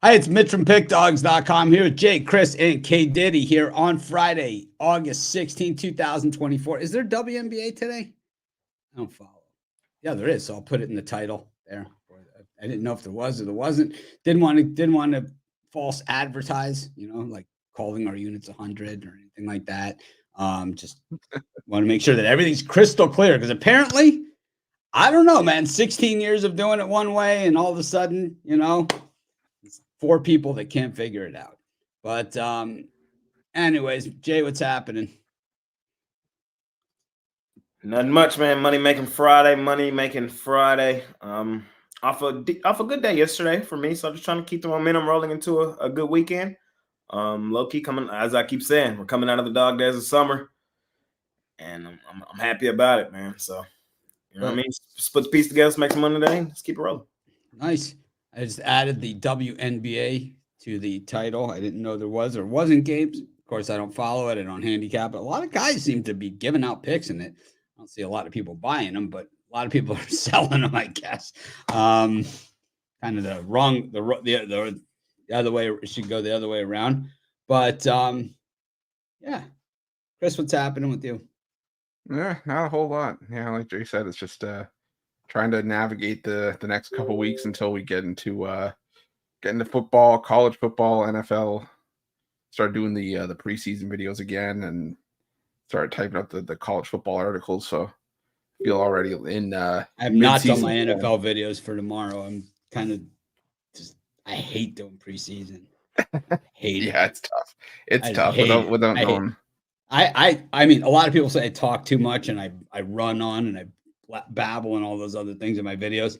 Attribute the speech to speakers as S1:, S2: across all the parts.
S1: Hi, it's Mitch from PickDogs.com here with Jay, Chris, and K Diddy here on Friday, August 16, 2024. Is there WNBA today? I don't follow. Yeah, there is. So I'll put it in the title there. I didn't know if there was or there wasn't. Didn't want to false advertise, like calling our units 100 or anything like that. Just want to make sure that everything's crystal clear because apparently, I don't know, man. 16 years of doing it one way, and all of a sudden, four people that can't figure it out. But anyways, Jay, what's happening?
S2: Nothing much, man. Money making Friday. Off a good day yesterday for me. So I'm just trying to keep the momentum rolling into a good weekend. Low key coming, as I keep saying, we're coming out of the dog days of summer, and I'm happy about it, man. So you know what I mean. Just put the piece together, let's make some money today. Let's keep it rolling.
S1: Nice. I just added the WNBA to the title. I didn't know there was or wasn't games. Of course, I don't follow it. I don't handicap it. A lot of guys seem to be giving out picks in it. I don't see a lot of people buying them, but a lot of people are selling them, I guess. Kind of the wrong, the other way. It should go the other way around. But yeah, Chris, what's happening with you?
S3: Yeah, not a whole lot. Yeah, like Jay said, it's just trying to navigate the next couple weeks until we get into football, college football, NFL. Start doing the preseason videos again and start typing up the college football articles. So feel already in
S1: I have not done my
S3: mid-season
S1: NFL videos for tomorrow. I'm kind of just I hate doing preseason. Hate it.
S3: Yeah, it's tough. It's
S1: I
S3: tough
S1: hate
S3: without
S1: it.
S3: knowing.
S1: I mean, a lot of people say I talk too much and I run on and I babble and all those other things in my videos.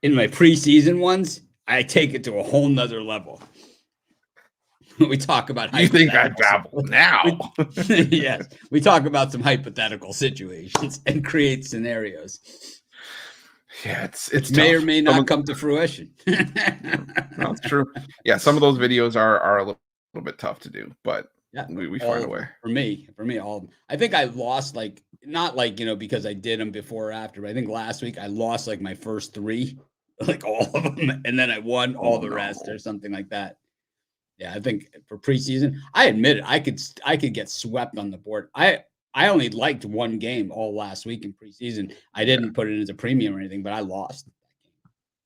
S1: In my preseason ones, I take it to a whole nother level. We talk about
S3: You think I babble now?
S1: Yes, we talk about some hypothetical situations and create scenarios.
S3: Yeah, it's
S1: may
S3: tough.
S1: or may not come to fruition.
S3: No, it's true. Yeah, some of those videos are a little bit tough to do, but
S1: yeah,
S3: we find a way.
S1: For me, all of them. I think I lost not because I did them before or after, but I think last week I lost my first three, like all of them, and then I won all the rest or something like that. Yeah, I think for preseason, I admit it, I could get swept on the board. I only liked one game all last week in preseason. I didn't put it as a premium or anything, but I lost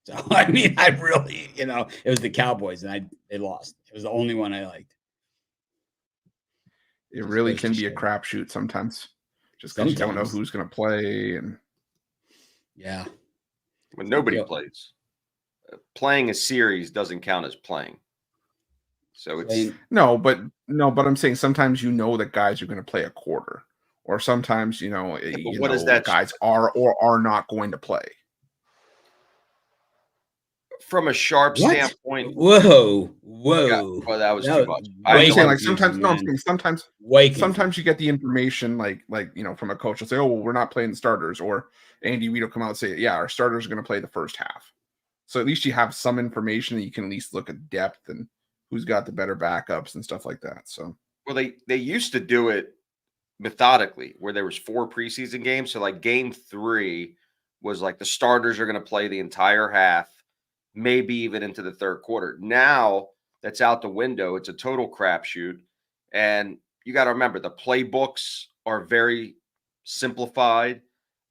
S1: that game. So I mean, I really, it was the Cowboys and they lost. It was the only one I liked.
S3: It really can be a crapshoot sometimes, just because you don't know who's going to play and.
S1: Yeah,
S4: when nobody plays, playing a series doesn't count as playing. So it's
S3: but I'm saying sometimes that guys are going to play a quarter, or sometimes
S4: what is that?
S3: Guys are or are not going to play.
S4: From a sharp standpoint.
S1: Whoa.
S4: Yeah, well, that was too much.
S3: I'm saying sometimes you get the information from a coach will say, oh, well, we're not playing the starters, or Andy Reid will come out and say, yeah, our starters are going to play the first half. So at least you have some information that you can at least look at depth and who's got the better backups and stuff like that. So
S4: they used to do it methodically where there was 4 preseason games. So game 3 was the starters are going to play the entire half, maybe even into the third quarter. Now that's out the window. It's a total crapshoot. And you got to remember the playbooks are very simplified.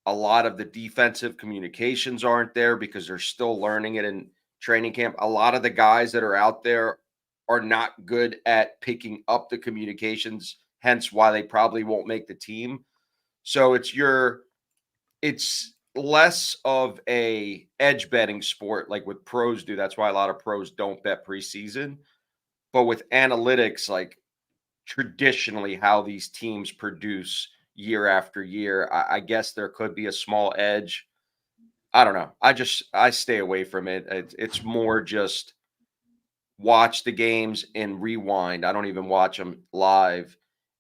S4: A lot of the defensive communications aren't there because they're still learning it in training camp. A lot of the guys that are out there are not good at picking up the communications, hence why they probably won't make the team. So it's less of a edge betting sport like with pros do. That's why a lot of pros don't bet preseason. But with analytics, traditionally how these teams produce year after year, I guess there could be a small edge. I don't know. I stay away from it. It's more just watch the games and rewind. I don't even watch them live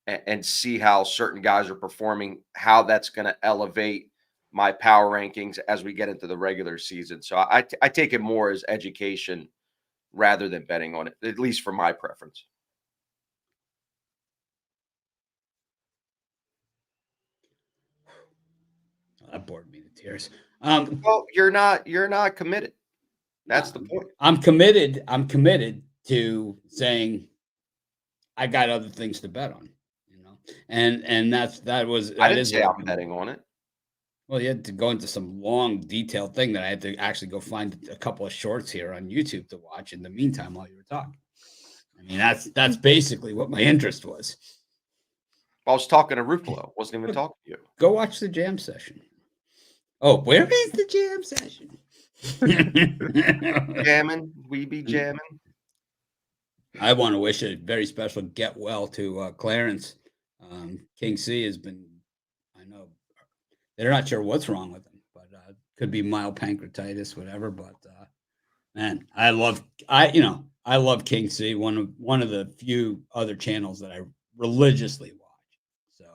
S4: and see how certain guys are performing, how that's going to elevate my power rankings as we get into the regular season. So I take it more as education rather than betting on it, at least for my preference.
S1: That bored me to tears.
S4: Well, you're not committed. That's the point.
S1: I'm committed. I'm committed to saying I got other things to bet on, and that
S4: I didn't
S1: is
S4: say
S1: what
S4: I'm betting on it.
S1: Well, you had to go into some long, detailed thing that I had to actually go find a couple of shorts here on YouTube to watch in the meantime while you were talking. I mean, that's basically what my interest was.
S4: I was talking to Ruffalo. Wasn't even talking to you.
S1: Go watch the jam session. Oh, where is the jam session?
S4: Jamming, we be jamming.
S1: I want to wish a very special get well to Clarence. King C has been, I know, they're not sure what's wrong with him, but could be mild pancreatitis, whatever. But man, I love King C, one of the few other channels that I religiously watch. So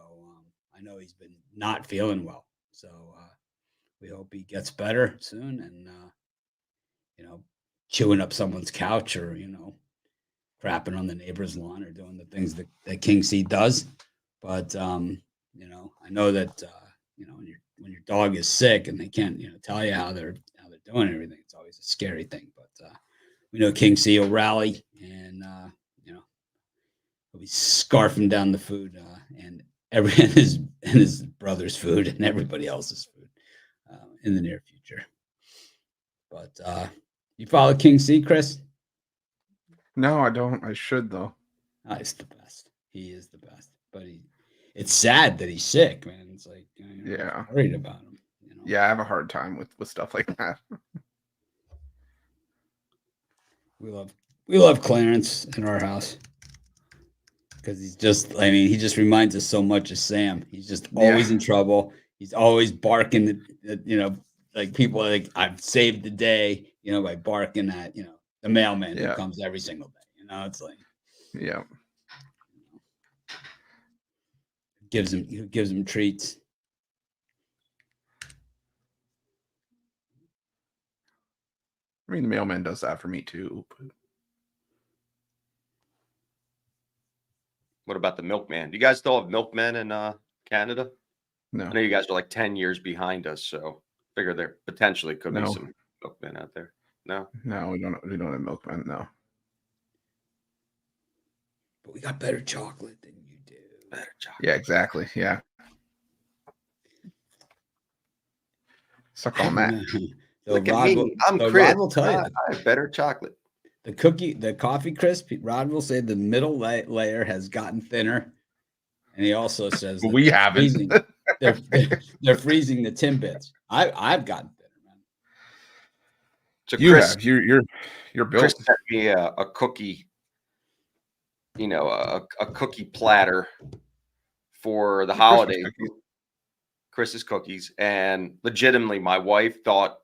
S1: I know he's been not feeling well. So we hope he gets better soon, and chewing up someone's couch, or crapping on the neighbor's lawn, or doing the things that King C does. But I know that when your dog is sick and they can't tell you how they're doing and everything, it's always a scary thing. But we know King C will rally, and he'll be scarfing down the food and his brother's food and everybody else's food in the near future. But you follow King C, Chris?
S3: No, I don't. I should though.
S1: Oh, he's the best. He is the best. But it's sad that he's sick, man. It's like
S3: yeah,
S1: I'm worried about him.
S3: Yeah, I have a hard time with stuff like that.
S1: We love Clarence in our house because he just reminds us so much of Sam. He's just always in trouble. He's always barking at like people like I've saved the day, by barking at the mailman who comes every single day. It's like gives him treats.
S3: I mean, the mailman does that for me too. But...
S4: What about the milkman? Do you guys still have milkmen in Canada?
S3: No.
S4: I know you guys are like 10 years behind us, so figure there potentially could be some milkmen out there. No,
S3: we don't have milkmen. No,
S1: but we got better chocolate than you do.
S4: Better chocolate.
S3: Yeah, exactly. Yeah. Suck on that.
S4: Look at me. I'm Chris.
S1: Rod will tell you.
S4: I have better chocolate.
S1: The coffee crisp, Rod will say the middle layer has gotten thinner. And he also says
S3: we haven't.
S1: They're freezing the Timbits. I've gotten thinner, man.
S4: So
S3: Chris,
S4: Chris,
S3: you're built.
S4: Chris sent me a cookie, a cookie platter for the holiday. Chris's cookies. And legitimately, my wife thought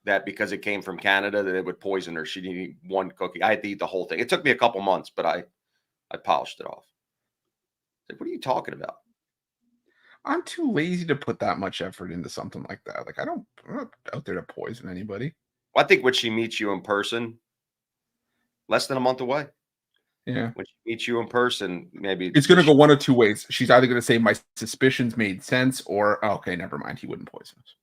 S4: that because it came from Canada that it would poison her. She didn't eat one cookie. I had to eat the whole thing. It took me a couple months, but I polished it off. Like, what are you talking about?
S3: I'm too lazy to put that much effort into something like that. Like, I'm not out there to poison anybody.
S4: Well, I think when she meets you in person, less than a month away.
S3: Yeah.
S4: When she meets you in person, maybe
S3: it's going to go one of two ways. She's either going to say my suspicions made sense, or okay, never mind, he wouldn't poison us.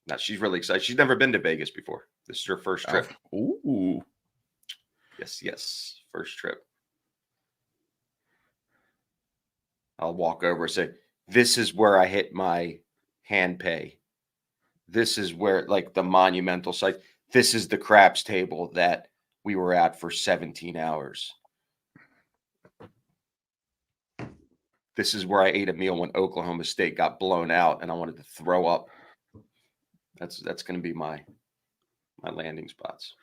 S4: No, she's really excited. She's never been to Vegas before. This is her first trip.
S3: Ooh.
S4: Yes. First trip. I'll walk over and say, this is where I hit my hand pay. This is where, like, the monumental site. This is the craps table that we were at for 17 hours. This is where I ate a meal when Oklahoma State got blown out and I wanted to throw up. That's going to be my landing spots.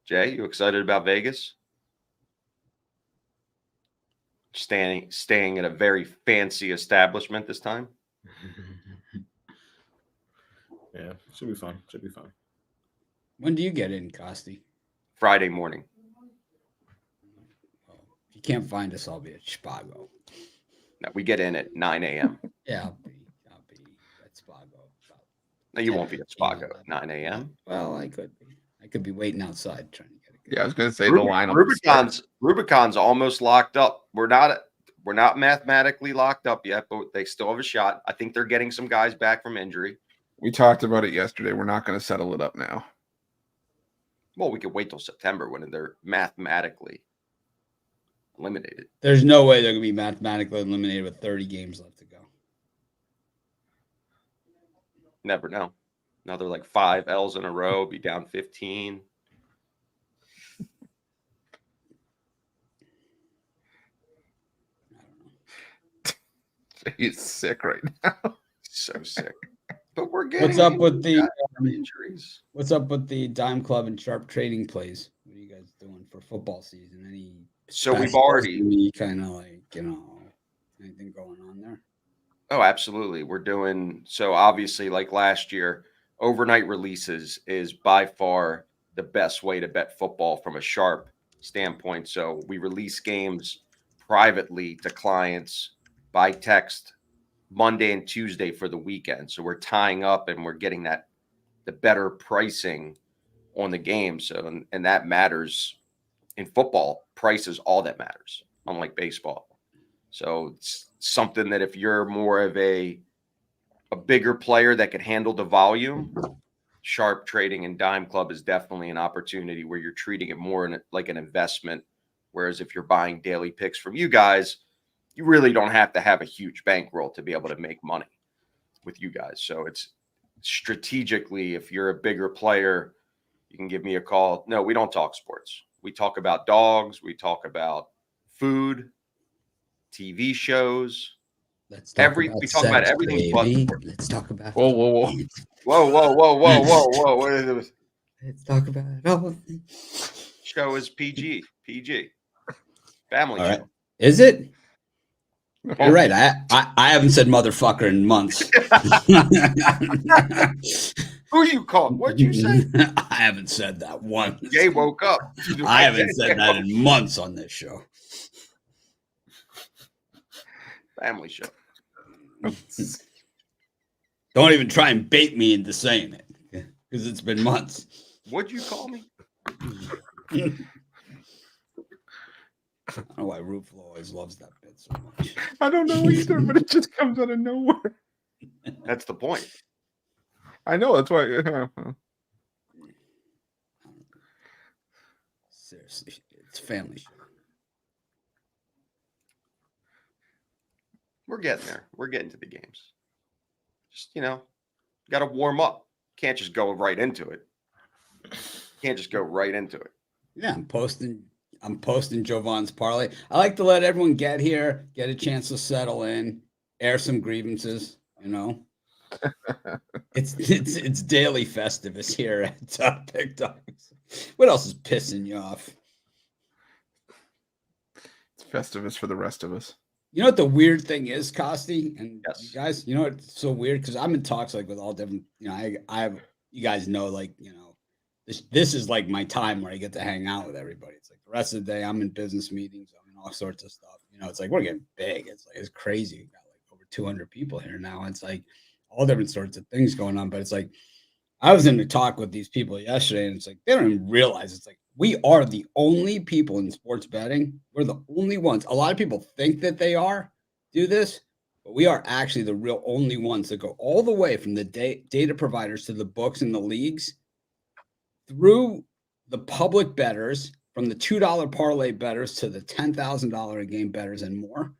S4: Jay, you excited about Vegas? Staying at a very fancy establishment this time.
S2: Yeah, should be fun. Should be fun.
S1: When do you get in, Costi?
S4: Friday morning.
S1: Well, if you can't find us, I'll be at Spago.
S4: No, we get in at 9 a.m.
S1: Yeah, I'll be at Spago.
S4: No, you won't be at Spago at 9 a.m.
S1: Well, I could be. I could be waiting outside trying to get a good.
S3: Yeah, I was going to say the line.
S4: Rubicon's almost locked up. We're We're not mathematically locked up yet, but they still have a shot. I think they're getting some guys back from injury.
S3: We talked about it yesterday. We're not going to settle it up now.
S4: Well, we could wait till September when they're mathematically eliminated.
S1: There's no way they're going to be mathematically eliminated with 30 games left to go.
S4: Never know. Another like 5 L's in a row, be down 15.
S3: He's sick right now.
S4: So sick. But we're getting
S1: What's up with the
S4: injuries?
S1: What's up with the Dime Club and Sharp Trading plays? What are you guys doing for football season? Any
S4: So we've already
S1: kind of like, anything going on there?
S4: Oh, absolutely. We're doing so obviously like last year, overnight releases is by far the best way to bet football from a Sharp standpoint. So we release games privately to clients by text Monday and Tuesday for the weekend. So we're tying up and we're getting the better pricing on the game. So and that matters in football. Price is all that matters, unlike baseball. So it's something that if you're more of a bigger player that can handle the volume, Sharp Trading and Dime Club is definitely an opportunity where you're treating it more like an investment. Whereas if you're buying daily picks from you guys, you really don't have to have a huge bankroll to be able to make money with you guys. So it's strategically, if you're a bigger player, you can give me a call. No, we don't talk sports. We talk about dogs. We talk about food, TV shows.
S1: Let's talk
S4: We
S1: about
S4: talk about
S1: sex,
S4: everything but
S1: baby.
S4: sports.
S1: Let's talk about
S3: Whoa, whoa, whoa.
S4: Whoa. What is this?
S1: Let's talk about all
S4: Show is PG. Family
S1: All right.
S4: show.
S1: Is it? You're right. I haven't said motherfucker in months.
S4: Who you call? What'd you say?
S1: I haven't said that once.
S4: Jay woke up.
S1: I haven't said that in months on this show.
S4: Family show.
S1: Don't even try and bait me into saying it because it's been months.
S4: What'd you call me?
S1: I don't know why Ruflo always loves that bit so much.
S3: I don't know either, but it just comes out of nowhere.
S4: That's the point.
S3: I know. That's why.
S1: Seriously, it's family show.
S4: We're getting there. We're getting to the games. Just, got to warm up. Can't just go right into it.
S1: Yeah, I'm posting Jovan's parlay. I like to let everyone get here, get a chance to settle in, air some grievances. It's daily Festivus here at Big Dogs. What else is pissing you off?
S3: It's Festivus for the rest of us.
S1: You know what the weird thing is, Costi, and
S4: Yes.
S1: you guys. You know what's so weird because I'm in talks like with all different. I have you guys know this is like my time where I get to hang out with everybody. It's like the rest of the day I'm in business meetings, I'm in all sorts of stuff. It's like we're getting big. It's crazy. We got like over 200 people here now. It's like all different sorts of things going on. But it's like I was in a talk with these people yesterday, and it's like they don't even realize it's like we are the only people in sports betting. We're the only ones. A lot of people think that they do this, but we are actually the real only ones that go all the way from the data providers to the books and the leagues through the public bettors, from the $2 parlay bettors to the $10,000 a game bettors and more,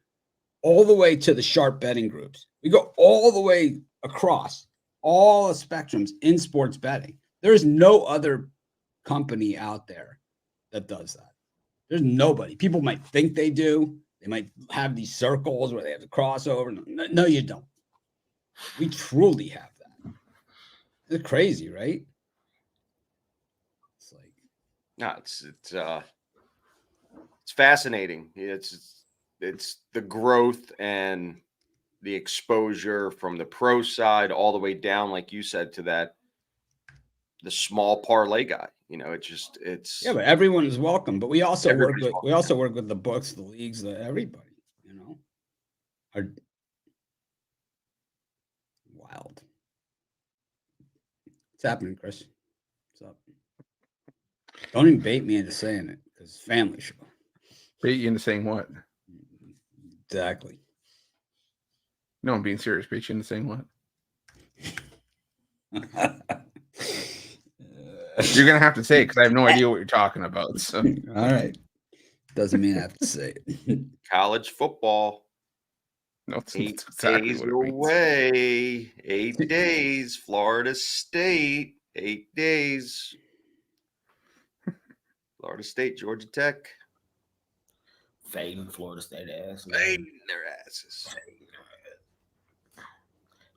S1: all the way to the sharp betting groups. We go all the way across all the spectrums in sports betting. There's no other company out there that does that. There's nobody. People might think they do. They might have these circles where they have the crossover. No, you don't. We truly have that. It's crazy, right? It's like
S4: No, it's fascinating. It's the growth and the exposure from the pro side all the way down, like you said, to the small parlay guy. It's
S1: yeah, but everyone is welcome. But we also work
S4: Everybody's
S1: with with the books, the leagues, everybody. Are wild. What's happening, Chris? What's up? Don't even bait me into saying it because it's family show.
S3: Bait you into saying what?
S1: Exactly.
S3: No, I'm being serious. But you shouldn't saying what? You're gonna have to say it because I have no idea what you're talking about. So
S1: All right. Doesn't mean I have to say it.
S4: College football.
S3: no, it's
S4: 8
S3: exactly
S4: days
S3: what it means.
S4: away. 8 days. Florida State. 8 days. Florida State, Georgia Tech.
S2: Fading Florida State ass. man.
S4: Fading their asses.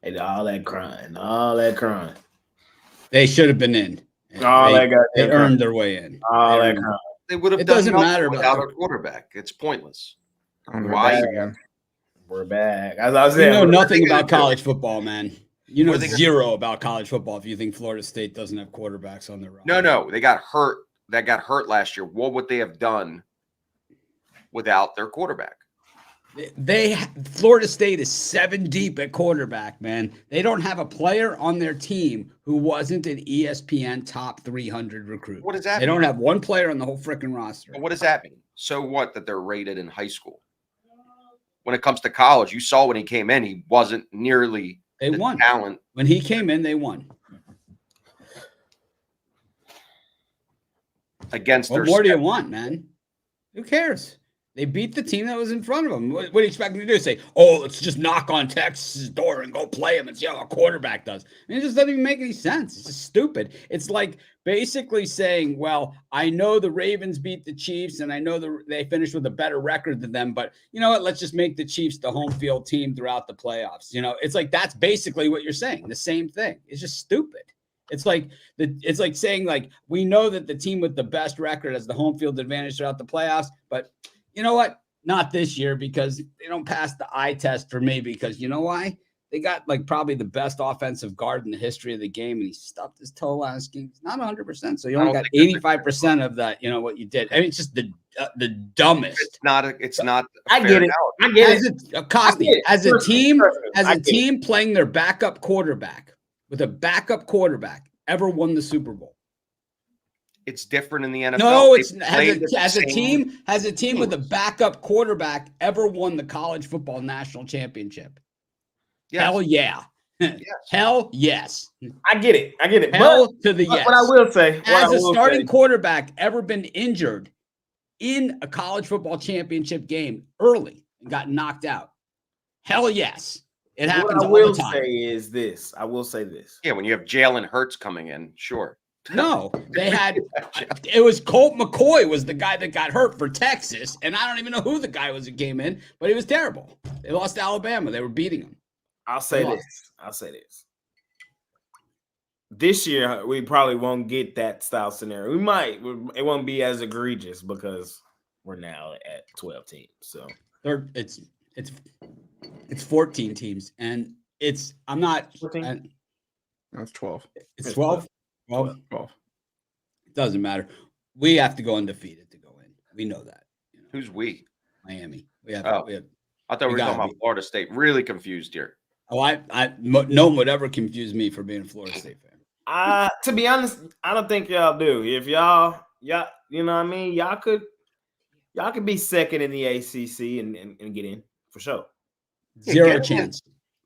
S2: Hey, all that crying. All that crying.
S1: They should have been in.
S2: All that goddamn
S1: They
S2: crying.
S1: earned their way in.
S2: All
S1: They
S2: that
S1: earned-
S2: crying.
S4: They would have
S1: It
S4: done
S1: doesn't
S4: nothing
S1: matter about
S4: without
S1: the-
S4: a quarterback. It's pointless.
S3: I'm
S4: Why?
S3: back again.
S2: We're back. As I
S1: You
S2: said,
S1: know
S2: we're-
S1: nothing
S4: they gonna
S1: about
S4: do?
S1: college football, man. You know
S4: What are they gonna-
S1: zero about college football if you think Florida State doesn't have quarterbacks on their roster.
S4: No, they got hurt. That got hurt last year. What would they have done without their quarterback?
S1: Florida State is 7 deep at quarterback, man. They don't have a player on their team who wasn't an ESPN top 300 recruit.
S4: What does that
S1: They
S4: mean?
S1: don't have one player on the whole freaking roster.
S4: What does that mean? So what that they're rated in high school? When it comes to college, you saw when he came in, he wasn't nearly
S1: They
S4: the
S1: won.
S4: talent.
S1: When he came in, they won.
S4: Against
S1: What
S4: their
S1: more do you
S4: schedule.
S1: want, man? Who cares? They beat the team that was in front of them. What do you expect them to do? Say, oh, let's just knock on Texas's door and go play him and see how a quarterback does. I mean, it just doesn't even make any sense. It's just stupid. It's like basically saying, well, I know the Ravens beat the Chiefs and I know they finished with a better record than them, but you know what? Let's just make the Chiefs the home field team throughout the playoffs. You know, it's like that's basically what you're saying. The same thing. It's just stupid. It's like saying like we know that the team with the best record has the home field advantage throughout the playoffs, but you know what? Not this year because they don't pass the eye test for me because you know why? They got like probably the best offensive guard in the history of the game, and he stubbed his toe last game. It's not 100%, so you only got 85% of that. You know what you did? I mean, it's just the dumbest.
S4: It's not. It's not.
S2: I
S4: fair
S2: get it.
S4: analogy.
S2: I get
S1: As
S2: it.
S1: a Costi,
S2: I get it.
S1: as a team, as
S2: I
S1: a
S2: get it.
S1: team playing their backup quarterback with a backup quarterback ever won the Super Bowl?
S4: It's different in the NFL.
S1: No,
S4: They
S1: it's
S4: played the
S1: has a
S4: same
S1: team with a backup quarterback ever won the college football national championship?
S4: Yes.
S1: Hell yeah.
S4: Yes.
S1: Hell yes.
S2: I get it. I get it.
S1: Hell to the
S2: But
S1: yes.
S2: what I will say,
S1: Has a starting quarterback ever been injured in a college football championship game early and got knocked out? Hell yes. It happens
S2: what I
S1: all
S2: will
S1: the time.
S2: say is this. I will say this.
S4: Yeah, when you have Jalen Hurts coming in, sure.
S1: No, they had it was Colt McCoy was the guy that got hurt for Texas, and I don't even know who the guy was that came in, but he was terrible. They lost to Alabama. They were beating them.
S2: I'll say
S1: Lost.
S2: this. I'll say this. This year, we probably won't get that style scenario. We might. It won't be as egregious because we're now at 12 teams. So
S1: It's 14 teams, and I'm not.
S2: 14?
S3: That's 12.
S1: It's 12. Well,
S3: 12.
S1: it doesn't matter. We have to go undefeated to go in. We know that. You know,
S4: Who's we?
S1: Miami. We have.
S4: Oh.
S1: We have
S4: I thought we were
S1: gotta
S4: talking about
S1: be.
S4: Florida State. Really confused here.
S1: No one would ever confuse me for being a Florida State fan.
S2: To be honest, I don't think y'all do. If y'all, you know what I mean? Y'all could be second in the ACC and get in for sure.
S1: Zero
S2: get-
S1: chance.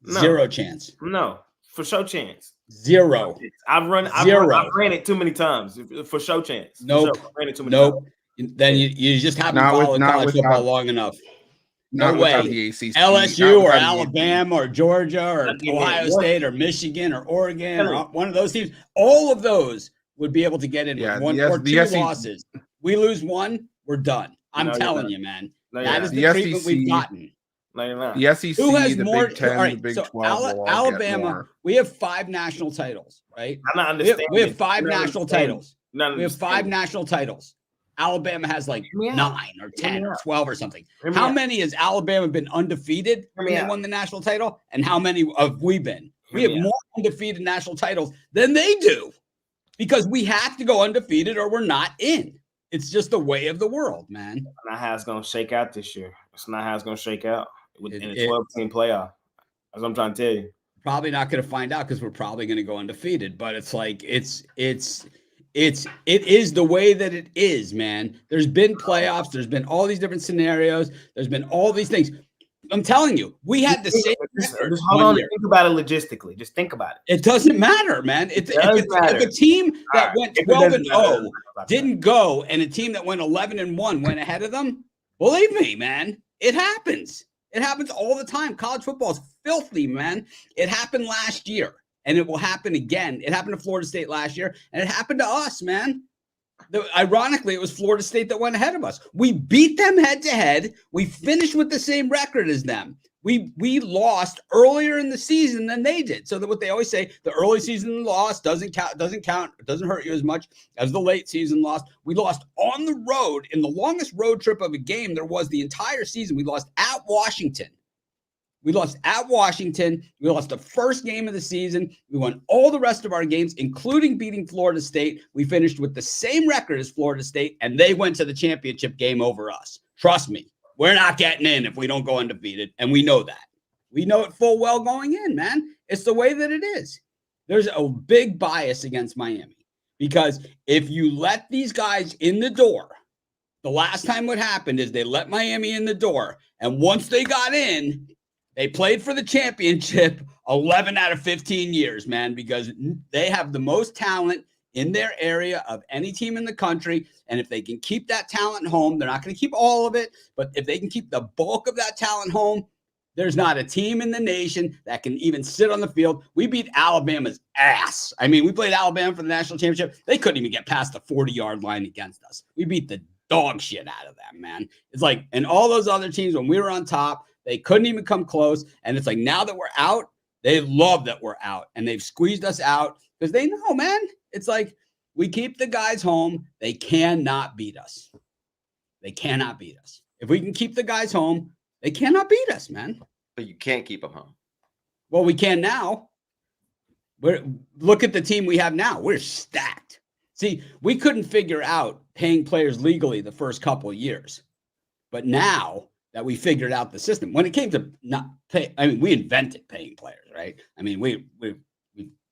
S2: No.
S1: Zero chance.
S2: No, for sure chance.
S1: Zero.
S2: I've ran it too many times for sure chance. For
S1: Nope.
S2: sure. I've ran it too many
S1: Nope.
S2: times.
S1: Then you just haven't
S3: Not with-
S1: followed
S3: not
S1: college
S3: with-
S1: football
S3: not-
S1: long enough. No
S3: Not without
S1: way.
S3: the ACC.
S1: LSU
S3: not
S1: or
S3: without the
S1: Alabama or Georgia or
S2: Not getting
S1: Ohio
S2: in.
S1: State or Michigan or Oregon
S2: Tell me.
S1: or one of those teams, all of those would be able to get in
S3: Yeah,
S1: with one
S3: the
S1: or
S3: the
S1: two
S3: SEC
S1: losses. We lose one, we're done. I'm
S2: No, you're
S1: telling
S2: not.
S1: you, man.
S2: No,
S1: That
S2: you're
S1: is
S2: not.
S1: the
S3: The
S1: treatment
S3: SEC
S1: we've gotten.
S2: No, you're not.
S3: The SEC,
S1: Who has
S3: the
S1: more?
S3: Big 10,
S1: all right,
S3: the Big
S1: so
S3: 12 will all get
S1: Alabama,
S3: more.
S1: we have 5 national titles, right?
S2: I'm not
S1: We have,
S2: understanding.
S1: we have 5
S2: You're not
S1: national
S2: understanding.
S1: titles.
S2: You're not
S1: We have 5
S2: understanding.
S1: national titles. Alabama has like
S2: Hear me out.
S1: 9 or 10
S2: me
S1: or
S2: out.
S1: 12 or something.
S2: Hear me
S1: How
S2: out.
S1: many has Alabama been undefeated
S2: Hear
S1: when
S2: me
S1: they
S2: out.
S1: won the national title? And how many have we been? We
S2: Hear
S1: have
S2: me out.
S1: more undefeated national titles than they do because we have to go undefeated or we're not in. It's just the way of the world, man.
S2: That's not how it's gonna shake out this year. It's not how it's gonna shake out in a
S1: It-
S2: 12-team playoff. That's what I'm trying to tell you.
S1: Probably not going to find out because we're probably going to go undefeated. But it's like it is the way that it is, man. There's been playoffs. There's been all these different scenarios. There's been all these things. I'm telling you, we had the same.
S2: Just
S1: record
S2: hold
S1: one
S2: on
S1: year.
S2: and think about it logistically. Just think about it.
S1: It doesn't matter, man. If a team that
S2: right.
S1: went
S2: If it
S1: 12
S2: doesn't
S1: and
S2: matter,
S1: 0 didn't go, and a team that went 11 and 1 went ahead of them, believe me, man, it happens. It happens all the time. College football is filthy, man. It happened last year, and it will happen again. It happened to Florida State last year, and it happened to us, man. Ironically, it was Florida State that went ahead of us. We beat them head to head. We finished with the same record as them. We lost earlier in the season than they did. So that what they always say, the early season loss doesn't count, doesn't hurt you as much as the late season loss. We lost on the road in the longest road trip of a game there was the entire season. We lost at Washington. We lost at Washington. We lost the first game of the season. We won all the rest of our games, including beating Florida State. We finished with the same record as Florida State, and they went to the championship game over us. Trust me, we're not getting in if we don't go undefeated, and we know that. We know it full well going in, man. It's the way that it is. There's a big bias against Miami because if you let these guys in the door, the last time what happened is they let Miami in the door, and once they got in, they played for the championship 11 out of 15 years, man, because they have the most talent in their area of any team in the country. And if they can keep that talent home, they're not going to keep all of it, but if they can keep the bulk of that talent home, there's not a team in the nation that can even sit on the field. We beat Alabama's ass. I mean, we played Alabama for the national championship. They couldn't even get past the 40-yard line against us. We beat the dog shit out of them, man. It's like, and all those other teams, when we were on top, they couldn't even come close. And it's like now that we're out, they love that we're out. And they've squeezed us out because they know, man. It's like we keep the guys home. They cannot beat us. They cannot beat us. If we can keep the guys home, they cannot beat us, man.
S4: But you can't keep them home.
S1: Well, we can now. Look at the team we have now. We're stacked. See, we couldn't figure out paying players legally the first couple of years. But now that we figured out the system. When it came to not pay, I mean, we invented paying players, right? I mean, we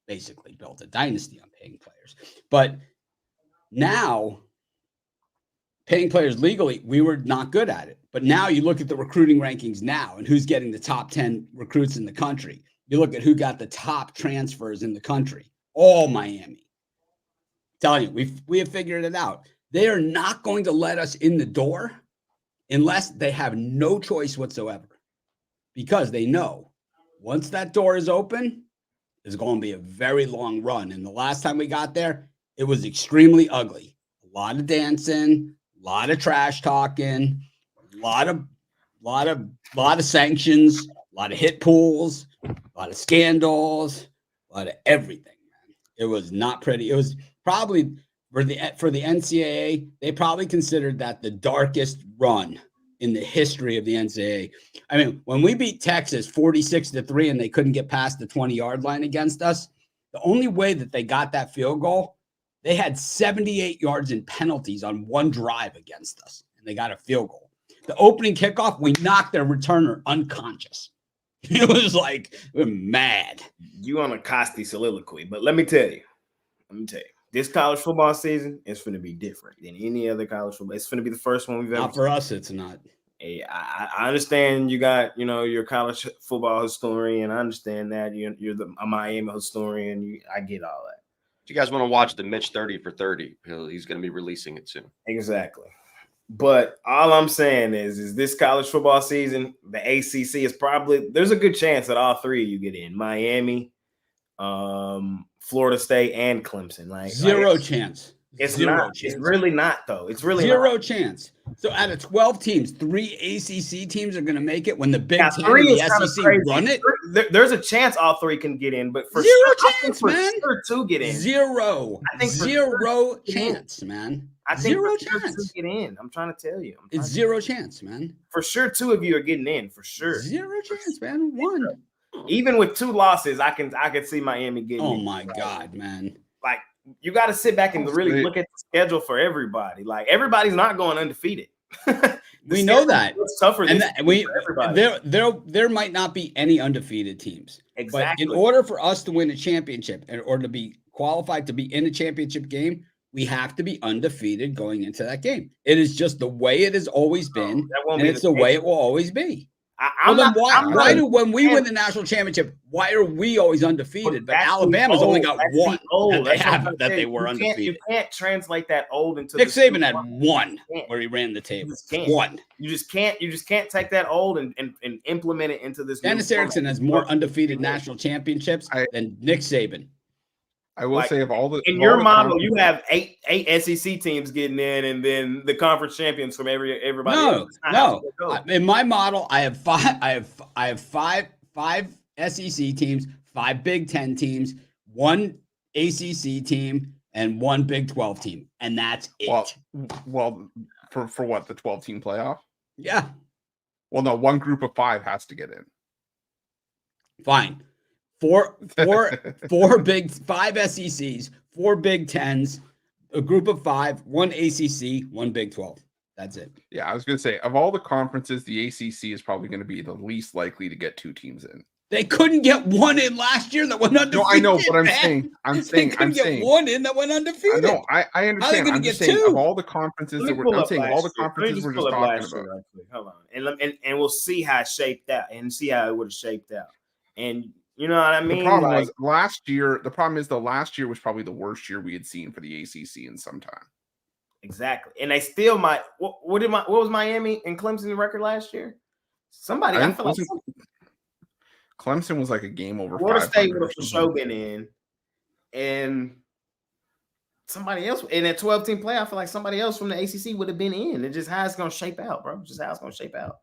S1: basically built a dynasty on paying players. But now, paying players legally, we were not good at it. But now you look at the recruiting rankings now and who's getting the top 10 recruits in the country. You look at who got the top transfers in the country. All Miami. I'm telling you, we have figured it out. They are not going to let us in the door unless they have no choice whatsoever, because they know once that door is open, it's going to be a very long run. And the last time we got there, it was extremely ugly. A lot of dancing, a lot of trash talking, a lot of sanctions, a lot of hit pools, a lot of scandals, a lot of everything, man. It was not pretty. It was probably for the NCAA, they probably considered that the darkest run in the history of the NCAA. I mean, when we beat Texas 46-3 and they couldn't get past the 20-yard line against us, the only way that they got that field goal, they had 78 yards in penalties on one drive against us, and they got a field goal. The opening kickoff, we knocked their returner unconscious. It was like, we're mad.
S2: You on a Costi soliloquy, but let me tell you. This college football season is going to be different than any other college football. It's going to be the first one we've ever.
S1: Not for us, it's not.
S2: Hey, I understand you got, your college football historian. I understand that you're a Miami historian. I get all that.
S4: If you guys want to watch the Mitch 30 for 30, he's going to be releasing it soon.
S2: Exactly. But all I'm saying is this college football season, the ACC is probably, there's a good chance that all three of you get in. Miami, Florida State, and Clemson.
S1: Zero chance.
S2: It's
S1: Zero
S2: not.
S1: chance.
S2: It's really not, though. It's really
S1: zero
S2: not.
S1: Chance. So out of 12 teams, 3 ACC teams are going to make it when the Big Ten
S2: three
S1: and
S2: is
S1: the SEC run it.
S2: There's a chance all three can get in, but for
S1: zero
S2: sure,
S1: chance,
S2: for
S1: man.
S2: sure two get in.
S1: Zero.
S2: I think for
S1: zero
S2: sure
S1: chance, man.
S2: I think
S1: zero
S2: for sure
S1: chance.
S2: two get in. I'm trying to tell you.
S1: It's zero chance, man.
S2: For sure, two of you are getting in. For sure.
S1: Zero chance, man. One.
S2: Even with 2 losses, I can see Miami getting.
S1: Oh
S2: in.
S1: my God, man.
S2: Like, you got to sit back and really look at the schedule for everybody. Like, everybody's not going undefeated.
S1: We know that.
S2: It's tougher
S1: and
S2: for everybody.
S1: There might not be any undefeated teams.
S2: Exactly.
S1: But in order for us to win a championship, in order to be qualified to be in a championship game, we have to be undefeated going into that game. It is just the way it has always been, and it's the way it will always be.
S2: I'm
S1: Well, then
S2: not.
S1: why?
S2: I'm
S1: Why
S2: not-
S1: do when we win the national championship? Why are we always undefeated? But
S2: that's the
S1: Alabama's only
S2: old.
S1: got
S2: That's
S1: one
S2: the old.
S1: that they
S2: That's what I'm
S1: have
S2: trying to
S1: that
S2: tell
S1: they
S2: you.
S1: were
S2: You
S1: undefeated.
S2: can't translate that old into
S1: Nick
S2: the
S1: Saban had
S2: Super Bowl.
S1: one
S2: can't.
S1: where he ran the
S2: You
S1: table.
S2: just can't.
S1: One.
S2: You just can't take that old and implement it into this.
S1: Dennis
S2: new
S1: Erickson
S2: format.
S1: has more undefeated national championships
S3: I-
S1: than Nick Saban.
S3: I will
S2: Like,
S3: say of all the
S2: In
S3: of
S2: your
S3: all the
S2: model, you
S3: conferences-
S2: have eight SEC teams getting in, and then the conference champions from everybody
S1: No,
S2: else. That's not how it's gonna go.
S1: In my model, I have five. I have five SEC teams, 5 Big Ten teams, 1 ACC team, and 1 Big 12 team, and that's it.
S3: Well, for what, the 12-team playoff?
S1: Yeah,
S3: Well, no, one group of 5 has to get in.
S1: fine. 5 SECs, 4 Big Tens, a group of 5, 1 ACC, 1 Big 12. That's it.
S3: Yeah, I was going to say, of all the conferences, the ACC is probably going to be the least likely to get 2 teams in.
S1: They couldn't get one in last year that went undefeated.
S3: No, I know, but
S1: man.
S3: I'm
S1: They
S3: saying,
S1: couldn't get one in that went
S3: I
S1: undefeated.
S3: know, I understand.
S1: gonna
S3: I'm just
S1: get
S3: saying,
S1: 2?
S3: of all the conferences
S2: Let
S3: that
S2: me
S3: we're,
S2: pull
S3: I'm
S2: up
S3: saying, of
S2: last
S3: all the
S2: year. Let me
S3: conferences we're
S2: pull
S3: just
S2: up
S3: talking
S2: last year
S3: about.
S2: right quick. Hold on, and we'll see how it shaped out, and see how it would have shaped out. And you know what I mean?
S3: The problem
S2: Like,
S3: was last year. The problem is the last year was probably the worst year we had seen for the ACC in some time.
S2: exactly, and they still might. What was Miami and Clemson record last year? Somebody, I feel like
S3: Clemson was like a game over.
S2: Florida State
S3: 500
S2: would
S3: or
S2: have for
S3: something.
S2: sure been in, and somebody else in that 12-team play. I feel like somebody else from the ACC would have been in. It's just how it's gonna shape out, bro. Just how it's gonna shape out.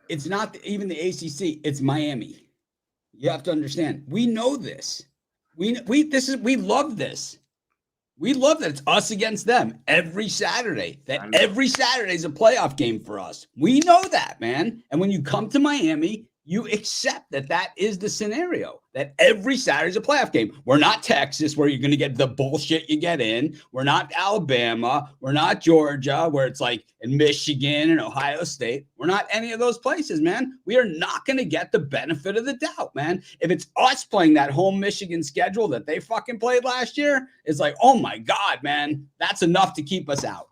S1: It's not even the ACC. It's Miami. You have to understand. We know this. We love this. We love that it's us against them every Saturday.
S2: I
S1: That
S2: know.
S1: every Saturday is a playoff game for us. We know that, man. And when you come to Miami, you accept that that is the scenario, that every Saturday is a playoff game. We're not Texas, where you're going to get the bullshit you get in. We're not Alabama. We're not Georgia, where it's like in Michigan and Ohio State. We're not any of those places, man. We are not going to get the benefit of the doubt, man. If it's us playing that home Michigan schedule that they fucking played last year, it's like, oh my God, man, that's enough to keep us out.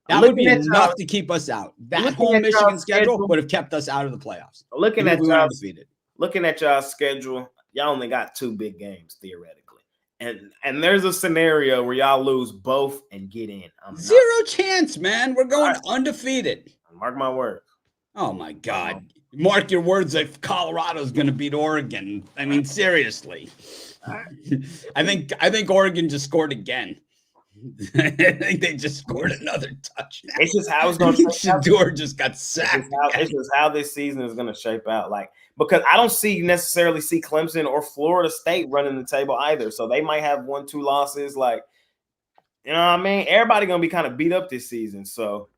S1: That would be enough to keep us out. That home Michigan schedule would have kept us out of the playoffs.
S2: Looking at
S1: we were undefeated.
S2: y'all's schedule, y'all only got 2 big games theoretically, and there's a scenario where y'all lose both and get in.
S1: Zero chance, man. We're going undefeated.
S2: Mark my words.
S1: Oh my God. Mark your words that Colorado's going to beat Oregon. I mean, seriously. I think Oregon just scored again. I think they just scored another touchdown.
S2: It's just how it's going to shape out.
S1: Shador just got sacked.
S2: It's just how this season is going to shape out. Like, because I don't necessarily see Clemson or Florida State running the table either. So they might have 1-2 losses. Like, you know what I mean? Everybody going to be kind of beat up this season. So,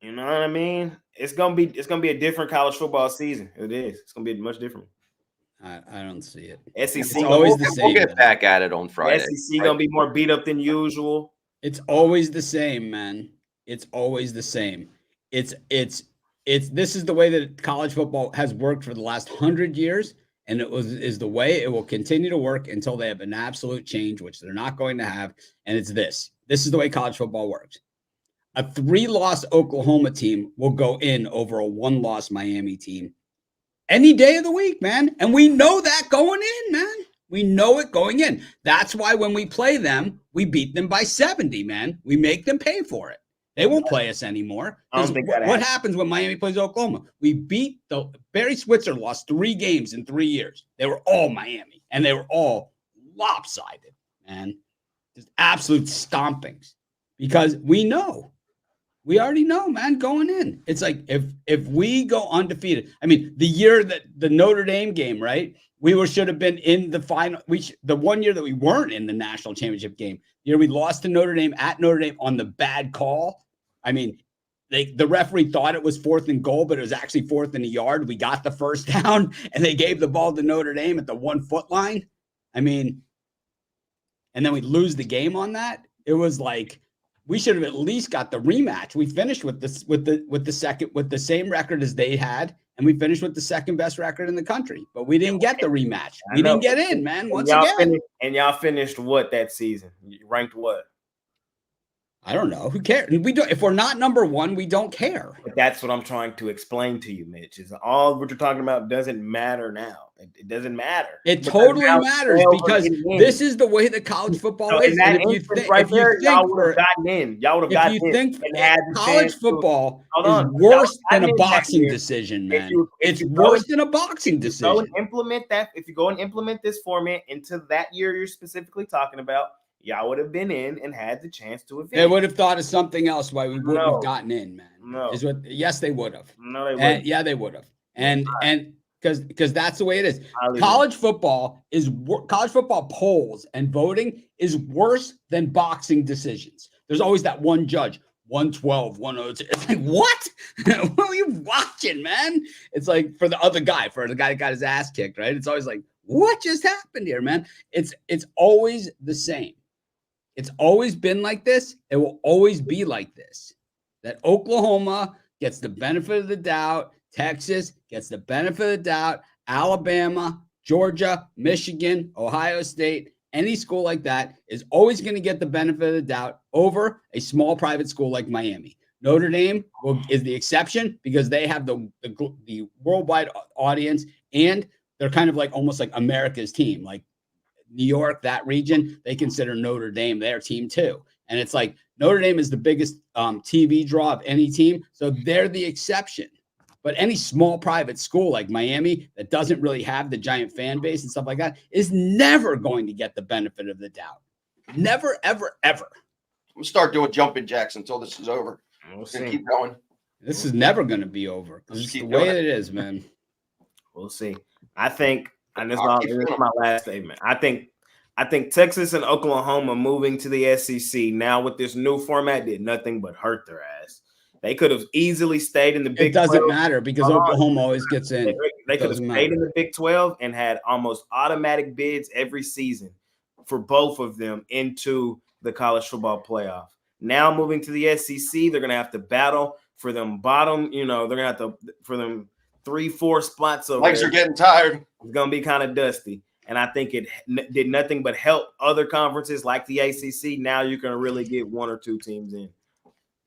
S2: you know what I mean? It's gonna be a different college football season. It is. It's gonna be much different.
S1: I don't see it.
S2: SEC
S1: It's always the same.
S4: We'll get back at it on Friday.
S2: SEC gonna be more beat up than usual.
S1: It's always the same, man. It's always the same. It's this is the way that college football has worked for the last 100 years, and is the way it will continue to work until they have an absolute change, which they're not going to have. And it's this. This is the way college football works. A 3-loss Oklahoma team will go in over a 1-loss Miami team any day of the week, man. And we know that going in, man. We know it going in. That's why when we play them, we beat them by 70, man. We make them pay for it. They won't play us anymore.
S2: I don't think that
S1: What happens when Miami plays Oklahoma? We beat Barry Switzer lost 3 games in 3 years. They were all Miami, and they were all lopsided, man. Just absolute stompings. Because we already know, man, going in. It's like if we go undefeated. I mean, the year that the Notre Dame game, right? We should have been in the final. The one year that we weren't in the national championship game, the year we lost to Notre Dame at Notre Dame on the bad call. I mean, the referee thought it was 4th and goal, but it was actually 4th and a yard. We got the first down, and they gave the ball to Notre Dame at the 1-foot line. I mean, and then we lose the game on that. It was like, we should have at least got the rematch. We finished with the same record as they had, and we finished with the second best record in the country. But we didn't get the rematch. We didn't get in, man. Once again,
S2: y'all finished what that season? You ranked what?
S1: I don't know. Who cares? We don't. If we're not number one, we don't care.
S2: But that's what I'm trying to explain to you, Mitch. Is all what you're talking about doesn't matter now. It doesn't matter.
S1: It
S2: Because
S1: totally
S2: now
S1: matters
S2: 12 are
S1: because
S2: getting in.
S1: this is the way that college football
S2: So
S1: is.
S2: in that
S1: And if you
S2: instance
S1: think,
S2: right
S1: if you
S2: there, y'all
S1: think
S2: would have
S1: for,
S2: gotten in. Y'all would have
S1: if
S2: gotten
S1: you
S2: in
S1: think
S2: and had the
S1: college
S2: chance to-
S1: football
S2: Hold
S1: is
S2: on.
S1: worse
S2: Y'all
S1: than a
S2: gotten in that
S1: boxing
S2: year.
S1: decision,
S2: If
S1: man.
S2: you
S1: It's
S2: go
S1: worse
S2: and-
S1: than a boxing
S2: Go
S1: decision.
S2: and implement that. If you go and implement this format into that year you're specifically talking about, y'all would have been in and had the chance to advance.
S1: They would have thought of something else why we wouldn't
S2: No.
S1: have gotten in, man.
S2: No.
S1: Is what? Yes, they would have.
S2: No, they
S1: And
S2: wouldn't.
S1: yeah, they would have. And because that's the way it is.
S2: Highly
S1: College football is college football polls and voting is worse than boxing decisions. There's always that one judge, 112, 102. It's like, what? What are you watching, man? It's like for the other guy, for the guy that got his ass kicked, right? It's always like, what just happened here, man? It's always the same. It's always been like this. It will always be like this. That Oklahoma gets the benefit of the doubt. Texas gets the benefit of the doubt. Alabama, Georgia, Michigan, Ohio State, any school like that is always going to get the benefit of the doubt over a small private school like Miami. Notre Dame is the exception because they have the worldwide audience and they're kind of like almost like America's team. Like New York, that region, they consider Notre Dame their team too. And it's like Notre Dame is the biggest TV draw of any team. So they're the exception. But any small private school like Miami that doesn't really have the giant fan base and stuff like that is never going to get the benefit of the doubt. Never, ever, ever.
S4: I'm gonna start doing jumping jacks until this is over.
S2: We'll
S4: Gonna
S2: see.
S4: keep going.
S1: This is never going to be over.
S4: Just
S1: It's the
S4: keep
S1: way
S4: doing
S1: it is, man.
S2: We'll see. I think, and this
S4: I'll
S2: is
S4: keep going.
S2: my last statement. I think Texas and Oklahoma moving to the SEC now with this new format did nothing but hurt their ass. They could have easily stayed in the Big
S1: It doesn't
S2: 12.
S1: matter because
S2: Hold on.
S1: Oklahoma always gets in.
S2: They could have
S1: Doesn't
S2: stayed
S1: matter.
S2: in the Big 12 and had almost automatic bids every season for both of them into the college football playoff. Now moving to the SEC, they're going to have to battle for them bottom, they're going to have to for them 3-4 spots over
S4: Legs
S2: there.
S4: are getting tired.
S2: It's going to be kind of dusty. And I think it did nothing but help other conferences like the ACC. Now you can really get one or two teams in.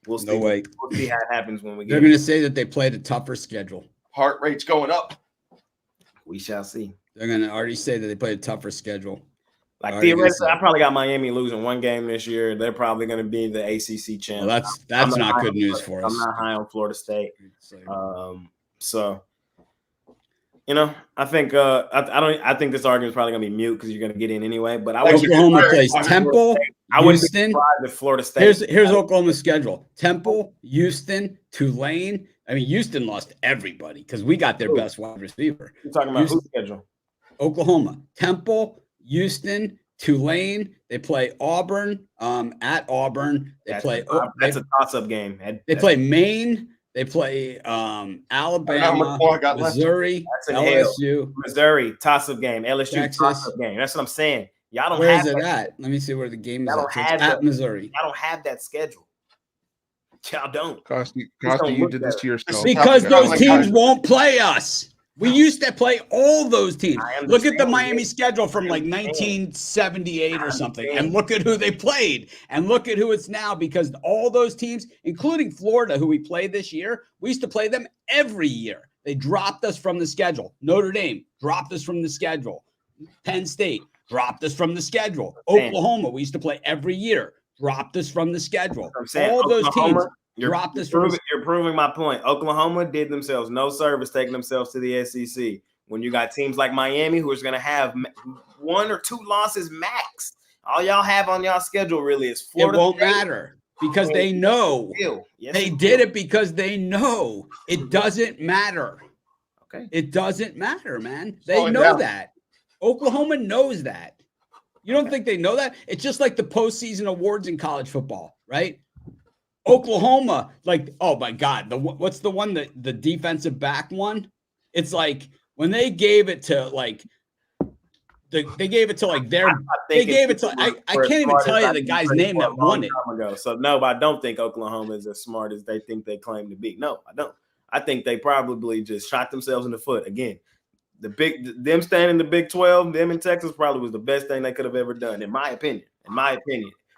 S2: We'll see.
S1: No way.
S2: We'll see how it happens when we
S1: They're
S2: get
S1: going
S2: it.
S1: to say that they played a tougher schedule.
S4: Heart rate's going up.
S2: We shall see.
S1: They're going to already say that they played a tougher schedule.
S2: Like
S1: Already gonna
S2: theoretically,
S1: say.
S2: I probably got Miami losing one game this year. They're probably going to be the ACC champ.
S1: Well, that's
S2: I'm
S1: not
S2: high
S1: good
S2: on
S1: news
S2: Florida-
S1: for us.
S2: I'm not high on Florida State.
S1: So,
S2: So I think I think this argument is probably going to be mute because you're going to get in anyway. But I would
S1: Oklahoma plays Temple,
S2: I wouldn't be
S1: Houston.
S2: surprised if Florida State.
S1: Here's Oklahoma's schedule: Temple, Houston, Tulane. I mean, Houston lost everybody because we got their best wide receiver.
S2: You're talking about whose schedule?
S1: Oklahoma, Temple, Houston, Tulane. They play Auburn at Auburn. They
S2: That's a toss-up game.
S1: They play Maine. They play Alabama,
S4: more I got left.
S1: Missouri,
S2: That's in hell.
S1: LSU.
S2: Missouri toss-up game. LSU
S1: Texas.
S2: toss-up game. That's what I'm saying. Y'all don't
S1: Where
S2: have
S1: is it
S2: that.
S1: at? Let me see where the game is
S2: Y'all
S1: at.
S2: don't
S1: So it's
S2: have
S1: at
S2: that.
S1: Missouri.
S2: Y'all don't have that schedule. Y'all don't.
S3: Costa,
S2: don't
S3: you
S2: look
S3: did this
S2: better.
S3: to yourself.
S1: Because
S4: Yeah,
S1: those
S4: like
S1: teams
S4: I-
S1: won't play us. We used to play all those teams.
S2: I
S1: Look at the
S2: understand.
S1: Miami schedule from
S2: I
S1: like
S2: understand.
S1: 1978 or something, and
S2: understand.
S1: look at who they played, and look at who it's now. Because all those teams, including Florida, who we played this year, we used to play them every year. They dropped us from the schedule. Notre Dame dropped us from the schedule. Penn State dropped us from the schedule.
S2: Understand.
S1: Oklahoma, we used to play every year, dropped us from the schedule.
S2: I'm saying
S1: All those teams
S2: Oklahoma,
S1: dropped us from the
S2: You're proving my point. Oklahoma did themselves no service taking themselves to the SEC. When you got teams like Miami, who is going to have one or two losses max, all y'all have on y'all schedule really is
S1: It
S2: Florida.
S1: won't
S2: State.
S1: matter because they know.
S2: Yes,
S1: They did it because they know it doesn't matter.
S2: Okay.
S1: It doesn't matter, man.
S4: Slow
S1: They
S4: it
S1: know
S4: down.
S1: that. Oklahoma knows that. You don't think they know that? It's just like the postseason awards in college football, right? Oklahoma, like, oh my God, what's the one that the defensive back one? It's like when they gave it to like they gave it to like their they gave it to I can't even tell you the guy's name that won it.
S2: Ago. So no, I don't think Oklahoma is as smart as they think they claim to be. No, I don't. I think they probably just shot themselves in the foot again. Them staying in the Big 12, them in Texas probably was the best thing they could have ever done, in my opinion.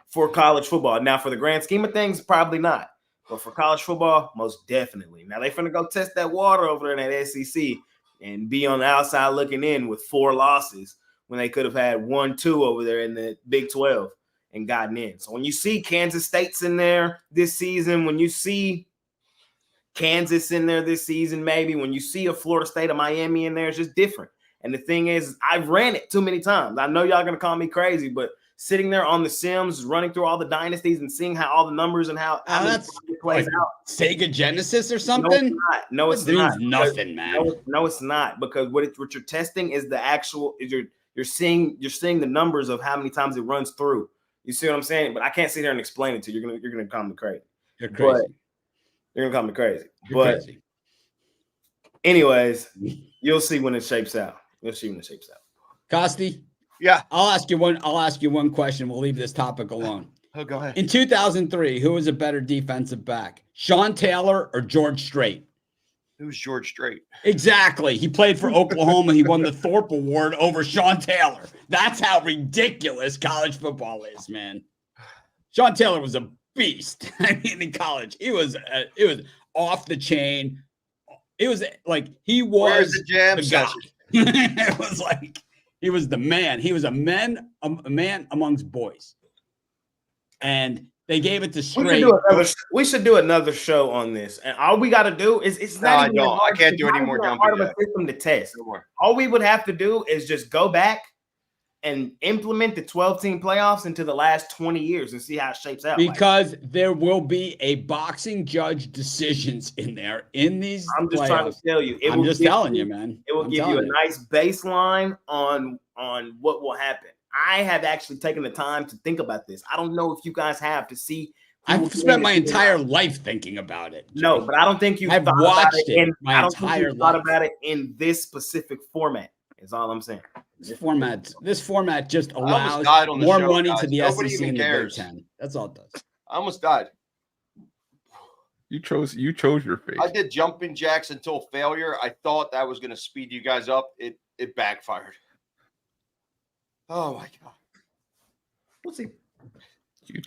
S2: for college football. Now, for the grand scheme of things, probably not. But for college football, most definitely. Now, they're finna go test that water over there in that SEC and be on the outside looking in with 4 losses when they could have had 1-2 over there in the Big 12 and gotten in. So when you see Kansas State's in there this season, when you see Kansas in there this season, maybe when you see a Florida State or Miami in there, it's just different. And the thing is, I've ran it too many times. I know y'all going to call me crazy, but sitting there on the Sims, running through all the dynasties and seeing how all the numbers and how
S1: that's
S2: it plays
S1: like
S2: out.
S1: Sega Genesis or something?
S2: No, it's
S1: That
S2: not.
S1: means nothing, man.
S2: No, it's not, because what you're testing is the actual you're seeing the numbers of how many times it runs through. You see what I'm saying? But I can't sit here and explain it to you. You're gonna call me crazy.
S1: You're crazy.
S2: You're gonna call me crazy.
S1: You're crazy.
S2: Anyways, you'll see when it shapes out. You'll see when it shapes out.
S1: Costi,
S4: Yeah.
S1: I'll ask you one question. We'll leave this topic alone.
S4: Oh, go ahead.
S1: In 2003, who was a better defensive back, Sean Taylor or George Strait?
S4: Who's George Strait?
S1: Exactly. He played for Oklahoma. He won the Thorpe Award over Sean Taylor. That's how ridiculous college football is, man. Sean Taylor was a beast. I mean, in college, it was off the chain. It was like he was
S4: Where's the jam
S1: the
S4: session?
S1: guy. It was like he was the man. He was a man amongst boys, and they gave it to Strait.
S2: We should do another show on this, and all we got to do is it's
S4: No,
S2: not
S4: I
S2: even
S4: don't. I can't do any more
S2: part
S4: jumping
S2: of a
S4: jacks.
S2: system to test.
S4: No more.
S2: All we would have to do is just go back and implement the 12-team playoffs into the last 20 years and see how it shapes out.
S1: Because there will be a boxing judge decisions in there in these.
S2: I'm just
S1: playoffs.
S2: trying to tell you.
S1: I'm just telling you, man.
S2: It will give you a nice baseline on what will happen. I have actually taken the time to think about this. I don't know if you guys have to see.
S1: I've spent my entire life thinking about it.
S2: No, but I don't think you've
S1: I've
S2: thought
S1: watched
S2: about
S1: it my entire
S2: thought
S1: life.
S2: about it in this specific format. Is all I'm saying.
S1: This format just
S4: almost
S1: allows
S4: died on the
S1: more
S4: show,
S1: money
S4: guys.
S1: to the
S4: Nobody
S1: SEC
S4: even
S1: and the Big
S4: cares.
S1: Ten. That's all it does.
S4: I almost died.
S3: You chose your fate.
S4: I did jumping jacks until failure. I thought that was going to speed you guys up. It backfired. Oh my god!
S2: We'll see.
S3: You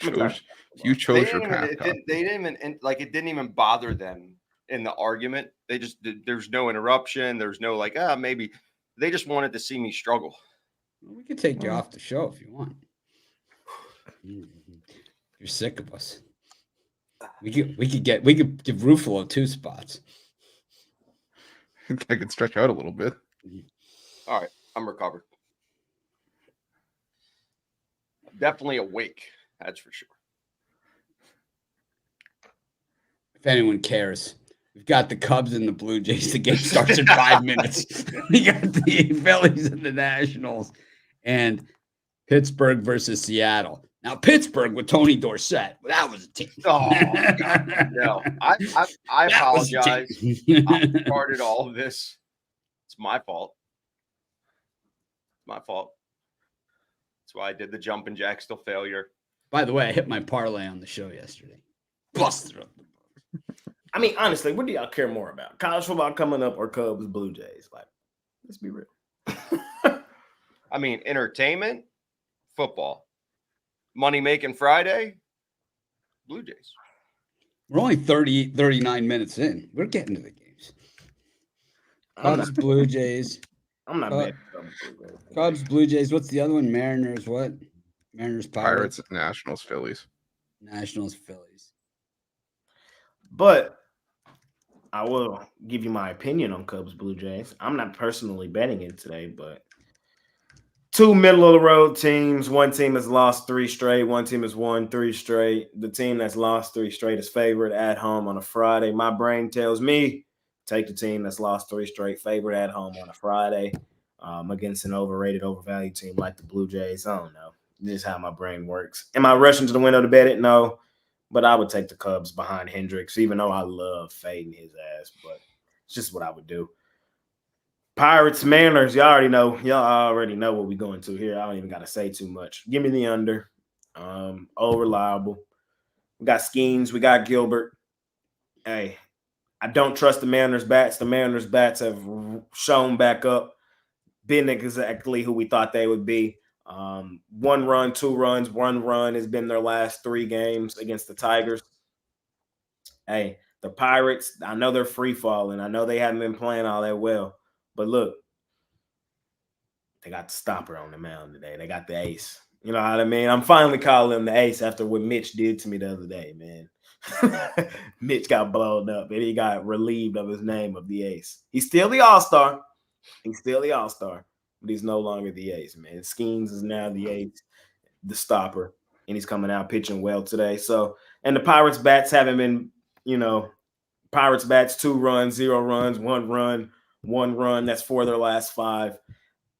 S3: chose your path.
S4: They didn't even like. It didn't even bother them in the argument. They just there's no interruption. There's no like maybe. They just wanted to see me struggle.
S1: We could take you off the show if you want. You're sick of us. We could give Ruffalo 2 spots.
S3: I could stretch out a little bit.
S4: All right, I'm recovered. Definitely awake. That's for sure.
S1: If anyone cares, we've got the Cubs and the Blue Jays. The game starts in 5 minutes. We got the Phillies and the Nationals, and Pittsburgh versus Seattle. Now Pittsburgh with Tony Dorsett. That was a team.
S4: Oh God, no! I apologize. I started all of this. It's my fault. My fault. That's why I did the jumping jacks till failure.
S1: By the way, I hit my parlay on the show yesterday. Busted up.
S2: I mean, honestly, what do y'all care more about? College football coming up or Cubs, Blue Jays? Like, let's be real.
S4: I mean, entertainment, football, money making Friday, Blue Jays.
S1: We're only 39 minutes in. We're getting to the games. Cubs, Blue Jays.
S2: I'm not bad.
S1: Cubs, Blue Jays. What's the other one? Mariners, what? Mariners, Pirates.
S3: Nationals, Phillies.
S1: Nationals, Phillies.
S2: But I will give you my opinion on Cubs, Blue Jays. I'm not personally betting it today, but 2 middle of the road teams. One team has lost 3 straight. One team has won 3 straight. The team that's lost 3 straight is favored at home on a Friday. My brain tells me take the team that's lost 3 straight, favored at home on a Friday against an overrated, overvalued team like the Blue Jays. I don't know. This is how my brain works. Am I rushing to the window to bet it? No. But I would take the Cubs behind Hendricks, even though I love fading his ass. But it's just what I would do. Pirates, Mariners, y'all already know. Y'all already know what we're going to here. I don't even got to say too much. Give me the under. All reliable. We got Skeens. We got Gilbert. Hey, I don't trust the Mariners' bats. The Mariners' bats have shown back up, been exactly who we thought they would be. 1 run, 2 runs, 1 run has been their last 3 games against the Tigers. Hey, the Pirates, I know they're free falling. I know they haven't been playing all that well. But look, they got the stopper on the mound today. They got the ace. You know what I mean? I'm finally calling him the ace after what Mitch did to me the other day, man. Mitch got blown up and he got relieved of his name of the ace. He's still the all-star. He's still the all-star, but he's no longer the ace, man. Skeens is now the ace, the stopper, and he's coming out pitching well today. So, and the Pirates bats haven't been, Pirates bats 2 runs, 0 runs, 1 run, 1 run. That's 4 of their last 5.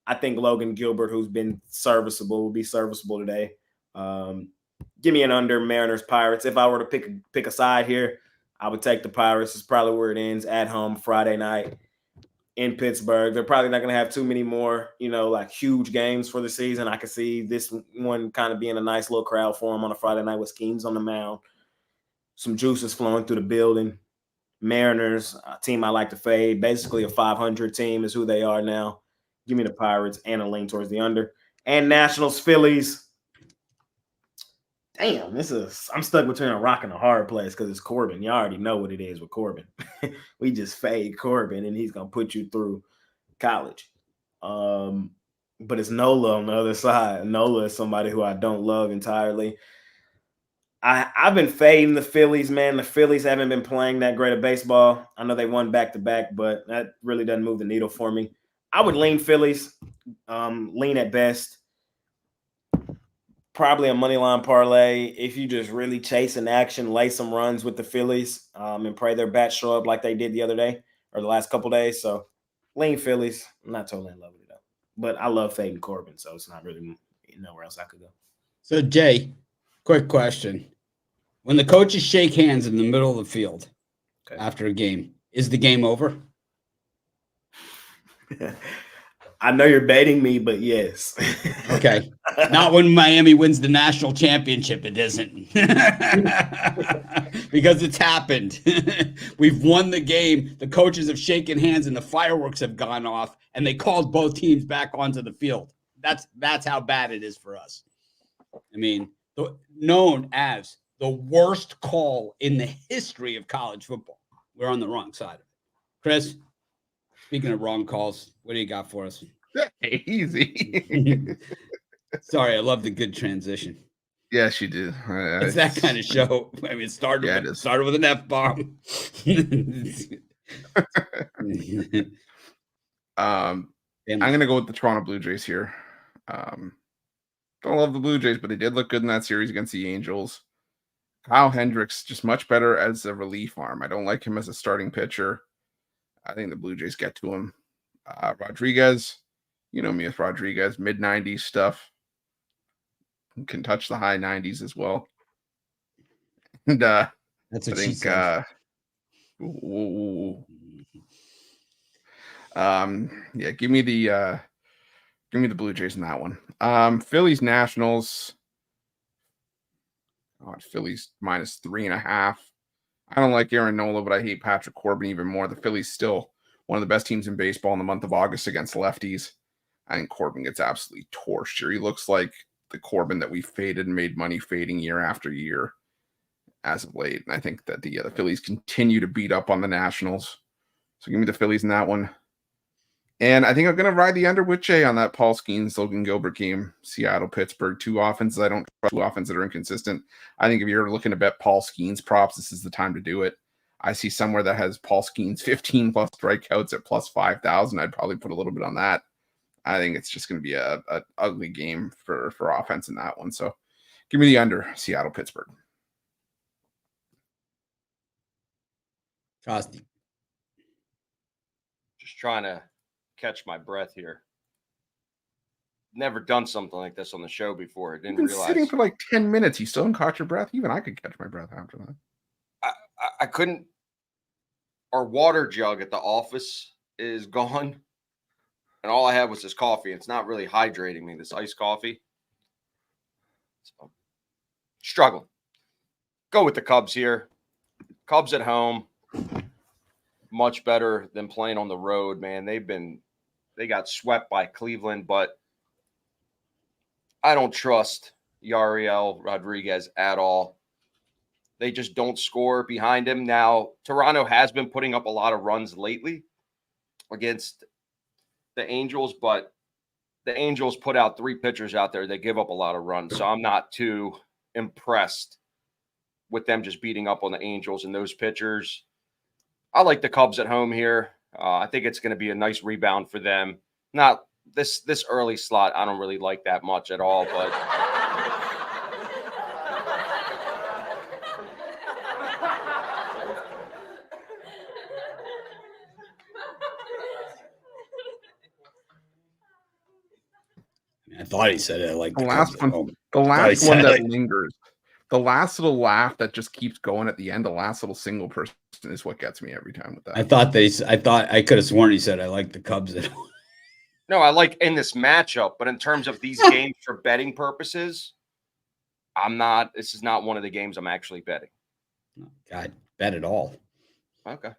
S2: I think Logan Gilbert, who's been serviceable, will be serviceable today. Give me an under Mariners Pirates. If I were to pick a side here, I would take the Pirates. It's probably where it ends, at home Friday night in Pittsburgh. They're probably not going to have too many more, like huge games for the season. I could see this one kind of being a nice little crowd for them on a Friday night with Skeens on the mound. Some juices flowing through the building. Mariners, a team I like to fade. Basically a 500 team is who they are now. Give me the Pirates and a lean towards the under. And Nationals, Phillies. Damn, I'm stuck between a rock and a hard place because it's Corbin. You already know what it is with Corbin. We just fade Corbin and he's going to put you through college. But it's Nola on the other side. Nola is somebody who I don't love entirely. I've been fading the Phillies, man. The Phillies haven't been playing that great of baseball. I know they won back-to-back, but that really doesn't move the needle for me. I would lean Phillies, lean at best. Probably a money line parlay. If you just really chase an action, lay some runs with the Phillies, and pray their bats show up like they did the other day or the last couple days. So lean Phillies. I'm not totally in love with it, though. But I love fading Corbin, so it's not really nowhere else I could go.
S1: So, Jay, quick question. When the coaches shake hands in the middle of the field after a game, is the game over?
S2: I know you're baiting me, but yes.
S1: Okay. Not when Miami wins the national championship, it isn't. Because it's happened. We've won the game. The coaches have shaken hands and the fireworks have gone off and they called both teams back onto the field. That's how bad it is for us. I mean, known as the worst call in the history of college football. We're on the wrong side of it. Chris, speaking of wrong calls, what do you got for us?
S3: Easy.
S1: Sorry, I love the good transition.
S3: Yes, you do.
S1: It's that kind of show. I mean, it started with an F-bomb.
S3: I'm going to go with the Toronto Blue Jays here. Don't love the Blue Jays, but they did look good in that series against the Angels. Kyle Hendricks, just much better as a relief arm. I don't like him as a starting pitcher. I think the Blue Jays get to him. Rodriguez, you know me with Rodriguez, mid-90s stuff. Can touch the high 90s as well. And
S1: that's what
S3: I think, give me the Blue Jays in that one. Phillies Nationals. Phillies minus 3.5. I don't like Aaron Nola, but I hate Patrick Corbin even more. The Phillies still one of the best teams in baseball in the month of August against lefties. I think Corbin gets absolutely torched here. He looks like the Corbin that we faded and made money fading year after year as of late. And I think that the Phillies continue to beat up on the Nationals. So give me the Phillies in that one. And I think I'm going to ride the under with Jay on that Paul Skeens, Logan Gilbert game. Seattle, Pittsburgh, 2 offenses. I don't trust 2 offenses that are inconsistent. I think if you're looking to bet Paul Skeens props, this is the time to do it. I see somewhere that has Paul Skeens 15 plus strikeouts at plus 5,000. I'd probably put a little bit on that. I think it's just going to be a ugly game for offense in that one. So give me the under, Seattle, Pittsburgh.
S1: Costi.
S4: Just trying to catch my breath here. Never done something like this on the show before. Didn't
S3: You've been
S4: realize
S3: sitting for like 10 minutes. You still haven't caught your breath. Even I could catch my breath after that.
S4: I couldn't. Our water jug at the office is gone, and all I had was this coffee. It's not really hydrating me. This iced coffee. So, struggling. Go with the Cubs here. Cubs at home. Much better than playing on the road, man. They got swept by Cleveland, but I don't trust Yariel Rodriguez at all. They just don't score behind him. Now, Toronto has been putting up a lot of runs lately against the Angels, but the Angels put out 3 pitchers out there. They give up a lot of runs. So I'm not too impressed with them just beating up on the Angels and those pitchers. I like the Cubs at home here. I think it's going to be a nice rebound for them. Not this early slot. I don't really like that much at all, but
S1: I thought he said it like
S3: The
S1: Cubs
S3: last
S1: at
S3: one,
S1: home.
S3: the
S1: I
S3: last
S1: said
S3: one that
S1: it.
S3: lingers, the last little laugh that just keeps going at the end, the last little single person is what gets me every time with that.
S1: I thought I could have sworn he said I like the Cubs at home.
S4: no, I like in this matchup. But in terms of these games for betting purposes, this is not one of the games I'm actually betting.
S1: God, bet it all.
S4: Okay.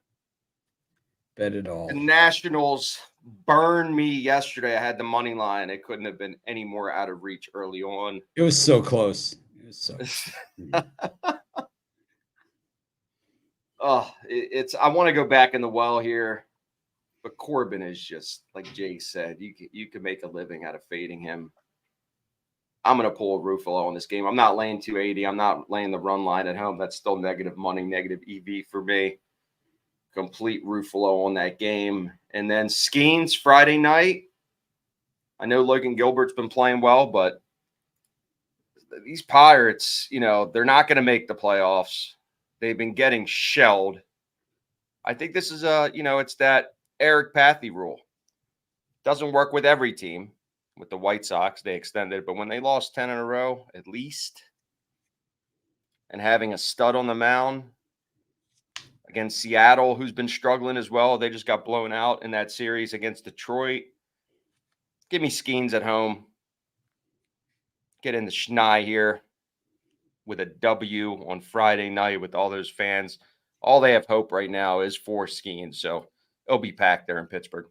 S1: Bet it all.
S4: The Nationals burned me yesterday. I had the money line. It couldn't have been any more out of reach early on.
S1: It was so close. It was so.
S4: I want to go back in the well here, but Corbin is just like Jay said. You can make a living out of fading him. I'm going to pull a Ruffalo on this game. I'm not laying 280. I'm not laying the run line at home. That's still negative money, negative EV for me. Complete Ruffalo on that game. And then Skeens Friday night. I know Logan Gilbert's been playing well, but these Pirates, they're not going to make the playoffs. They've been getting shelled. I think this is it's that Eric Pathy rule. Doesn't work with every team. With the White Sox, they extended it, but when they lost 10 in a row, at least, and having a stud on the mound against Seattle, who's been struggling as well, they just got blown out in that series against Detroit. Give me Skeens at home. Get in the Schnei here with a W on Friday night with all those fans. All they have hope right now is for Skeens, so it'll be packed there in Pittsburgh.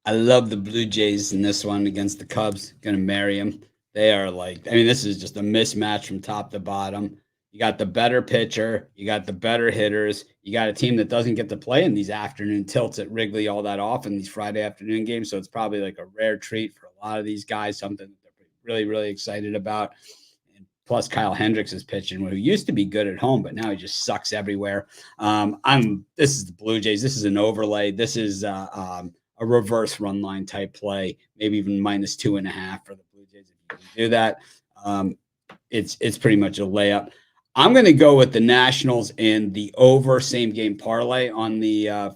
S1: I love the Blue Jays in this one against the Cubs. Going to marry them. They are this is just a mismatch from top to bottom. You got the better pitcher. You got the better hitters. You got a team that doesn't get to play in these afternoon tilts at Wrigley all that often, these Friday afternoon games. So it's probably like a rare treat for a lot of these guys, something that they're really, really excited about. And plus Kyle Hendricks is pitching, who used to be good at home, but now he just sucks everywhere. This is the Blue Jays. This is an overlay. This is a reverse run line type play, maybe even -2.5 for the Blue Jays. If you can do that, it's pretty much a layup. I'm going to go with the Nationals and the over same game parlay on the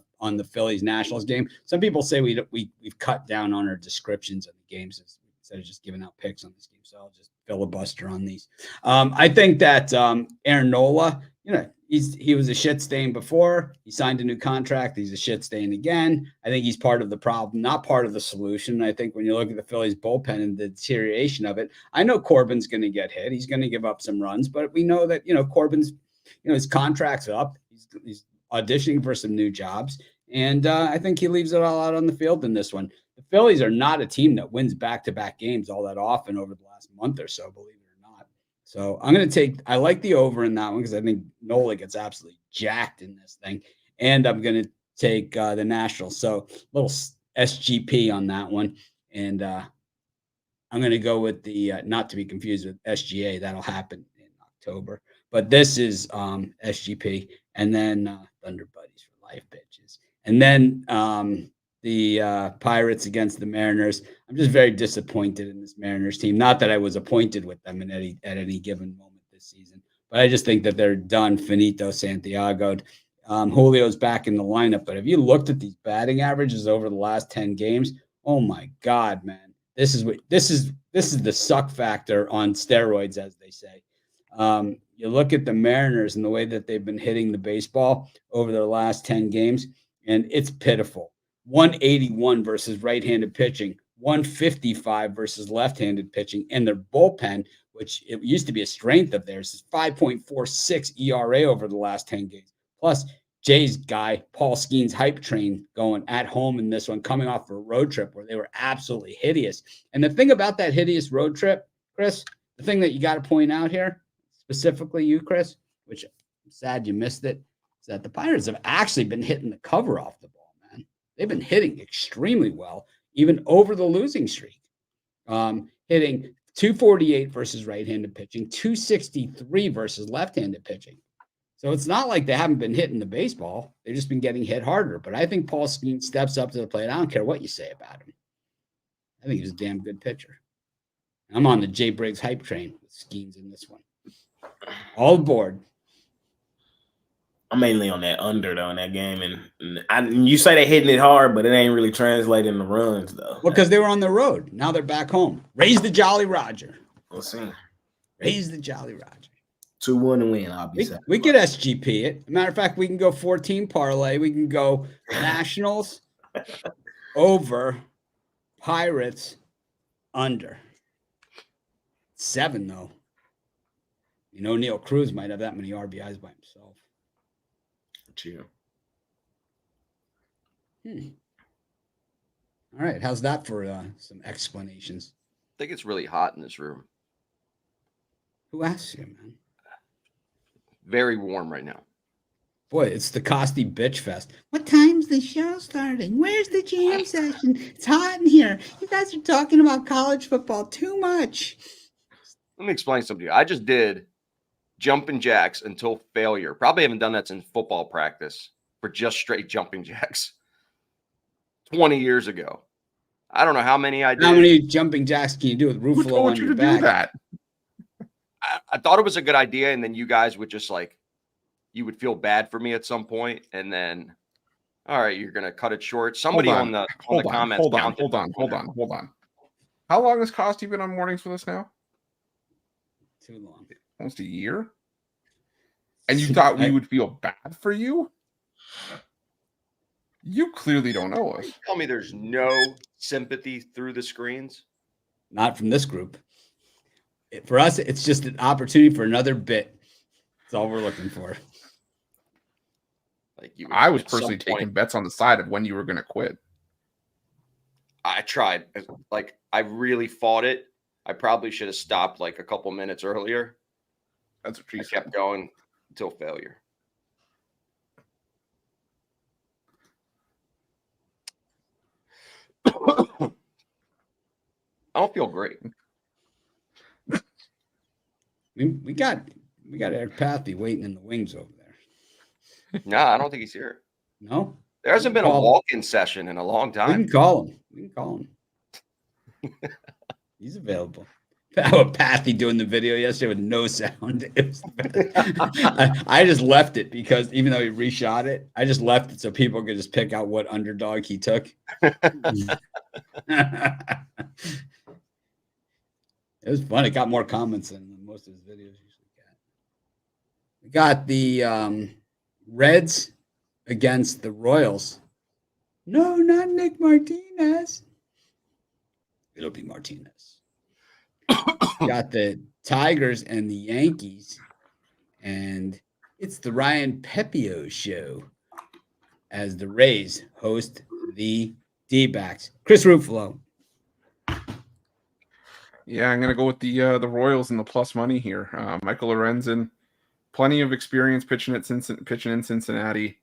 S1: Phillies Nationals game. Some people say we've cut down on our descriptions of the games instead of just giving out picks on this game. So I'll just filibuster on these. I think that Aaron Nola, he was a shit stain before. He signed a new contract. He's a shit stain again. I think he's part of the problem, not part of the solution. I think when you look at the Phillies bullpen and the deterioration of it, I know Corbin's going to get hit. He's going to give up some runs, but we know that, Corbin's, his contract's up. He's auditioning for some new jobs. And I think he leaves it all out on the field in this one. The Phillies are not a team that wins back-to-back games all that often over the last month or so, believe it or not. So I'm going to I like the over in that one because I think Nola gets absolutely jacked in this thing. And I'm going to take the Nationals. So little SGP on that one. And I'm going to go with the, not to be confused with SGA. That'll happen in October. But this is SGP. And then Thunder Buddies for life, bitches. And then the Pirates against the Mariners. I'm just very disappointed in this Mariners team. Not that I was appointed with them at any given moment this season, but I just think that they're done. Finito Santiago. Julio's back in the lineup, but have you looked at these batting averages over the last 10 games? Oh my God, man. This is the suck factor on steroids, as they say. You look at the Mariners and the way that they've been hitting the baseball over their last 10 games, and it's pitiful. 181 versus right-handed pitching, 155 versus left-handed pitching, and their bullpen, which it used to be a strength of theirs, is 5.46 ERA over the last 10 games. Plus, Jay's guy, Paul Skeens hype train going at home in this one, coming off a road trip where they were absolutely hideous. And the thing about that hideous road trip, Chris, the thing that you got to point out here, specifically you, Chris, which I'm sad you missed it, is that the Pirates have actually been hitting the cover off the ball, man. They've been hitting extremely well, even over the losing streak. Hitting 248 versus right-handed pitching, 263 versus left-handed pitching. So it's not like they haven't been hitting the baseball. They've just been getting hit harder. But I think Paul Skeens steps up to the plate. I don't care what you say about him. I think he's a damn good pitcher. I'm on the Jay Briggs hype train with Skeens in this one. All aboard.
S2: I'm mainly on that under though in that game, and you say they hitting it hard, but it ain't really translating the runs though.
S1: Well, because they were on the road. Now they're back home. Raise the Jolly Roger.
S2: We'll see.
S1: Raise the Jolly Roger.
S2: 2-1 to win. I'll be
S1: We could SGP it. Matter of fact, we can go 14 parlay. We can go Nationals over, Pirates under. 7 though. You know, Neil Cruz might have that many RBIs by himself.
S2: Chill.
S1: All right, how's that for some explanations?
S4: I think it's really hot in this room.
S1: Who asks you, man?
S4: Very warm right now.
S1: Boy, it's the Costi bitch fest. What time's the show starting? Where's the jam session? It's hot in here. You guys are talking about college football too much.
S4: Let me explain something to you. I just did jumping jacks until failure. Probably haven't done that since football practice for just straight jumping jacks 20 years ago. I don't know how many I did.
S1: How many jumping jacks can you do with
S3: Who
S1: Ruffalo
S3: told
S1: on
S3: you
S1: your
S3: to
S1: back?
S3: do that?
S4: I thought it was a good idea, and then you guys would just like, you would feel bad for me at some point, and then, all right, you're gonna cut it short. Somebody on the comments.
S3: Hold on. How long has Costi been on mornings with us now?
S1: Too long.
S3: Almost a year. And you thought we would feel bad for you? You clearly don't know us.
S4: Tell me there's no sympathy through the screens.
S1: Not from this group. For us, it's just an opportunity for another bit. That's all we're looking for.
S4: Like you,
S3: I was personally taking bets on the side of when you were going to quit.
S4: I tried. Like I really fought it. I probably should have stopped like a couple minutes earlier.
S3: That's what
S4: I kept going until failure. I don't feel great.
S1: We got Eric Pathy waiting in the wings over there.
S4: No, I don't think he's here.
S1: No?
S4: There hasn't been a walk-in session in a long
S1: We
S4: time.
S1: can call him. He's available. How Pathy doing the video yesterday with no sound. I just left it because even though he reshot it, I just left it so people could just pick out what underdog he took. It was fun. It got more comments than most of his videos usually get. We got the Reds against the Royals. No, not Nick Martinez. It'll be Martinez. Got the Tigers and the Yankees, and it's the Ryan Pepio show as the Rays host the D-backs. Chris Ruffalo.
S3: Yeah, I'm gonna go with the Royals and the plus money here. Michael Lorenzen, plenty of experience pitching in Cincinnati,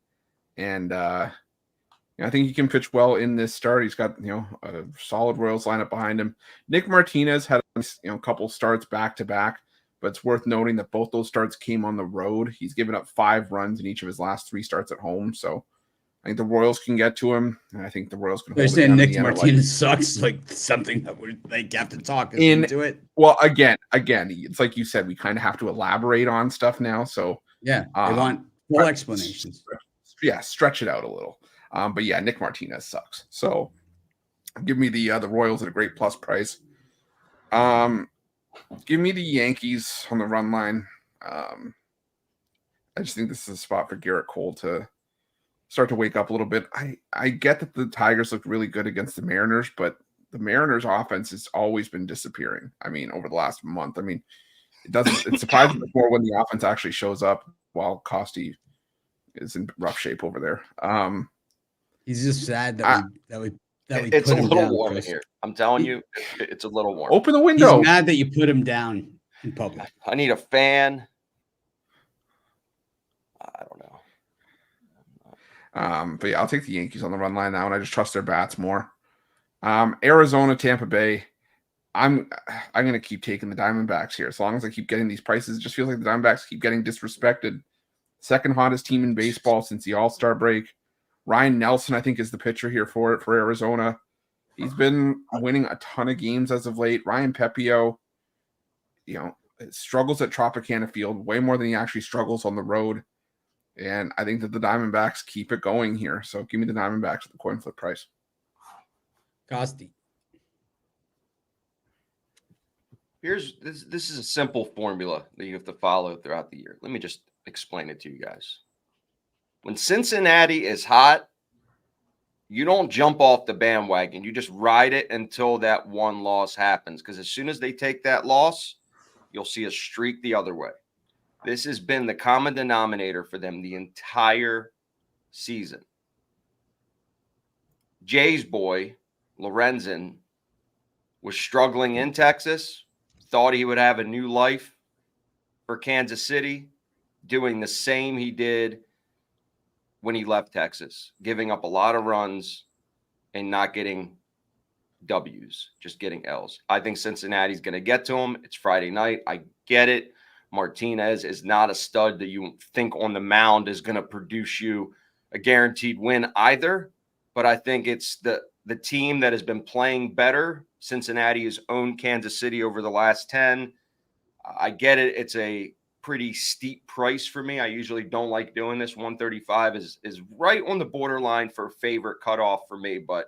S3: and I think he can pitch well in this start. He's got a solid Royals lineup behind him. Nick Martinez had a couple starts back to back, but it's worth noting that both those starts came on the road. He's given up 5 runs in each of his last 3 starts at home, so I think the Royals can get to him, and I think the Royals can.
S1: They're saying Nick Martinez sucks, like something that would they have to talk into it.
S3: Well, again, it's like you said, we kind of have to elaborate on stuff now. So
S1: yeah, they want full explanations.
S3: Yeah, stretch it out a little. But yeah, Nick Martinez sucks. So give me the Royals at a great plus price. Give me the Yankees on the run line. I just think this is a spot for Garrett Cole to start to wake up a little bit. I get that the Tigers look really good against the Mariners, but the Mariners offense has always been disappearing. I mean, over the last month. I mean, it surprises me more when the offense actually shows up while Costi is in rough shape over there.
S1: He's just sad
S3: I-
S1: that we
S4: It's
S1: put
S4: a
S1: him
S4: little
S1: down,
S4: warm in
S1: Chris.
S4: here. I'm telling you, it's a little warm.
S3: Open the
S1: He's
S3: window.
S1: mad that you put him down in public.
S4: I need a fan. I don't know.
S3: But yeah, I'll take the Yankees on the run line now, and I just trust their bats more. Arizona, Tampa Bay. I'm going to keep taking the Diamondbacks here. As long as I keep getting these prices, it just feels like the Diamondbacks keep getting disrespected. Second hottest team in baseball since the All-Star break. Ryan Nelson, I think, is the pitcher here for Arizona. He's been winning a ton of games as of late. Ryan Pepio, struggles at Tropicana Field way more than he actually struggles on the road. And I think that the Diamondbacks keep it going here. So give me the Diamondbacks at the coin flip price.
S1: Costi.
S4: This is a simple formula that you have to follow throughout the year. Let me just explain it to you guys. When Cincinnati is hot, you don't jump off the bandwagon. You just ride it until that one loss happens. Because as soon as they take that loss, you'll see a streak the other way. This has been the common denominator for them the entire season. Jay's boy, Lorenzen, was struggling in Texas, thought he would have a new life for Kansas City, doing the same he did when he left Texas, giving up a lot of runs and not getting W's, just getting L's. I think Cincinnati's going to get to him. It's Friday night. I get it. Martinez is not a stud that you think on the mound is going to produce you a guaranteed win either. But I think it's the team that has been playing better. Cincinnati has owned Kansas City over the last 10. I get it. It's a pretty steep price for me. I usually don't like doing this. 135 is right on the borderline for favorite cutoff for me, but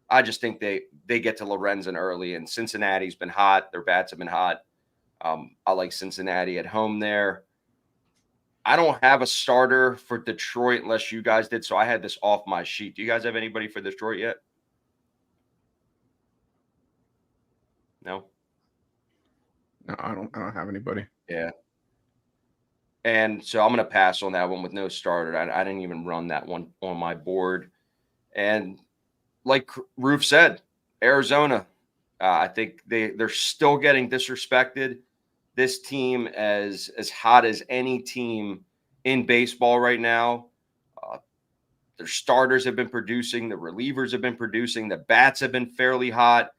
S4: I just think they get to Lorenzen early, and Cincinnati's been hot. Their bats have been hot. I like Cincinnati at home there. I don't have a starter for Detroit unless you guys did, so I had this off my sheet. Do you guys have anybody for Detroit yet? No?
S3: No, I don't have anybody.
S4: Yeah. And so I'm going to pass on that one with no starter. I didn't even run that one on my board. And like Roof said, Arizona, I think they're still getting disrespected. This team as hot as any team in baseball right now. Their starters have been producing. The relievers have been producing. The bats have been fairly hot.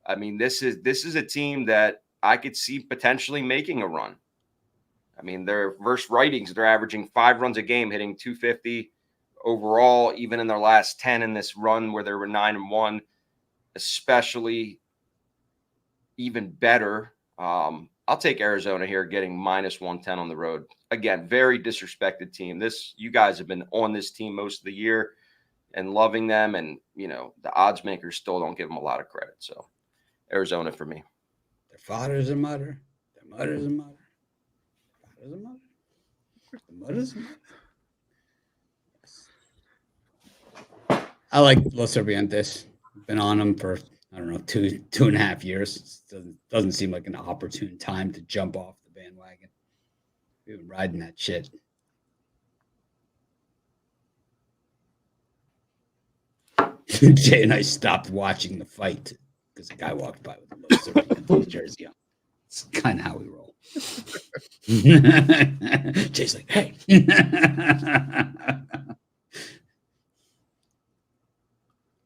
S4: I mean, this is a team that I could see potentially making a run. I mean, their versus writings, they're averaging 5 runs a game, hitting 250 overall, even in their last 10 in this run where they were 9-1, especially even better. I'll take Arizona here getting -110 on the road. Again, very disrespected team. You guys have been on this team most of the year and loving them. And, the odds makers still don't give them a lot of credit. So Arizona for me.
S1: Their fathers are mutter. Their mothers are mutter. Fathers are mutter. The mothers are mutter. I like Los Cervantes. Been on them for, I don't know, two and a half years. Doesn't seem like an opportune time to jump off the bandwagon. We've been riding that shit. Jay and I stopped watching the fight because a guy walked by with a Los Cervantes jersey on. It's kind of how we roll. Jay's like, hey.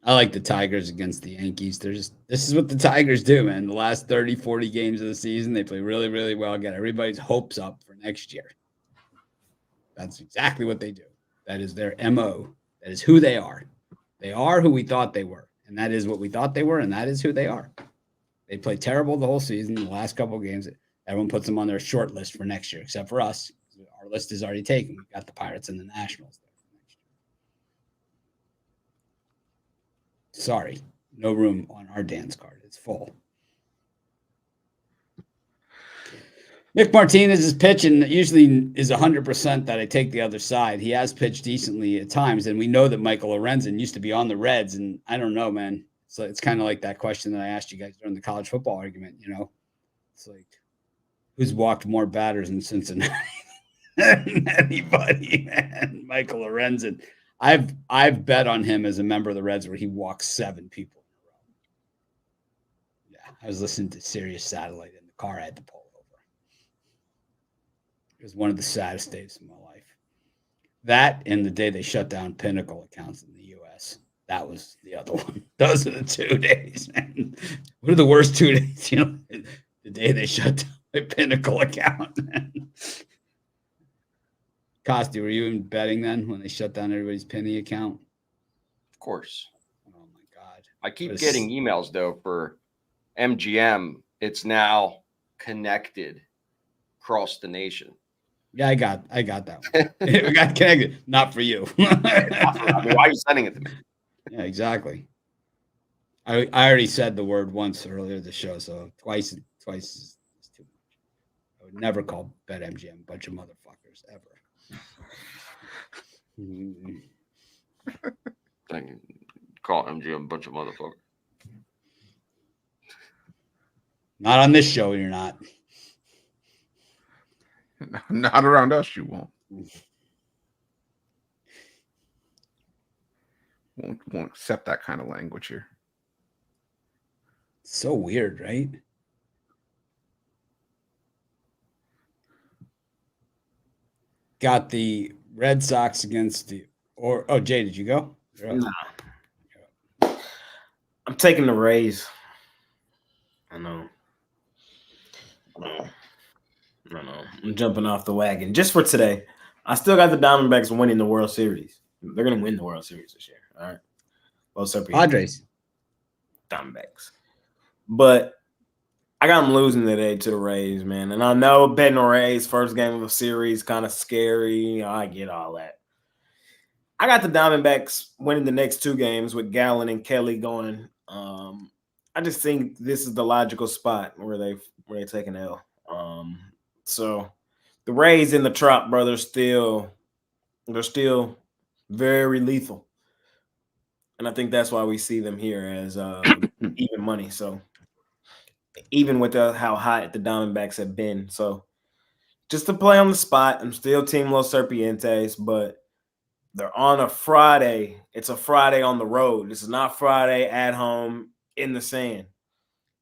S1: I like the Tigers against the Yankees. This is what the Tigers do, man. The last 30, 40 games of the season, they play really, really well. Get everybody's hopes up for next year. That's exactly what they do. That is their MO. That is who they are. They are who we thought they were. And that is what we thought they were, and that is who they are. They play terrible the whole season. The last couple of games, everyone puts them on their short list for next year, except for us. Our list is already taken. We've got the Pirates and the Nationals there for next year. Sorry, no room on our dance card. It's full. Nick Martinez is pitching. Usually is 100% that I take the other side. He has pitched decently at times, and we know that Michael Lorenzen used to be on the Reds, and I don't know, man. So it's kind of like that question that I asked you guys during the college football argument. It's like, who's walked more batters in Cincinnati? than anybody, man. Michael Lorenzen. I've bet on him as a member of the Reds where he walks 7 people in a row. Yeah, I was listening to Sirius Satellite in the car. I had to pull over. It was one of the saddest days of my life. That and the day they shut down Pinnacle accounts in the U.S. That was the other one. Those are the 2 days, man. What are the worst 2 days? The day they shut down my Pinnacle account. Costi, were you in betting then when they shut down everybody's Penny account?
S4: Of course.
S1: Oh my God.
S4: I keep getting emails though for MGM. It's now connected across the nation.
S1: Yeah, I got that one. We got connected. Not for you.
S4: I mean, why are you sending it to me?
S1: Yeah, exactly. I already said the word once earlier in the show, so twice is too much. I would never call BetMGM a bunch of motherfuckers ever.
S4: Thank you. Call MGM a bunch of motherfuckers.
S1: Not on this show, you're not.
S3: Not around us, you won't. Won't accept that kind of language here.
S1: So weird, right? Got the Red Sox against the Jay, did you go?
S2: Nah. I'm taking the Rays. I know. I'm jumping off the wagon just for today. I still got the Diamondbacks winning the World Series. They're gonna win the World Series this year. All right. Both
S1: Padres.
S2: Diamondbacks. But I got them losing today to the Rays, man. And I know betting the Rays first game of a series kind of scary. I get all that. I got the Diamondbacks winning the next 2 games with Gallen and Kelly going. I just think this is the logical spot where they take an L. So the Rays and the Trop brothers they're still very lethal. And I think that's why we see them here as even money. So even with how hot the Diamondbacks have been. So just to play on the spot, I'm still Team Los Serpientes, but they're on a Friday. It's a Friday on the road. This is not Friday at home in the sand.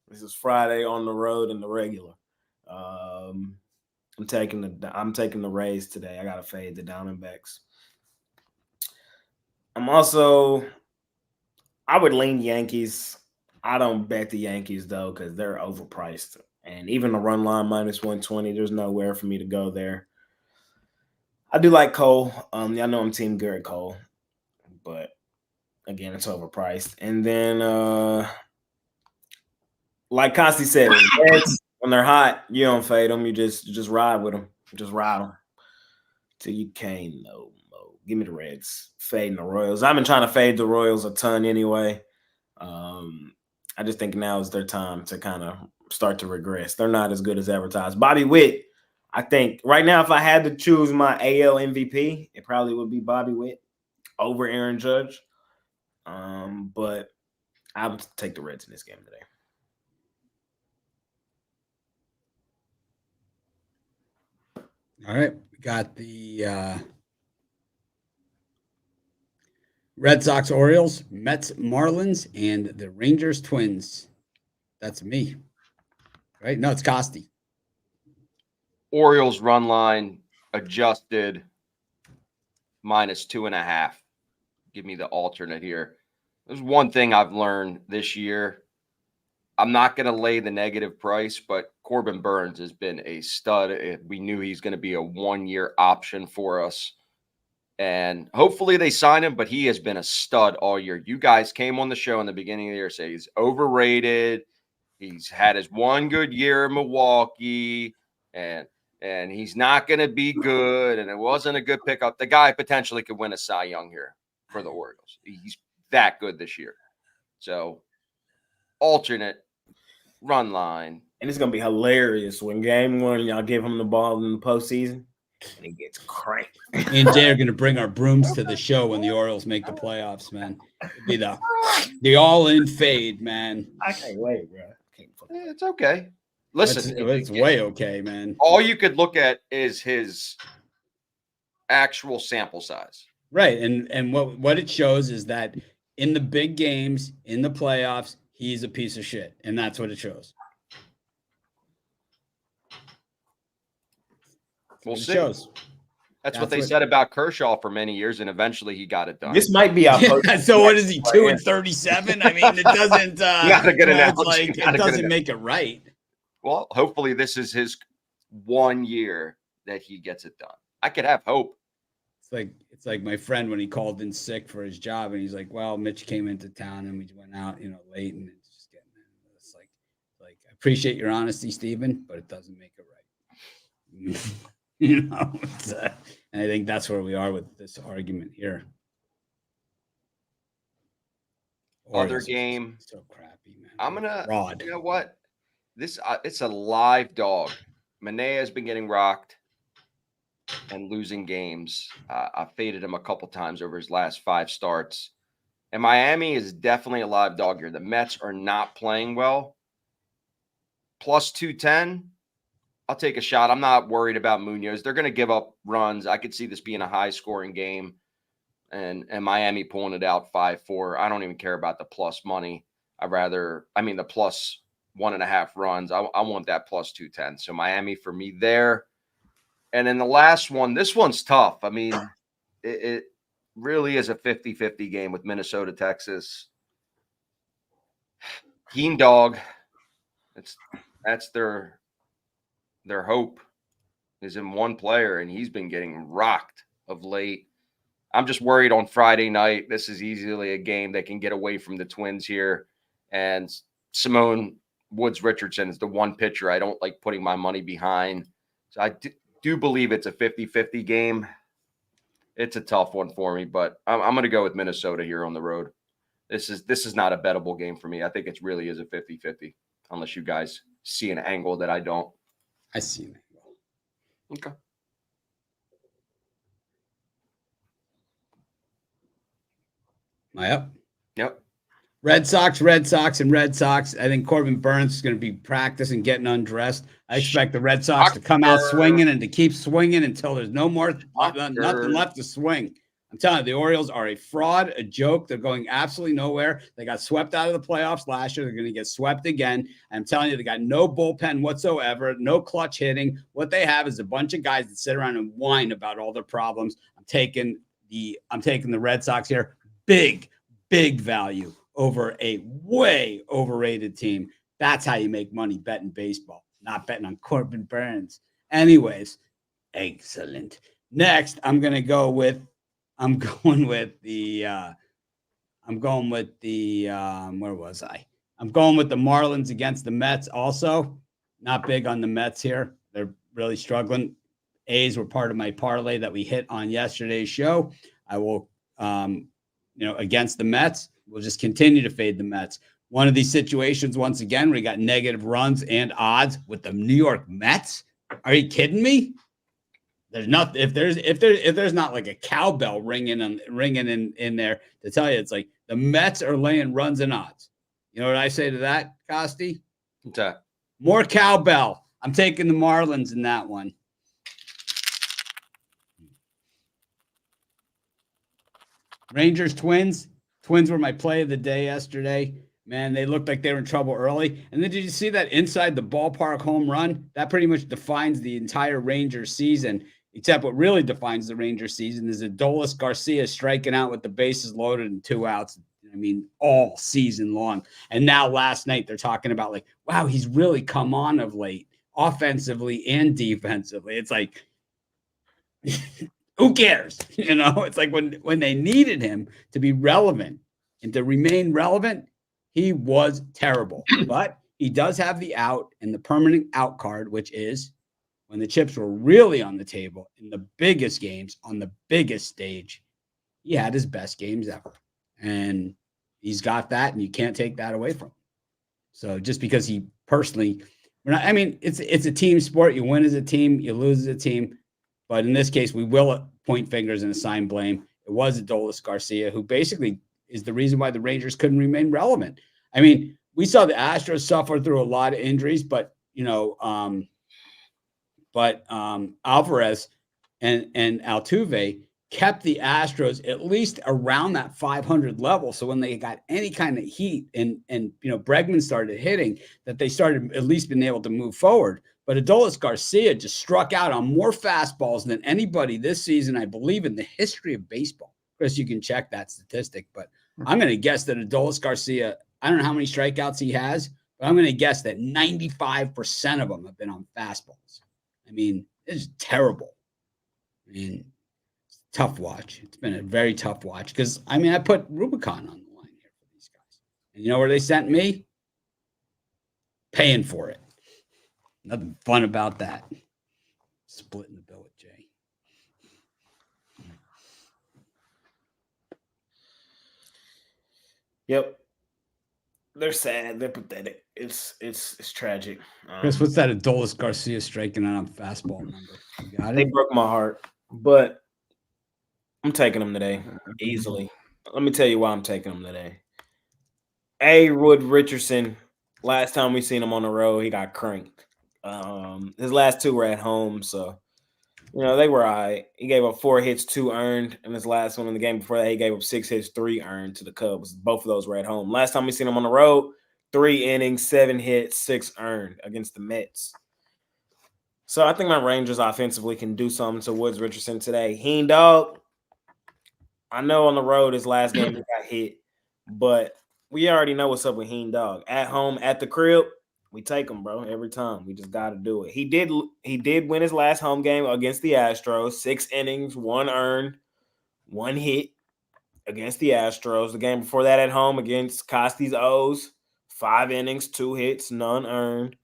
S2: This is Friday on the road in the regular. I'm taking the Rays today. I gotta fade the Diamondbacks. I would lean Yankees. I don't bet the Yankees though because they're overpriced, and even the run line minus 120. There's nowhere for me to go there. I do like Cole. Y'all know I'm Team Garrett Cole, but again, it's overpriced. And then, like Costi said, when they're hot, you don't fade them. You just ride with them. Just ride them till you can't no more. Give me the Reds. Fading the Royals. I've been trying to fade the Royals a ton anyway. I just think now is their time to kind of start to regress. They're not as good as advertised. Bobby Witt, I think right now, if I had to choose my AL MVP, it probably would be Bobby Witt over Aaron Judge. But I would take the Reds in this game today.
S1: All right. We got the Red Sox Orioles, Mets Marlins, and the Rangers Twins. That's me. Right? No, it's Costi.
S4: Orioles run line adjusted minus 2.5. Give me the alternate here. There's one thing I've learned this year. I'm not going to lay the negative price, but Corbin Burns has been a stud. We knew he's going to be a 1-year option for us. And hopefully they sign him, but he has been a stud all year. You guys came on the show in the beginning of the year, say he's overrated. He's had his one good year in Milwaukee, and he's not going to be good, and it wasn't a good pickup. The guy potentially could win a Cy Young here for the Orioles. He's that good this year. So alternate run line.
S2: And it's going to be hilarious when game 1, y'all give him the ball in the postseason, and he gets cranked.
S1: Me and Jay are going to bring our brooms to the show when the Orioles make the playoffs, man. It'd be the all-in fade, man.
S2: I can't wait, bro.
S4: It's okay. Listen,
S1: it's way okay, man.
S4: All you could look at is his actual sample size.
S1: Right. And what it shows is that in the big games, in the playoffs, he's a piece of shit. And that's what it shows.
S4: We'll
S1: It
S4: see.
S1: shows.
S4: That's what
S1: That's
S4: they
S1: what-
S4: said about Kershaw for many years, and eventually he got it done.
S2: This might be our
S1: Yeah, so what is he,
S2: right
S1: 2
S2: here.
S1: and 37? I mean, it doesn't
S4: Not a good
S1: it's
S4: analogy,
S1: like
S4: not a
S1: it
S4: good
S1: doesn't
S4: analogy.
S1: make it right.
S4: Well, hopefully this is his 1 year that he gets it done. I could have hope.
S1: It's like my friend when he called in sick for his job, and he's like, "Well, Mitch came into town and we went out, late, and it's just getting." It's like I appreciate your honesty, Stephen, but it doesn't make it right. And I think that's where we are with this argument here.
S4: Other
S1: Orioles are
S4: game.
S1: so crappy, man.
S4: I'm gonna.
S1: Fraud.
S4: You know what? This it's a live dog. Manaea has been getting rocked and losing games. I faded him a couple times over his last 5 starts. And Miami is definitely a live dog here. The Mets are not playing well. Plus 210. I'll take a shot. I'm not worried about Munoz. They're going to give up runs. I could see this being a high-scoring game, and Miami pulling it out 5-4. I don't even care about the plus money. The plus 1.5 runs. I want that plus 210. So Miami for me there. And then the last one, this one's tough. I mean, it really is a 50-50 game with Minnesota, Texas. Keen dog. That's their hope is in one player, and he's been getting rocked of late. I'm just worried on Friday night. This is easily a game that can get away from the Twins here. And Simone Woods Richardson is the one pitcher I don't like putting my money behind. So I do believe it's a 50-50 game. It's a tough one for me, but I'm going to go with Minnesota here on the road. This is not a bettable game for me. I think it really is a 50-50, unless you guys see an angle that I don't.
S1: I see that.
S4: Okay.
S1: Am I up?
S4: Yep.
S1: Red Sox. I think Corbin Burns is going to be practicing, getting undressed. I expect the Red Sox to come out swinging and to keep swinging until there's no more nothing left to swing. I'm telling you, the Orioles are a fraud, a joke. They're going absolutely nowhere. They got swept out of the playoffs last year. They're going to get swept again. I'm telling you, they got no bullpen whatsoever, no clutch hitting. What they have is a bunch of guys that sit around and whine about all their problems. I'm taking the Red Sox here. Big value over a way overrated team. That's how you make money betting baseball, not betting on Corbin Burns. Anyways, excellent. Next, I'm going with the where was I? I'm going with the Marlins against the Mets also. Not big on the Mets here. They're really struggling. A's were part of my parlay that we hit on yesterday's show. I will against the Mets, we'll just continue to fade the Mets. One of these situations, once again, we got negative runs and odds with the New York Mets. Are you kidding me? There's not if there's not like a cowbell ringing in there to tell you it's like the Mets are laying runs and odds. You know what I say to that, Costi?
S4: What's that?
S1: More cowbell. I'm taking the Marlins in that one. Rangers Twins. Twins were my play of the day yesterday. Man, they looked like they were in trouble early. And then did you see that inside the ballpark home run? That pretty much defines the entire Rangers season. Except what really defines the Rangers season is Adolis Garcia striking out with the bases loaded and 2 outs. I mean, all season long. And now last night they're talking about like, wow, he's really come on of late, offensively and defensively. It's like, who cares? It's like when they needed him to be relevant and to remain relevant, he was terrible. But he does have the out and the permanent out card, which is when the chips were really on the table in the biggest games on the biggest stage, he had his best games ever. And he's got that, and you can't take that away from him. So just because he personally, it's a team sport. You win as a team, you lose as a team. But in this case, we will point fingers and assign blame. It was Adolis Garcia, who basically is the reason why the Rangers couldn't remain relevant. I mean, we saw the Astros suffer through a lot of injuries, but Alvarez and Altuve kept the Astros at least around that 500 level. So when they got any kind of heat and Bregman started hitting, that they started at least being able to move forward. But Adolis Garcia just struck out on more fastballs than anybody this season, I believe, in the history of baseball. Chris, you can check that statistic, but I'm going to guess that Adolis Garcia, I don't know how many strikeouts he has, but I'm going to guess that 95% of them have been on fastballs. I mean, it's terrible. I mean, tough watch. It's been a very tough watch because, I mean, I put Rubicon on the line here for these guys. And you know where they sent me? Paying for it. Nothing fun about that. Splitting the bill with Jay.
S2: Yep. They're sad. They're pathetic. It's tragic.
S1: Chris, what's that Adolis Garcia striking out on fastball number? You got
S2: They
S1: it?
S2: broke my heart, but I'm taking them today easily. Let me tell you why I'm taking them today. Wood Richardson, last time we seen him on the road, he got cranked. His last two were at home, so they were all right. He gave up 4 hits, 2 earned, and his last one in the game before that, he gave up 6 hits, 3 earned to the Cubs. Both of those were at home. Last time we seen him on the road, 3 innings, 7 hits, 6 earned against the Mets. So I think my Rangers offensively can do something to Woods Richardson today. Heen Dog, I know on the road his last game he got hit, but we already know what's up with Heen Dog. At home, at the crib, we take him, bro, every time. We just got to do it. He did win his last home game against the Astros, 6 innings, 1 earned, 1 hit against the Astros. The game before that at home against Costy's O's, 5 innings, 2 hits, none earned.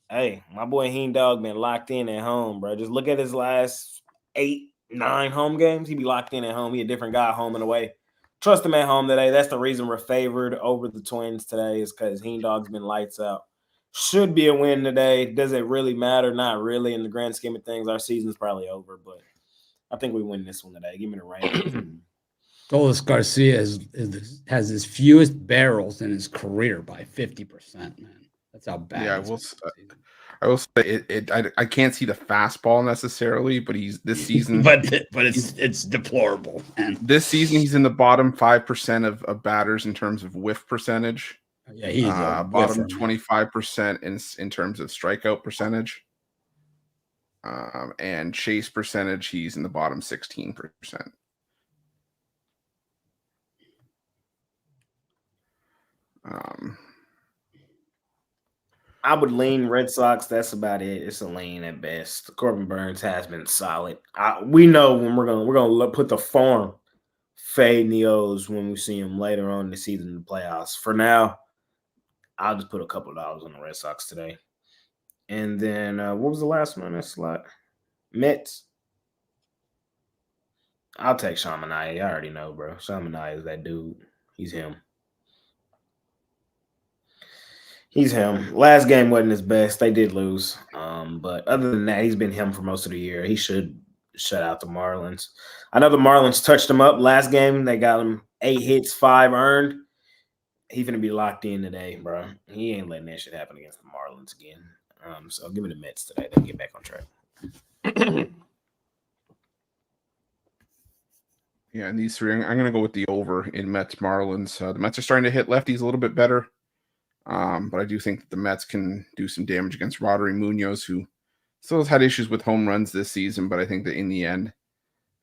S2: Hey, my boy Heen Dog been locked in at home, bro. Just look at his last 8, 9 home games. He be locked in at home. He a different guy home and away. Trust him at home today. That's the reason we're favored over the Twins today is because Heen Dog's been lights out. Should be a win today. Does it really matter? Not really. In the grand scheme of things, our season's probably over, but I think we win this one today. Give me the Rangers.
S1: Adolis Garcia has his fewest barrels in his career by 50%, man. That's how bad.
S3: Yeah, I will say I can't see the fastball necessarily, but he's this season.
S1: but it's deplorable. And
S3: this season, he's in the bottom 5% of batters in terms of whiff percentage.
S1: Yeah, he's
S3: bottom 25% in terms of strikeout percentage. And chase percentage, he's in the bottom 16%.
S2: I would lean Red Sox. That's about it. It's a lean at best. Corbin Burns has been solid. We know when we're gonna put the farm fade the O's when we see him later on in the season in the playoffs. For now, I'll just put a couple of dollars on the Red Sox today. And then what was the last one on that slot? Mets. I'll take Sean Manaea. I already know, bro. Sean Manaea is that dude. He's him. He's him. Last game wasn't his best. They did lose. But other than that, he's been him for most of the year. He should shut out the Marlins. I know the Marlins touched him up last game. They got him 8 hits, 5 earned. He's going to be locked in today, bro. He ain't letting that shit happen against the Marlins again. So give me the Mets today. They get back on track.
S3: Yeah, and these 3, I'm going to go with the over in Mets Marlins. The Mets are starting to hit lefties a little bit better. But I do think that the Mets can do some damage against Rodri Munoz, who still has had issues with home runs this season. But I think that in the end,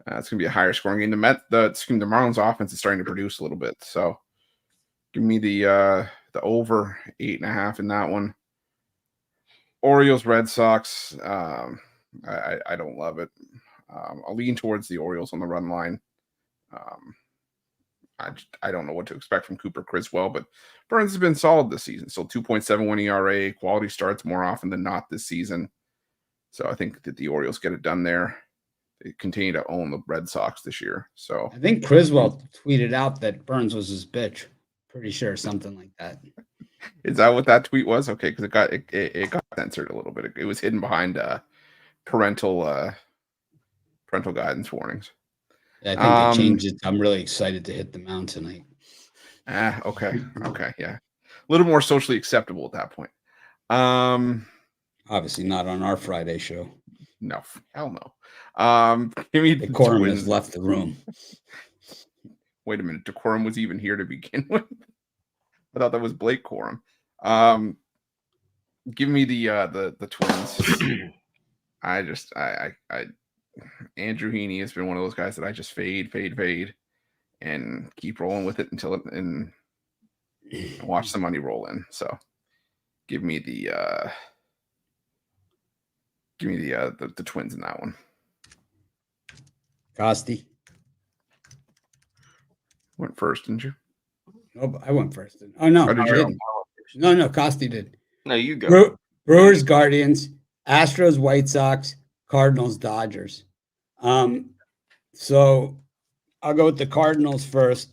S3: it's going to be a higher scoring game. The Marlins offense is starting to produce a little bit. So give me the over 8.5 in that one. Orioles, Red Sox. I don't love it. I'll lean towards the Orioles on the run line. I don't know what to expect from Cooper Criswell, but Burns has been solid this season. Still 2.71 ERA, quality starts more often than not this season. So I think that the Orioles get it done there. They continue to own the Red Sox this year. So
S1: I think Criswell tweeted out that Burns was his bitch. Pretty sure something like that.
S3: Is that what that tweet was? Okay, because it got censored a little bit. It was hidden behind parental guidance warnings.
S1: I think they changed it. I'm really excited to hit the mound tonight.
S3: Okay, yeah, a little more socially acceptable at that point.
S1: Obviously not on our Friday show.
S3: No, hell no. Give me the
S1: Decorum has
S3: Twins.
S1: left the room.
S3: Wait a minute. Decorum was even here to begin with. I thought that was Blake Corum. Give me the Twins. I Andrew Heaney has been one of those guys that I just fade, and keep rolling with it until it and watch the money roll in. So give me the Twins in that one.
S1: Costi.
S3: Went first, didn't you?
S1: Oh, I went first. Oh no,
S3: Oh, did
S1: I
S3: you?
S1: didn't. No, Costi did.
S4: No, you go.
S1: Brewers, Guardians, Astros, White Sox, Cardinals, Dodgers. So I'll go with the Cardinals first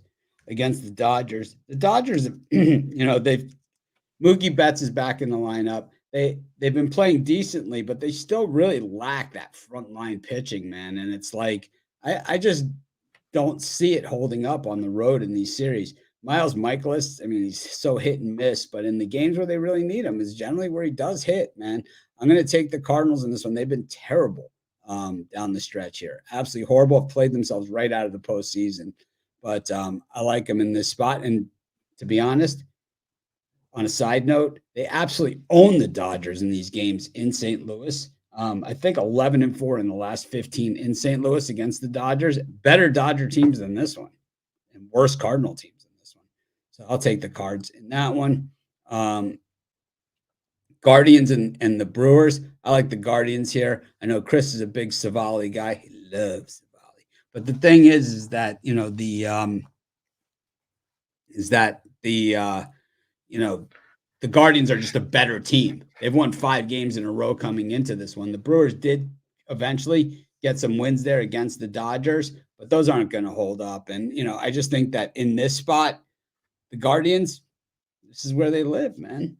S1: against the Dodgers. The Dodgers, Mookie Betts is back in the lineup. They've been playing decently, but they still really lack that frontline pitching, man. And it's like I just don't see it holding up on the road in these series. Miles Michaelis, I mean, he's so hit and miss, but in the games where they really need him is generally where he does hit, man. I'm going to take the Cardinals in this one. They've been terrible down the stretch here. Absolutely horrible. Have played themselves right out of the postseason. But I like them in this spot. And to be honest, on a side note, they absolutely own the Dodgers in these games in St. Louis. I think 11-4 in the last 15 in St. Louis against the Dodgers. Better Dodger teams than this one and worse Cardinal teams than this one. So I'll take the Cards in that one. Guardians and the Brewers. I like the Guardians here. I know Chris is a big Savali guy. He loves Savali. But the thing is that, the Guardians are just a better team. They've won 5 games in a row coming into this one. The Brewers did eventually get some wins there against the Dodgers, but those aren't going to hold up. And, I just think that in this spot, the Guardians, this is where they live, man.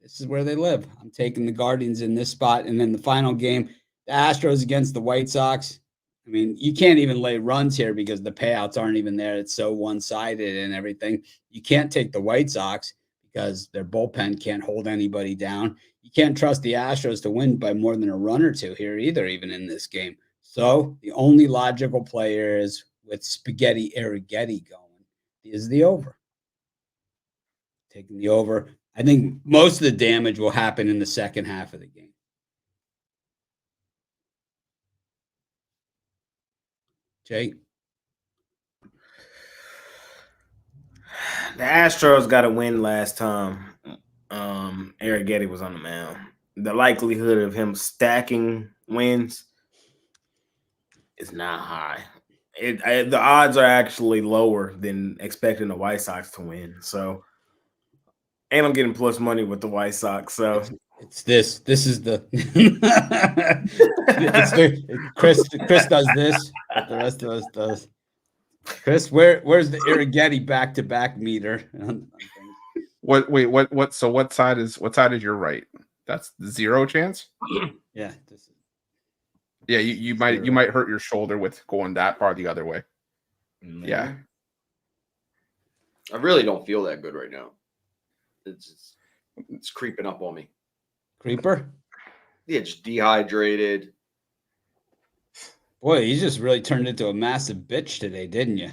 S1: This is where they live. I'm taking the Guardians in this spot. And then the final game, the Astros against the White Sox. I mean, you can't even lay runs here because the payouts aren't even there. It's so one-sided and everything. You can't take the White Sox because their bullpen can't hold anybody down. You can't trust the Astros to win by more than a run or two here either, even in this game. So the only logical player is with Spaghetti Arrighetti going is the over. Taking the over. I think most of the damage will happen in the second half of the game. Jake?
S2: The Astros got a win last time. Arrighetti was on the mound. The likelihood of him stacking wins is not high. The odds are actually lower than expecting the White Sox to win. So, and I'm getting plus money with the White Sox. So
S1: it's this. This is the. Chris does this. But the rest of us does. Chris, where's the Arrighetti back-to-back meter?
S3: What? So what side is your right? That's 0 chance.
S1: Yeah.
S3: Yeah, you might hurt your shoulder with going that far the other way.
S2: man.
S3: Yeah.
S4: I really don't feel that good right now. It's creeping up on me.
S1: Creeper?
S4: Yeah, just dehydrated.
S1: Boy, you just really turned into a massive bitch today, didn't you?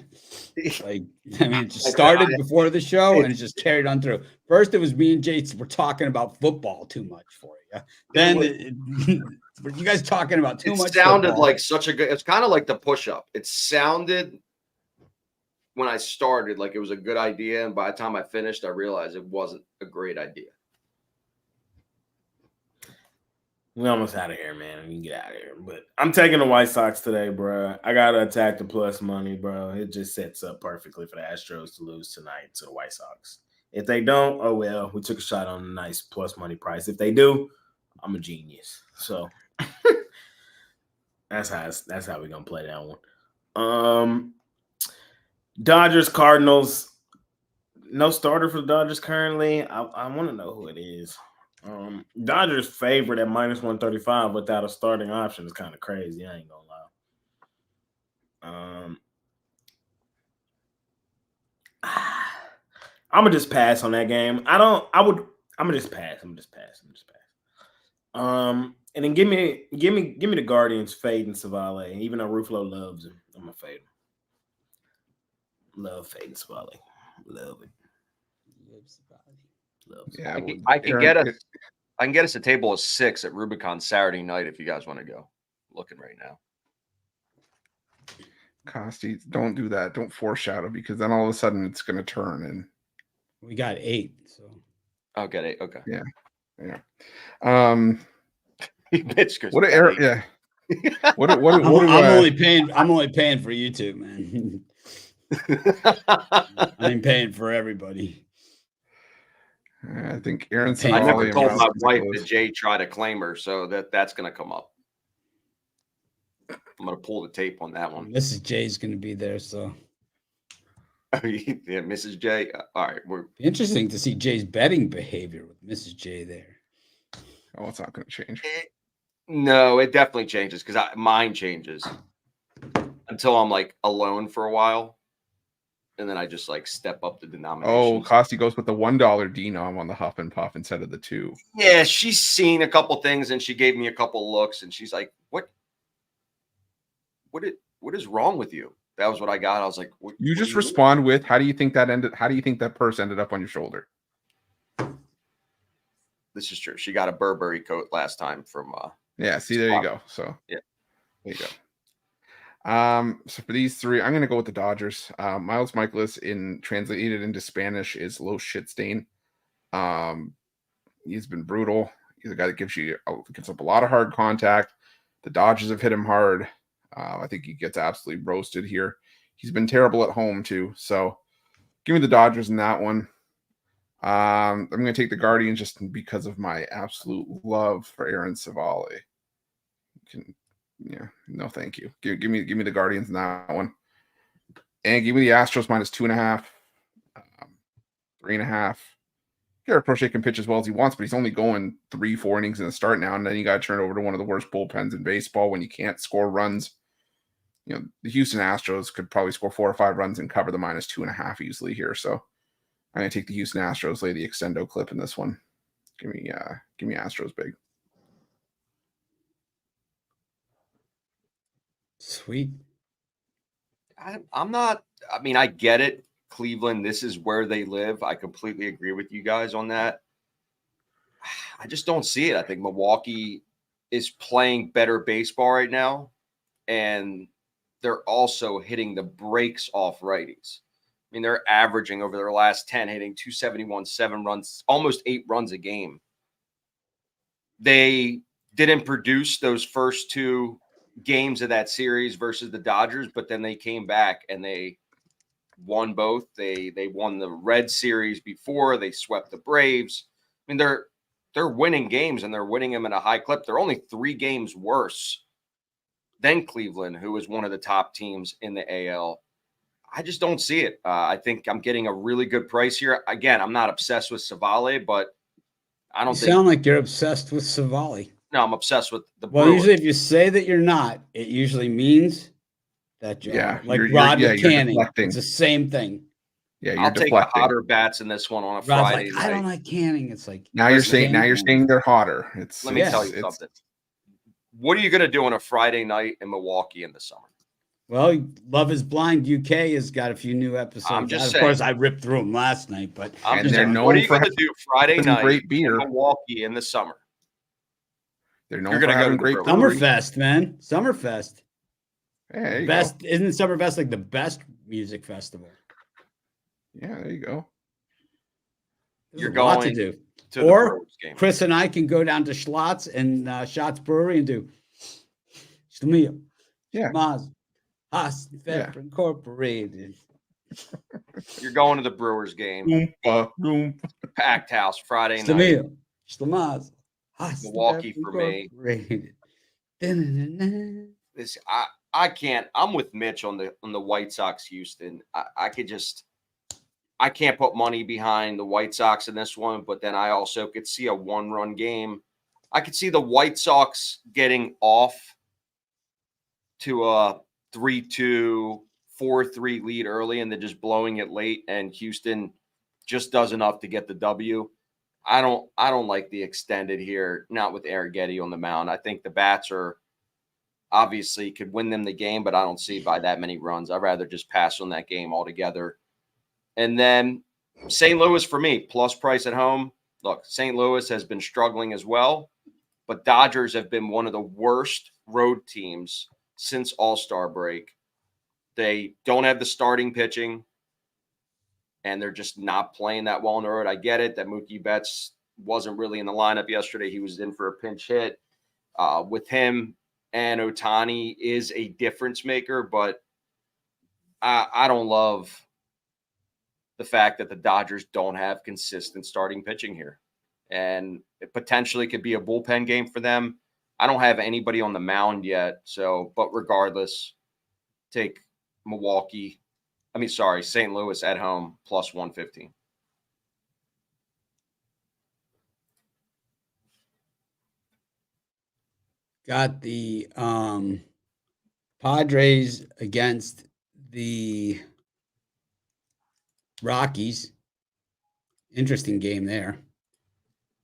S1: Like, I mean, it just started before the show and it just carried on through. First, it was me and Jake were talking about football too much for you. Then you guys talking about too much.
S4: It sounded
S1: football.
S4: like such a good. It's kind of like the push-up. It sounded when I started like it was a good idea, and by the time I finished, I realized it wasn't a great idea.
S2: We almost out of here, man. We can get out of here. But I'm taking the White Sox today, bro. I got to attack the plus money, bro. It just sets up perfectly for the Astros to lose tonight to the White Sox. If they don't, oh well. We took a shot on a nice plus money price. If they do, I'm a genius. So that's how we're going to play that one. Dodgers, Cardinals. No starter for the Dodgers currently. I want to know who it is. Dodgers favored at -135 without a starting option is kind of crazy. I ain't gonna lie. I'm gonna just pass on that game. I'm gonna just pass. And then give me the Guardians fading Savale. Even though Ruffalo loves him, I'm gonna fade him. Love fading Savale. Love it. Love it.
S3: Yeah, well,
S4: I can
S3: Aaron-
S4: get us a table of 6 at Rubicon Saturday night if you guys want to go. Looking right now.
S3: Costi, don't do that. Don't foreshadow because then all of a sudden it's going to turn and
S1: We got 8. So
S4: I'll get it. Okay.
S3: yeah.
S4: Mitch goes,
S3: What
S4: "Got
S3: Aaron?
S4: 8."
S3: Yeah. What?
S1: I'm only paying. I'm only paying for you two, man. I ain't paying for everybody.
S3: I think Aaron
S1: I
S4: I never
S3: Savali
S4: told
S3: and
S4: my
S3: Miles
S4: wife
S3: Nicholas.
S4: that Jay tried to claim her, so that's going to come up. I'm going to pull the tape on that one.
S1: Mrs. J's going to be there, so
S4: Yeah, Mrs. J. All right, we're
S1: interesting to see Jay's betting behavior with Mrs. J there.
S3: Oh, it's not going to change.
S4: no, it definitely changes because mine changes until I'm like alone for a while, and then I just like step up the
S3: Oh,
S4: denomination.
S3: Costi goes with the $1 denom on the Huff and Puff instead of the 2.
S4: Yeah, she's seen a couple things and she gave me a couple looks and she's like, What is wrong with you?" That was what I got. I was like,
S3: You
S4: what are
S3: just
S4: doing?"
S3: respond with, "How do you think that ended? How do you think that purse ended up on your shoulder?"
S4: This is true. She got a Burberry coat last time from
S3: Yeah. See, there you go. So
S4: Yeah.
S3: there you go. So for these 3, I'm going to go with the Dodgers. Miles Michaelis translated into Spanish is Los Shit Stain. He's been brutal. He's a guy that gives up a lot of hard contact. The Dodgers have hit him hard. I think he gets absolutely roasted here. He's been terrible at home too. So give me the Dodgers in that one. I'm going to take the Guardians just because of my absolute love for Aaron Savali. No, thank you. Give me the Guardians in that one, and give me the Astros minus 2.5, 3.5. Garrett Crochet can pitch as well as he wants, but he's only going 3-4 innings in the start now, and then you got to turn it over to one of the worst bullpens in baseball when you can't score runs. The Houston Astros could probably score 4 or 5 runs and cover the minus 2.5 easily here. So I'm going to take the Houston Astros, lay the extendo clip in this one. Give me Astros big.
S1: Sweet.
S4: I'm not. I mean, I get it. Cleveland, this is where they live. I completely agree with you guys on that. I just don't see it. I think Milwaukee is playing better baseball right now, and they're also hitting the brakes off righties. I mean, they're averaging over their last 10, hitting 271, 7 runs, almost 8 runs a game. They didn't produce those first 2 games of that series versus the Dodgers, but then they came back and they won both. They won the Red Series before. They swept the Braves. I mean, they're winning games and they're winning them at a high clip. They're only 3 games worse than Cleveland, who is one of the top teams in the AL. I just don't see it. I think I'm getting a really good price here. Again, I'm not obsessed with Savale, but I don't think.
S1: Sound like you're obsessed with Savali.
S4: No, I'm obsessed with the
S1: Well,
S4: Brewers.
S1: usually if you say that you're not, it usually means that you
S3: Yeah,
S1: are. Like
S3: you're-
S1: Rod
S3: yeah,
S1: with
S3: you're
S1: Canning.
S3: deflecting.
S1: It's the same thing.
S3: Yeah, you're
S4: I'll take a
S3: deflecting.
S4: hotter bats in this one on a
S1: Rod's
S4: Friday
S1: like, I don't
S4: night.
S1: like Canning. It's like
S3: Now you're
S1: listen,
S3: saying they're hotter.
S4: Let me tell you
S3: it's-
S4: something. What are you going to do on a Friday night in Milwaukee in the summer?
S1: Well, Love is Blind UK has got a few new episodes.
S4: I'm just
S1: Of course,
S4: saying.
S1: I ripped through them last night, but
S4: I'm
S3: And
S4: just
S3: they're
S4: saying,
S3: known
S4: what are you
S3: for
S4: going to do Friday
S3: having
S4: night
S3: great
S4: in
S3: beer.
S4: Milwaukee in the summer?
S3: They're known
S4: You're
S3: for
S4: gonna go
S3: having
S4: to the
S3: great
S4: Brewers.
S3: brewery.
S1: Summerfest, man. Summerfest.
S3: Yeah, there you
S1: Best
S3: go.
S1: isn't Summerfest like the best music festival?
S3: Yeah, there you go.
S1: There's
S4: You're
S1: a lot to
S4: going
S1: do.
S4: To the
S1: Or
S4: Brewers game.
S1: Chris and I can go down to Schlotz and Schatz Brewery and do Stamia.
S3: Yeah.
S1: Maz. Haas
S3: Yeah.
S1: Incorporated.
S4: You're going to the Brewers game.
S3: Oompa, loompa.
S4: Packed house Friday night.
S1: Stamia. Stamaz. Haas
S4: Milwaukee for me.
S1: Incorporated. Da-na-na-na.
S4: This I can't. I'm with Mitch on the White Sox Houston. I can't put money behind the White Sox in this one, but then I also could see a 1-run game. I could see the White Sox getting off to a 3-2, 4-3 lead early and then just blowing it late, and Houston just does enough to get the W. I don't like the extended here, not with Arrighetti on the mound. I think the bats are obviously could win them the game, but I don't see by that many runs. I'd rather just pass on that game altogether. And then St. Louis for me, plus price at home. Look, St. Louis has been struggling as well, but Dodgers have been one of the worst road teams since All-Star break. They don't have the starting pitching, and they're just not playing that well on the road. I get it that Mookie Betts wasn't really in the lineup yesterday. He was in for a pinch hit. With him and Ohtani is a difference maker, but I don't love the fact that the Dodgers don't have consistent starting pitching here. And it potentially could be a bullpen game for them. I don't have anybody on the mound yet. So, but regardless, take St. Louis at home plus 115.
S1: Got the Padres against the Rockies. Interesting game there.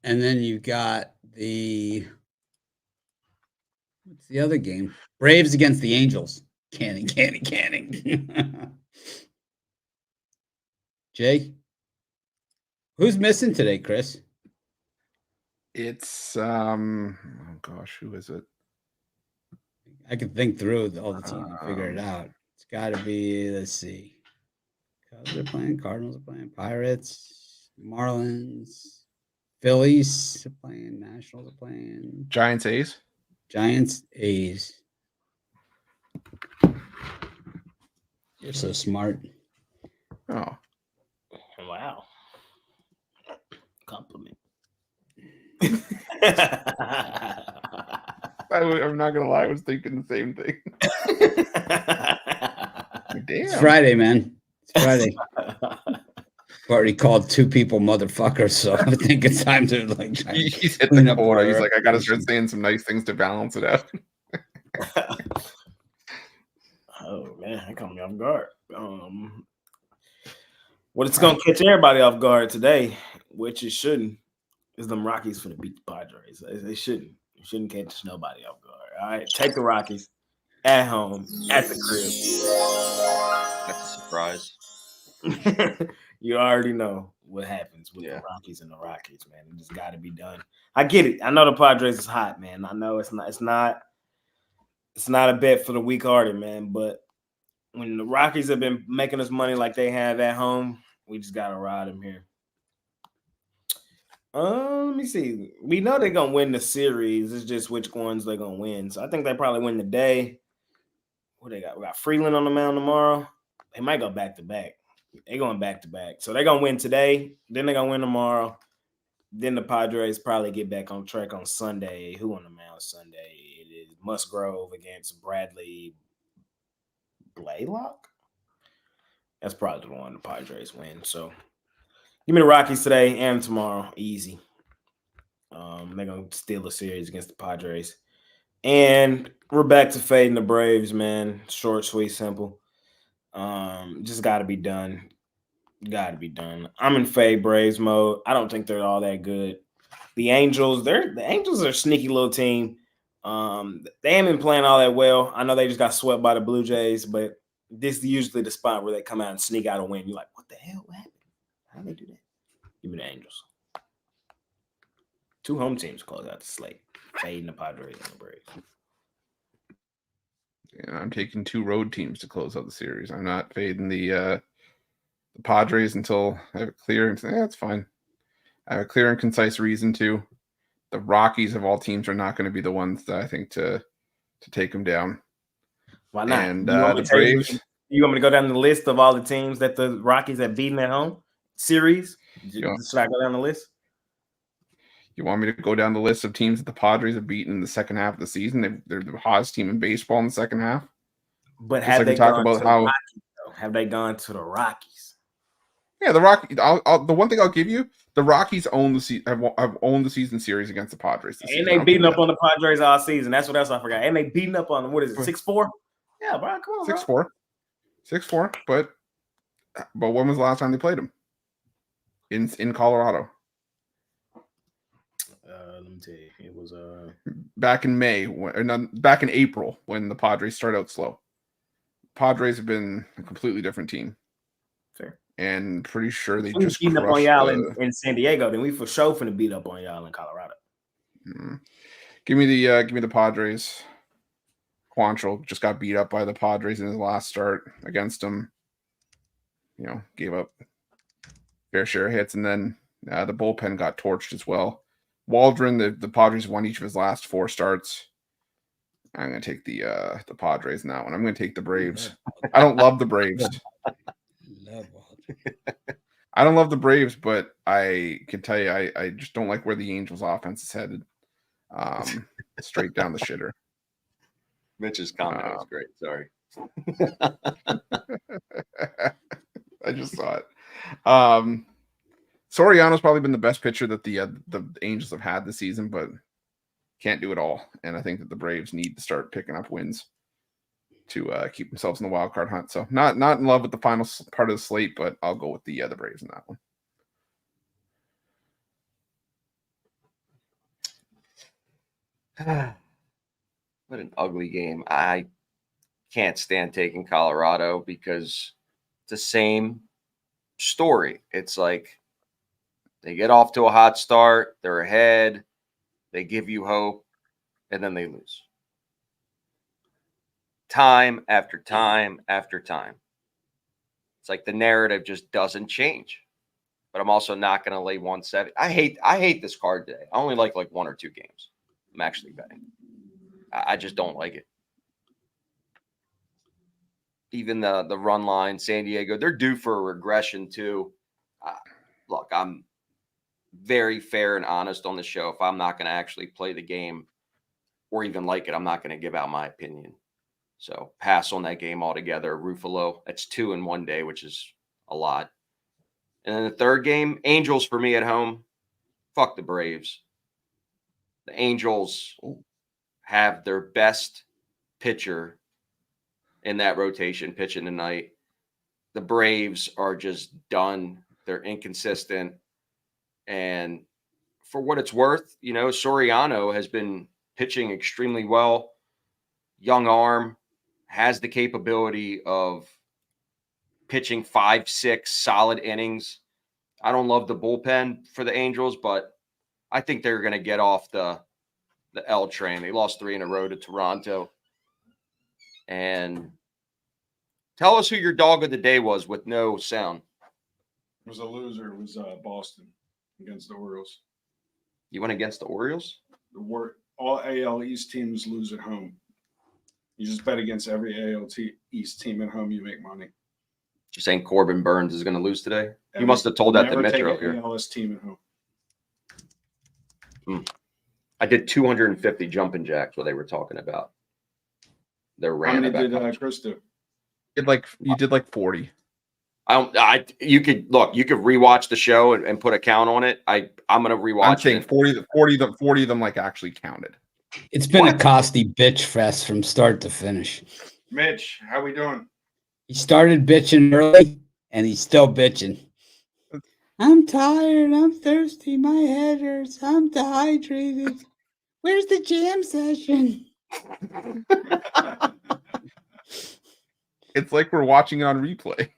S1: And then you got what's the other game? Braves against the Angels. Canning. Jay, who's missing today, Chris?
S3: It's oh gosh, who is it?
S1: I can think through all the teams and figure it out. It's got to be, let's see. Cubs are playing, Cardinals are playing, Pirates, Marlins, Phillies are playing, Nationals are playing,
S3: Giants, A's.
S1: Giants, A's. You're so smart.
S3: Oh,
S2: Wow. Compliment.
S3: I'm not gonna lie, I was thinking the same thing.
S1: It's
S3: Damn.
S1: Friday, man. It's Friday. Already called two people motherfuckers, so I think it's time to like.
S3: He's hit
S1: clean
S3: the
S1: up
S3: quota.
S1: our
S3: He's like, I gotta start
S1: reputation.
S3: saying some nice things to balance it out.
S2: Oh man, that caught me off guard. What it's gonna catch everybody off guard today, which it shouldn't, is them Rockies for the beat the Padres. They shouldn't. It shouldn't catch nobody off guard. All right, take the Rockies at home at the
S4: That's a surprise.
S2: crib. You already know what happens with
S4: Yeah.
S2: the Rockies and the Rockies, man. It just got to be done. I get it. I know the Padres is hot, man. I know it's not a bet for the weak-hearted, man. But when the Rockies have been making us money like they have at home, we just gotta ride them here. Let me see. We know they're gonna win the series. It's just which ones they're gonna win. So I think they probably win the day. What they got? We got Freeland on the mound tomorrow. They might go back to back. They're going back to back. So they're gonna win today. Then they're gonna win tomorrow. Then the Padres probably get back on track on Sunday. Who on the mound Sunday? It is Musgrove against Bradley Blaylock. That's probably the one the Padres win. So give me the Rockies today and tomorrow. Easy. They're gonna steal a series against the Padres. And we're back to fading the Braves, man. Short, sweet, simple. Just gotta be done. Gotta be done. I'm in fade Braves mode. I don't think they're all that good. The Angels are a sneaky little team. They ain't been playing all that well. I know they just got swept by the Blue Jays, but this is usually the spot where they come out and sneak out a win. You're like, what the hell? What happened? How do they do that? Give me the Angels. Two home teams close out the slate. Fading the Padres and the Braves.
S3: Yeah, I'm taking two road teams to close out the series. I'm not fading the Padres until I have a clear and that's fine. I have a clear and concise reason to. The Rockies of all teams are not going to be the ones that I think to take them down.
S2: Why not?
S3: And
S2: You want me
S3: the
S2: to tell you-
S3: Braves.
S2: You want me to go down the list of all the teams that the Rockies have beaten at home? Series?
S3: Yeah.
S2: Should I go down the list?
S3: You want me to go down the list of teams that the Padres have beaten in the second half of the season? They're the hottest team in baseball in the second half.
S2: But
S3: Just
S2: have
S3: like
S2: they
S3: we talk
S2: gone
S3: about
S2: to the
S3: how-
S2: Rockies, though? Have they gone to the Rockies?
S3: Yeah, the Rockies. The one thing I'll give you, the Rockies own the have owned the season series against the Padres. This
S2: And
S3: season.
S2: they
S3: I'll
S2: beating
S3: give
S2: up
S3: you
S2: on the Padres all season. That's what else I forgot. And they beating up on them. What is it? 6-4? Yeah, bro. Come on,
S3: that.
S2: bro.
S3: 6-4. But when was the last time they played them? In Colorado.
S2: Let me tell you, it was
S3: back in May, back in April when the Padres started out slow. Padres have been a completely different team.
S2: fair.
S3: And pretty sure they
S2: We
S3: just
S2: beating up on
S3: crushed
S2: y'all
S3: the,
S2: in San Diego, then we for sure finna beat up on y'all in Colorado.
S3: Give me the Padres. Quantrill just got beat up by the Padres in his last start against them. You know, gave up fair share of hits, and then the bullpen got torched as well. Waldron, the Padres won each of his last 4 starts. I'm going to take the Padres in that one. I'm going to take the Braves. I don't love the Braves. I don't love the Braves, but I can tell you, I just don't like where the Angels' offense is headed. Straight down the shitter.
S4: Mitch's comment was great. Sorry.
S3: I just saw it. Soriano's probably been the best pitcher that the Angels have had this season, but can't do it all. And I think that the Braves need to start picking up wins to keep themselves in the wild card hunt. So not in love with the final part of the slate, but I'll go with the Braves in that one.
S4: What an ugly game. I can't stand taking Colorado because it's the same story. It's like they get off to a hot start, they're ahead, they give you hope, and then they lose. Time after time after time. It's like the narrative just doesn't change. But I'm also not going to lay 170. I hate this card today. I only like 1 or 2 games. I'm actually betting. I just don't like it. Even the run line, San Diego, they're due for a regression too. Look, I'm very fair and honest on the show. If I'm not going to actually play the game or even like it, I'm not going to give out my opinion. So pass on that game altogether. Ruffalo, that's 2 in 1 day, which is a lot. And then the third game, Angels for me at home. Fuck the Braves. The Angels have their best pitcher in that rotation pitching tonight. The Braves are just done. They're inconsistent. And for what it's worth, you know, Soriano has been pitching extremely well. Young arm, has the capability of pitching 5-6 solid innings. I don't love the bullpen for the Angels, but I think they're going to get off the L train. They lost 3 in a row to Toronto. And tell us who your dog of the day was with no sound.
S5: It was a loser. It was Boston against the Orioles.
S4: You went against the Orioles?
S5: All AL East teams lose at home. You just bet against every AL East team at home, you make money.
S4: You're saying Corbin Burns is going to lose today? You must have told that to Mitch up here.
S5: ALS team at home.
S4: I did 250 jumping jacks what they were talking about. They're
S5: How many
S4: random.
S5: did Chris do?
S3: You did like 40.
S4: You could rewatch the show and put a count on it. I'm gonna rewatch.
S3: I'm saying
S4: it.
S3: 40 of them like actually counted.
S1: It's been a costly bitch fest from start to finish.
S5: Mitch, how we doing?
S1: He started bitching early, and he's still bitching. I'm tired. I'm thirsty. My head hurts. I'm dehydrated. Where's the jam session?
S3: It's like we're watching it on replay.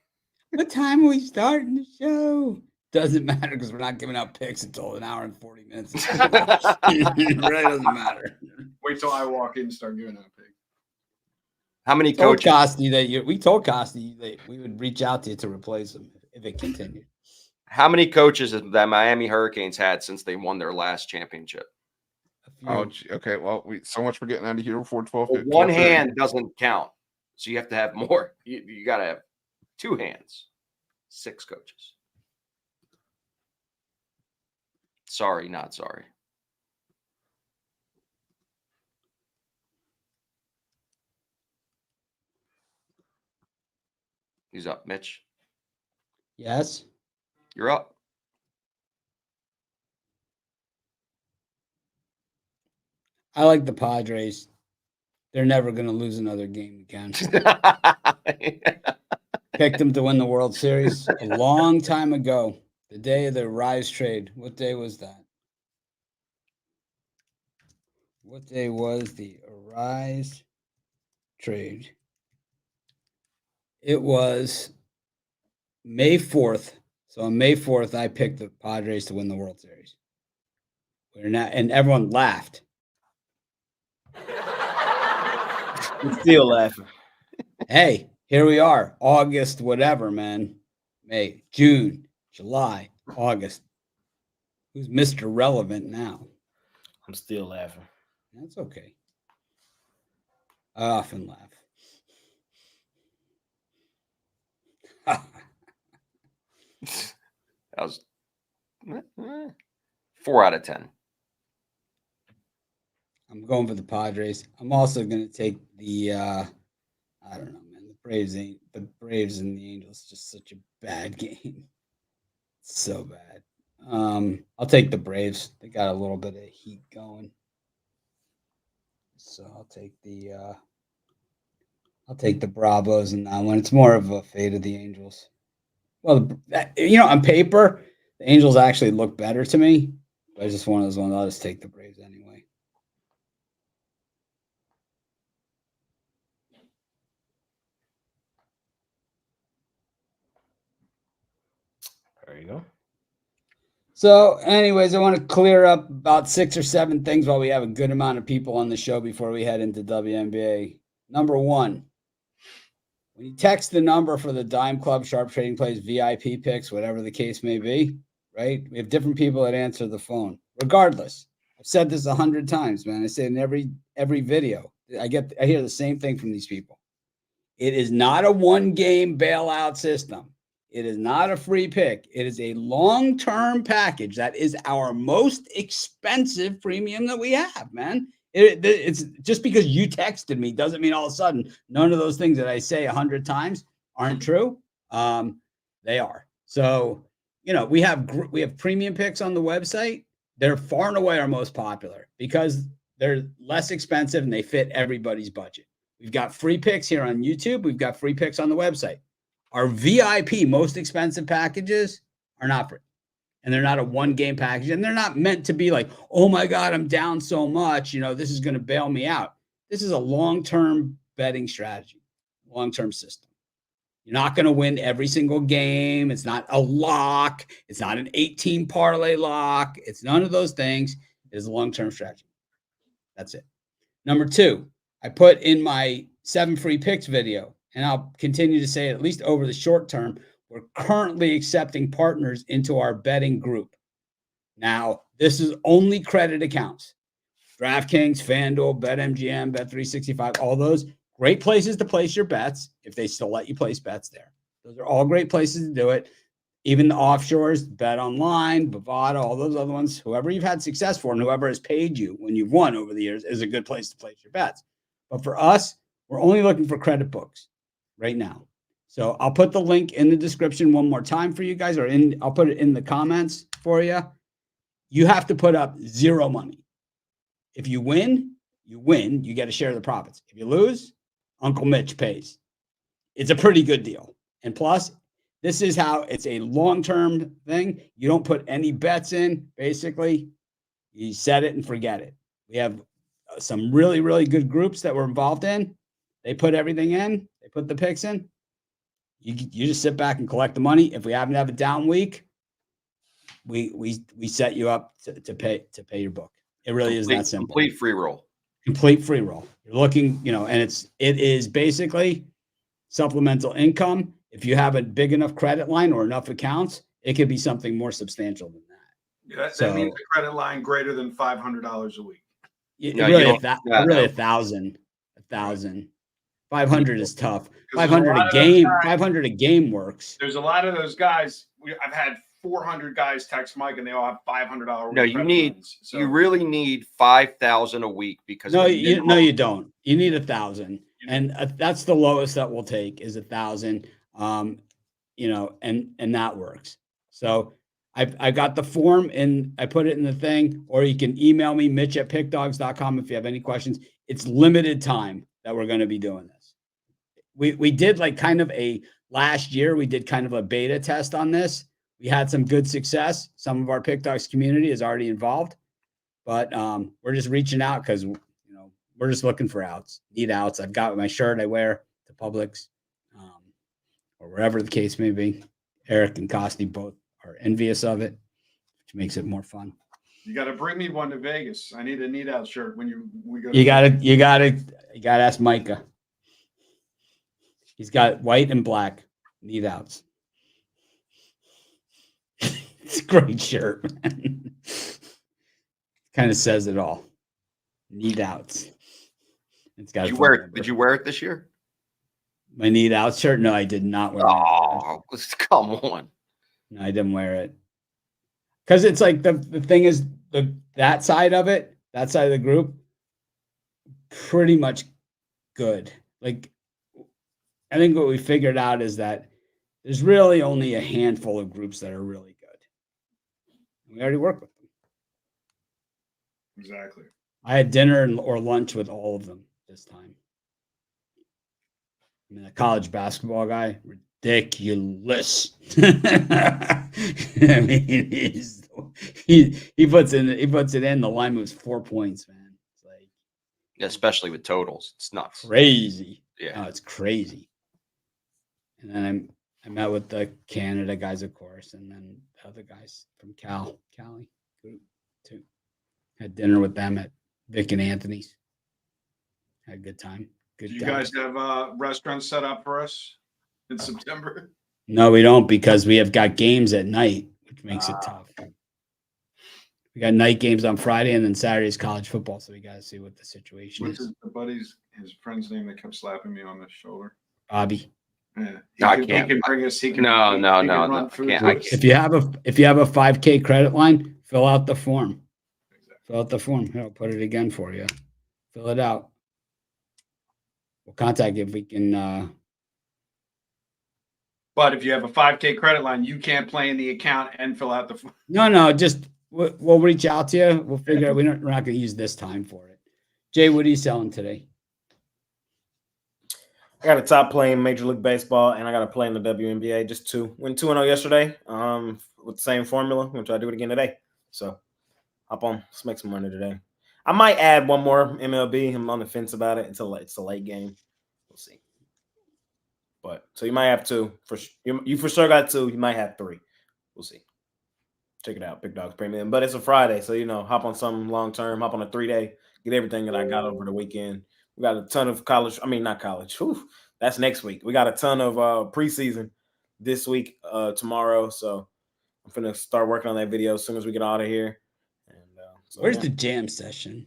S1: What time are we starting the show? Doesn't matter because we're not giving out picks until an hour and 40 minutes. It really doesn't matter.
S5: Wait till I walk in and start giving out picks.
S4: How many
S1: Told
S4: coaches?
S1: Costi we told Costi that we would reach out to you to replace him if it continued.
S4: How many coaches have the Miami Hurricanes had since they won their last championship?
S3: Oh, okay. Well, so much for getting out of here before 12.
S4: Well, one hand doesn't count, so you have to have more. You got to have 2 hands. 6 coaches. Sorry, not sorry. Who's up, Mitch?
S1: Yes.
S4: You're up.
S1: I like the Padres. They're never going to lose another game again. Picked them to win the World Series a long time ago. The day of the Rise trade. What day was that? What day was the Arise trade? It was May 4th. So on May 4th, I picked the Padres to win the World Series. We're not, and everyone laughed.
S2: I'm still laughing.
S1: Hey, here we are. August, whatever, man. May, June, July, August. Who's Mr. Relevant now?
S2: I'm still laughing.
S1: That's okay. I often laugh.
S4: That was 4 out of 10.
S1: I'm going for the Padres. I'm also going to take the I don't know, man. The Braves and the Angels. Just such a bad game. So bad. I'll take the Braves. They got a little bit of heat going. So I'll take the Bravos in that one. It's more of a fate of the Angels. Well, on paper, the Angels actually look better to me. But I just one of those ones. I'll just take the Braves anyway.
S2: There you go.
S1: So, anyways, I want to clear up about 6 or 7 things while we have a good amount of people on the show before we head into WNBA. Number 1, when you text the number for the Dime Club, Sharp Trading Plays, VIP picks, whatever the case may be, right? We have different people that answer the phone. Regardless, I've said this 100 times, man. I say it in every video. I hear the same thing from these people. It is not a one-game bailout system. It is not a free pick. It is a long-term package. That is our most expensive premium that we have, man. It's just because you texted me doesn't mean all of a sudden none of those things that I say 100 times aren't true. They are. So, we have premium picks on the website. They're far and away our most popular because they're less expensive and they fit everybody's budget. We've got free picks here on YouTube. We've got free picks on the website. Our VIP most expensive packages are not free, and they're not a one-game package, and they're not meant to be like, oh my God, I'm down so much, this is going to bail me out. This is a long-term betting strategy, long-term system. You're not going to win every single game. It's not a lock. It's not an 18 parlay lock. It's none of those things. It is a long-term strategy. That's it. Number 2, I put in my 7 free picks video, and I'll continue to say it at least over the short term, we're currently accepting partners into our betting group. Now, this is only credit accounts. DraftKings, FanDuel, BetMGM, Bet365, all those great places to place your bets if they still let you place bets there. Those are all great places to do it. Even the offshores, Bet Online, Bovada, all those other ones, whoever you've had success for and whoever has paid you when you've won over the years is a good place to place your bets. But for us, we're only looking for credit books right now. So I'll put the link in the description one more time for you guys, or I'll put it in the comments for you. You have to put up 0 money. If you win, you get a share of the profits. If you lose, Uncle Mitch pays. It's a pretty good deal. And plus, this is how it's a long-term thing. You don't put any bets in, basically. You set it and forget it. We have some really, really good groups that we're involved in. They put everything in. They put the picks in. You just sit back and collect the money. If we happen to have a down week, we set you up to pay your book. It really is that simple.
S4: Complete free roll.
S1: Complete free roll. You're looking, and it is basically supplemental income. If you have a big enough credit line or enough accounts, it could be something more substantial than that.
S5: Yeah, that means a credit line greater than $500 a week.
S1: Really, 1,000. 500 is tough. 500 a game. 500 a game works.
S5: There's a lot of those guys. I've had 400 guys text Mike, and they all have $500.
S4: No, you really need 5,000 a week because
S1: you don't. You need 1,000, and that's the lowest that we'll take is 1,000. And that works. So I got the form and I put it in the thing, or you can email me, Mitch@pickdogs.com if you have any questions. It's limited time that we're going to be doing this. We did last year, we did kind of a beta test on this. We had some good success. Some of our Pick Dogs community is already involved, But we're just reaching out because we're just looking for outs, need outs. I've got my shirt I wear to Publix, or wherever the case may be. Eric and Costly both are envious of it, which makes it more fun.
S5: You got to bring me one to Vegas. I need a need out shirt when we go.
S1: You gotta ask Micah. He's got white and black need outs. It's a great shirt, man. Kind of says it all. Need outs. It's got.
S4: Did you wear it this year?
S1: My need out shirt? No, I did not wear it.
S4: Oh, come on.
S1: No, I didn't wear it. Because it's like the thing is that side of it, that side of the group, pretty much good. Like, I think what we figured out is that there's really only a handful of groups that are really good. We already work with them.
S5: Exactly.
S1: I had dinner or lunch with all of them this time. I mean, the college basketball guy, ridiculous. I mean, he puts it in. The line moves 4 points, man. It's like,
S4: especially with totals, it's nuts.
S1: Crazy.
S4: Yeah,
S1: it's crazy. And then I met with the Canada guys, of course, and then the other guys from Cali group too. Had dinner with them at Vic and Anthony's. Had a good time.
S5: Do you guys have restaurants set up for us in September?
S1: No, we don't, because we have got games at night, which makes it tough. We got night games on Friday, and then Saturday's college football, so we got to see what the situation
S5: What's
S1: is.
S5: his friend's name that kept slapping me on the shoulder?
S1: Bobby.
S5: Yeah.
S4: No, I
S5: He
S4: can't.
S5: can bring us. He can.
S4: No,
S5: he
S4: no,
S5: can
S4: no,
S5: run
S4: no, I
S5: food
S4: can't-
S5: to
S4: I
S5: us.
S1: If you have a 5K credit line, fill out the form. Fill out the form. Here, I'll put it again for you. Fill it out. We'll contact you if we can.
S5: But if you have a 5K credit line, you can't play in the account and fill out the form.
S1: No, just we'll reach out to you. We'll figure out. We're not going to use this time for it. Jay, what are you selling today?
S2: I got a top play in Major League Baseball, and I got a play in the WNBA. Just two. Went 2-0 yesterday. With the same formula. I'm gonna try to do it again today. So hop on. Let's make some money today. I might add one more MLB. I'm on the fence about it until it's a late game. We'll see. But so you might have two. You for sure got two. You might have three. We'll see. Check it out, Big Dogs Premium. But it's a Friday, so hop on something long term. Hop on a 3-day. Get everything that I got over the weekend. We got a ton of college. I mean, not college. Whew, that's next week. We got a ton of preseason this week, tomorrow. So I'm gonna start working on that video as soon as we get out of here. And
S1: Where's the jam session?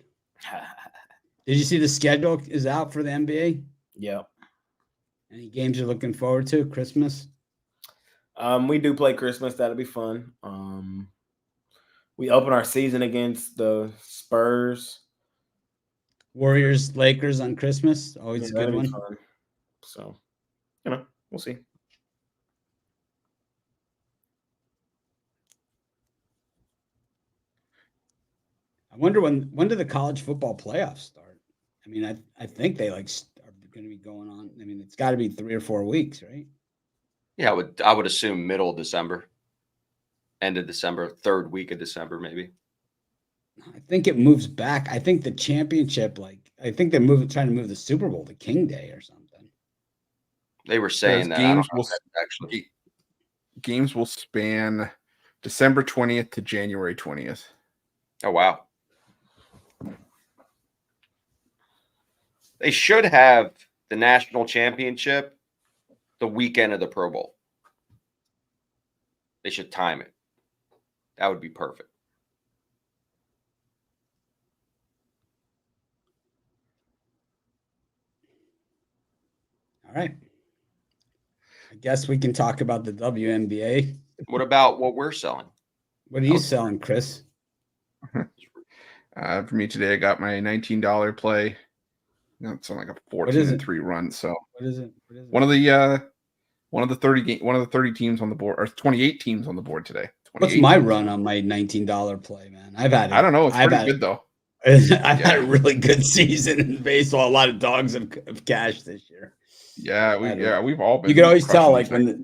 S1: Did you see the schedule is out for the NBA?
S2: Yep.
S1: Any games you're looking forward to? Christmas?
S2: We do play Christmas. That'll be fun. We open our season against the Spurs.
S1: Warriors, Lakers on Christmas. Always a good one.
S2: Fun. So, we'll see.
S1: I wonder when do the college football playoffs start? I mean, I think they are going to be going on. I mean, it's got to be 3 or 4 weeks, right?
S4: Yeah, I would assume middle of December, end of December, third week of December, maybe.
S1: I think it moves back. I think the championship, I think they're trying to move the Super Bowl to King Day or something.
S4: They were saying that.
S3: Games
S4: I don't know if that's actually.
S3: Games will span December 20th to January 20th.
S4: Oh wow. They should have the national championship the weekend of the Pro Bowl. They should time it. That would be perfect.
S1: All right. I guess we can talk about the WNBA.
S4: What about what we're selling?
S1: What are you selling, Chris?
S3: For me today, I got my $19 play. It's on like a 14-3 run. So
S1: What is it?
S3: one of the 30 teams on the board, or 28 teams on the board today.
S1: What's my run on my $19 play, man? I
S3: don't know. It's pretty good though.
S1: I've had a really good season in baseball. A lot of dogs have cashed this year.
S3: Yeah, we've all been.
S1: You can always tell,
S3: crushing
S1: like
S3: these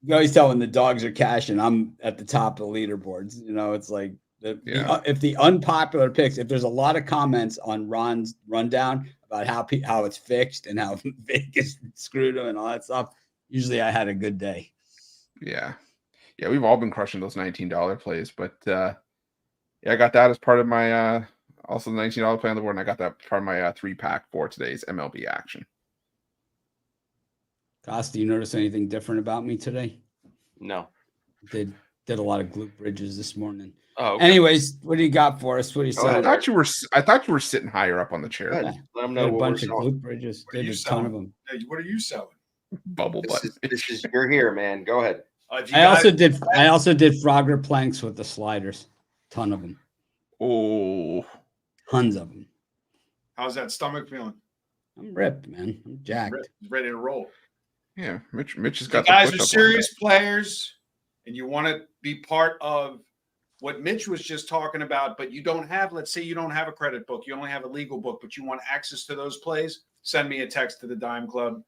S1: you can always tell when the dogs are cashing. I'm at the top of the leaderboards. It's like If the unpopular picks, if there's a lot of comments on Ron's rundown about how it's fixed and how Vegas screwed him and all that stuff, usually I had a good day.
S3: Yeah. We've all been crushing those $19 plays, but I got that as part of my also the $19 play on the board, and I got that part of my 3-pack for today's MLB action.
S1: Costa, you notice anything different about me today?
S4: No.
S1: Did a lot of glute bridges this morning.
S4: Oh, okay.
S1: Anyways, what do you got for us? What do you
S4: Go
S1: say?
S4: ahead.
S3: I thought you were sitting higher up on the chair.
S4: Go ahead. Let them
S1: Did
S4: know
S1: a
S4: what
S1: bunch
S4: we're
S1: of
S4: selling.
S1: glute bridges.
S5: What are
S1: Did
S5: you
S1: a ton of
S5: selling?
S1: them.
S5: Hey, what are you selling?
S3: Bubble butt.
S4: This is you're here, man. Go ahead.
S5: If you
S1: I
S5: got-
S1: also did Frogger planks with the sliders. Ton of them.
S3: Oh,
S1: Tons of them.
S5: How's that stomach feeling?
S1: I'm ripped, man. I'm jacked.
S5: Ready to roll.
S3: yeah. Mitch has
S5: You
S3: got
S5: guys
S3: the
S5: are
S3: push-up
S5: serious players, and you want to be part of what Mitch was just talking about, but you don't have, let's say you don't have a credit book, you only have a legal book, but you want access to those plays, send me a text to the Dime Club,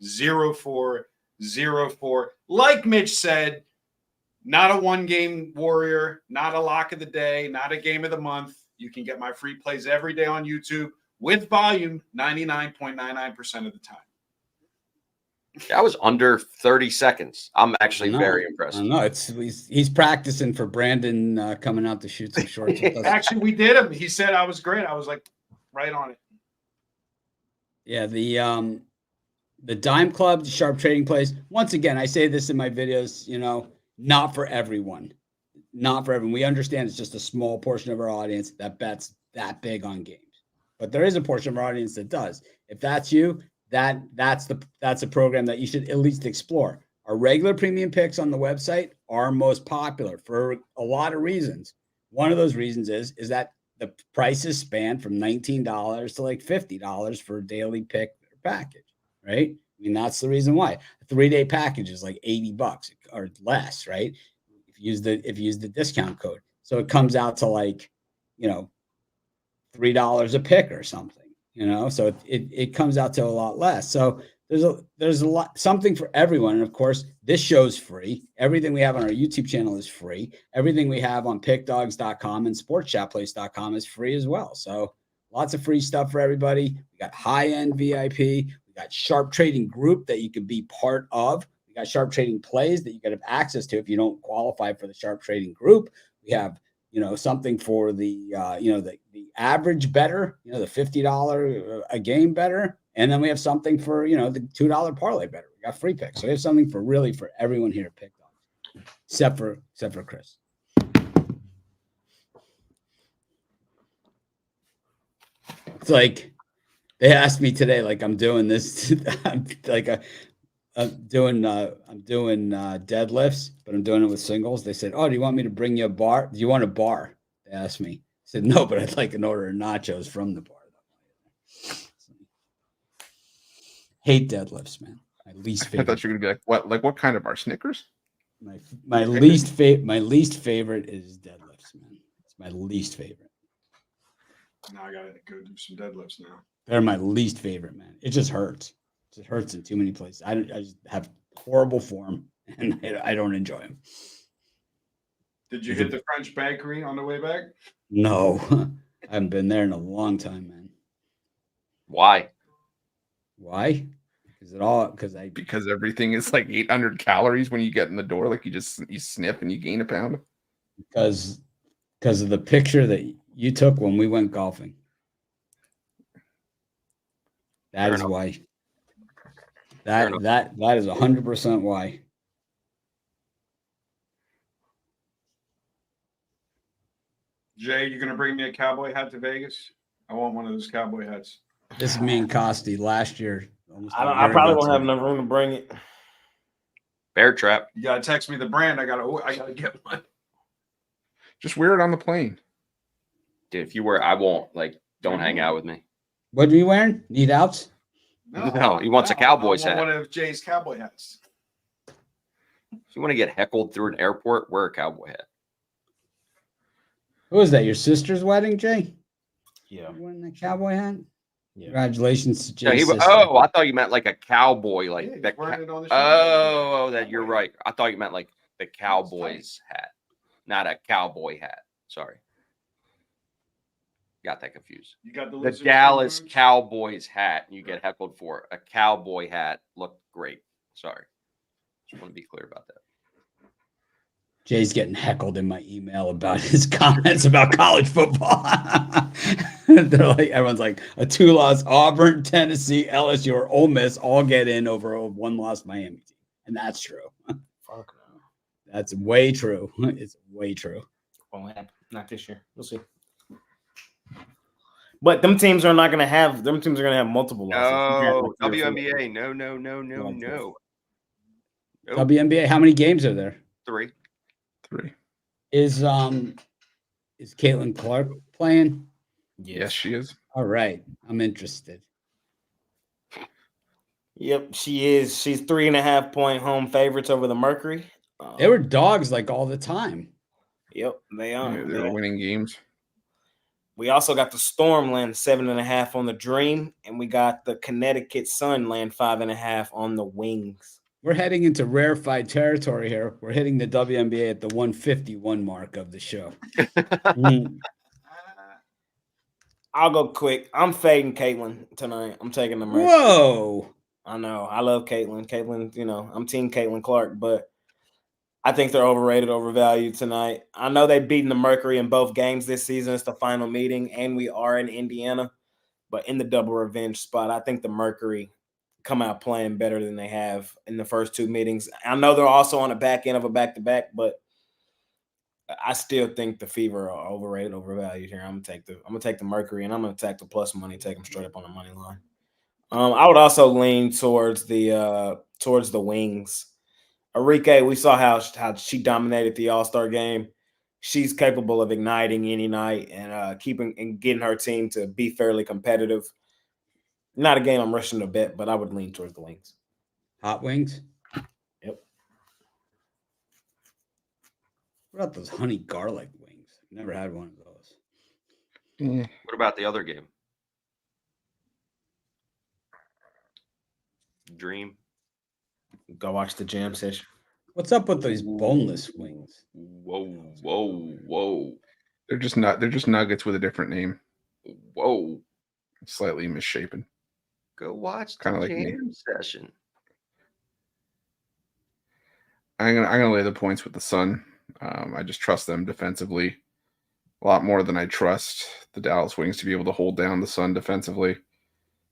S5: 702-769-0404. Like Mitch said, not a one-game warrior, not a lock of the day, not a game of the month. You can get my free plays every day on YouTube with volume 99.99% of the time.
S4: That was under 30 seconds. I'm actually
S1: No,
S4: very impressed.
S1: I know he's practicing for Brandon coming out to shoot some shorts with us.
S5: Actually, we did him. He said I was great. I was like right on it.
S1: Yeah, the Dime Club, the sharp trading plays. Once again, I say this in my videos, not for everyone. Not for everyone. We understand it's just a small portion of our audience that bets that big on games. But there is a portion of our audience that does. If that's you, that's a program that you should at least explore. Our regular premium picks on the website are most popular for a lot of reasons. One of those reasons is that the prices span from $19 to like $50 for a daily pick or package, right? I mean, that's the reason why. A 3-day package is like $80 or less, right? If you use the discount code. So it comes out to like, $3 a pick or something. So it comes out to a lot less. So there's a lot, something for everyone. And of course, this show's free. Everything we have on our YouTube channel is free. Everything we have on pickdogs.com and sportschatplace.com is free as well. So lots of free stuff for everybody. We got high-end VIP. We got sharp trading group that you can be part of. We got sharp trading plays that you can have access to if you don't qualify for the sharp trading group. We have something for the the average better, the $50 a game better, and then we have something for the $2 parlay better. We got free picks, so we have something for everyone here at Pick Dogs, except for Chris. It's like they asked me today, like I'm doing this, I'm doing deadlifts, but I'm doing it with singles. They said, "Oh, do you want me to bring you a bar? Do you want a bar?" They asked me. I said, "No, but I'd like an order of nachos from the bar." Hate deadlifts, man. My least
S3: I
S1: favorite.
S3: thought you were gonna be like, what? Like what kind of bar? Snickers?
S1: My least favorite is deadlifts, man. It's my least favorite.
S5: Now I gotta go do some deadlifts now.
S1: They're my least favorite, man. It just hurts. It just hurts in too many places. I just have horrible form, and I don't enjoy them.
S5: Did you hit the French bakery on the way back?
S1: No, I haven't been there in a long time, man.
S4: Why?
S1: Why?
S3: Because everything is like 800 calories when you get in the door. Like you sniff and you gain a pound.
S1: Because of the picture that you took when we went golfing. That
S4: Fair
S1: is
S4: enough.
S1: why.
S4: Fair
S1: That is 100% why.
S5: Jay, you gonna bring me a cowboy hat to Vegas? I want one of those cowboy hats.
S1: This is me and Costi last year. almost a
S2: I
S1: year
S2: probably
S1: ago
S2: won't have
S1: today.
S2: enough room to bring it.
S4: Bear trap.
S5: You gotta text me the brand. I gotta get one.
S3: Just wear it on the plane.
S4: Dude, if you wear, I won't. Like, don't hang out with me.
S1: What are you wearing? Need outs?
S4: No, he wants a Cowboys
S5: I want
S4: hat.
S5: one of Jay's cowboy hats.
S4: If you want to get heckled through an airport, wear a cowboy hat.
S1: Who is that? Your sister's wedding, Jay?
S2: Yeah.
S1: You wearing that cowboy hat?
S2: Yeah.
S1: Congratulations to
S4: No,
S1: Jay's sister.
S4: oh, I thought you meant like a cowboy,
S5: Yeah,
S4: like
S5: he's
S4: that.
S5: wearing it on the show.
S4: Oh, that you're right. I thought you meant like the Cowboys hat, not a cowboy hat. Sorry. Got that confused.
S5: You got the
S4: The
S5: lizard
S4: Dallas
S5: skin boots?
S4: Cowboys hat, and you get heckled for it. A cowboy hat looked great. Sorry. Just want to be clear about that.
S1: Jay's getting heckled in my email about his comments about college football. They're like, everyone's like, a 2-loss Auburn, Tennessee, LSU, or Ole Miss all get in over a 1-loss Miami team. And that's true.
S2: Fuck no.
S1: That's way true. It's way true.
S2: Won't happen. Not this year. We'll see. But them teams are not going to have. Them teams are going to have multiple losses.
S4: No, WNBA. No. Nope.
S1: WNBA, how many games are there?
S4: 3.
S1: Is Caitlin Clark playing?
S3: Yes, she is.
S1: All right. I'm interested.
S2: Yep, she is. She's 3.5-point home favorites over the Mercury.
S1: They were dogs like all the time.
S2: Yep, they are.
S3: Yeah, they're winning games.
S2: We also got the Storm land 7.5 on the Dream, and we got the Connecticut Sun land 5.5 on the Wings.
S1: We're heading into rarefied territory here. We're hitting the WNBA at the 151 mark of the show.
S2: I'll go quick. I'm fading Caitlin tonight. I'm taking the Mercury.
S1: Whoa.
S2: I know. I love Caitlin. Caitlin, I'm team Caitlin Clark, but I think they're overrated, overvalued tonight. I know they've beaten the Mercury in both games this season. It's the final meeting, and we are in Indiana. But in the double revenge spot, I think the Mercury come out playing better than they have in the first 2 meetings. I know they're also on the back end of a back-to-back, but I still think the Fever are overrated, overvalued here. I'm gonna take the Mercury, and I'm gonna take the plus money, take them straight up on the money line. I would also lean towards the Wings. Arike, we saw how she dominated the All-Star game. She's capable of igniting any night and keeping and getting her team to be fairly competitive. Not a game I'm rushing to bet, but I would lean towards the Wings.
S1: Hot wings?
S2: Yep.
S1: What about those honey garlic wings? Never had one of those.
S3: Yeah.
S4: What about the other game? Dream.
S2: Go watch the jam session.
S1: What's up with these boneless wings?
S4: Whoa.
S3: They're just nuggets with a different name,
S4: Whoa.
S3: slightly misshapen.
S4: Go watch
S3: Kinda
S4: the
S3: like me.
S4: jam session.
S3: I'm gonna lay the points with the Sun. I just trust them defensively a lot more than I trust the Dallas Wings to be able to hold down the Sun defensively.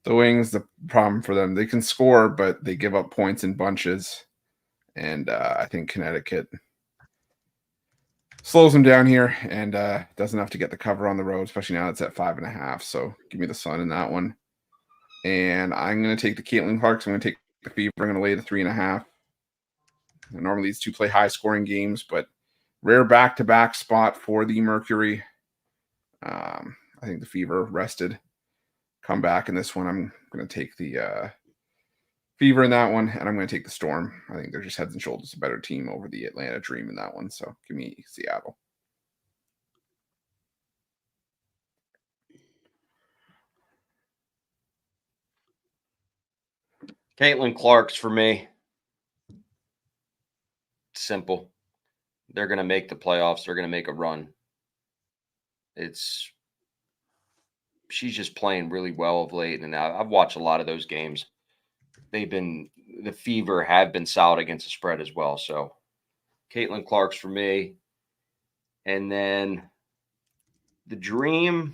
S3: The Wings, the problem for them, they can score, but they give up points in bunches. And I think Connecticut slows them down here and does enough to get the cover on the road, especially now it's at 5.5. So give me the Sun in that one. And I'm going to take the Caitlin Clark. So I'm going to take the Fever. I'm going to lay the 3.5. Normally these two play high scoring games, but rare back-to-back spot for the Mercury. I think the Fever rested. Come back in this one. I'm going to take the Fever in that one, and I'm going to take the Storm. I think they're just heads and shoulders a better team over the Atlanta Dream in that one. So give me Seattle.
S4: Caitlin Clark's for me. Simple. They're going to make the playoffs. They're going to make a run. She's just playing really well of late. And I've watched a lot of those games. The Fever have been solid against the spread as well. So Caitlin Clark's for me. And then the Dream.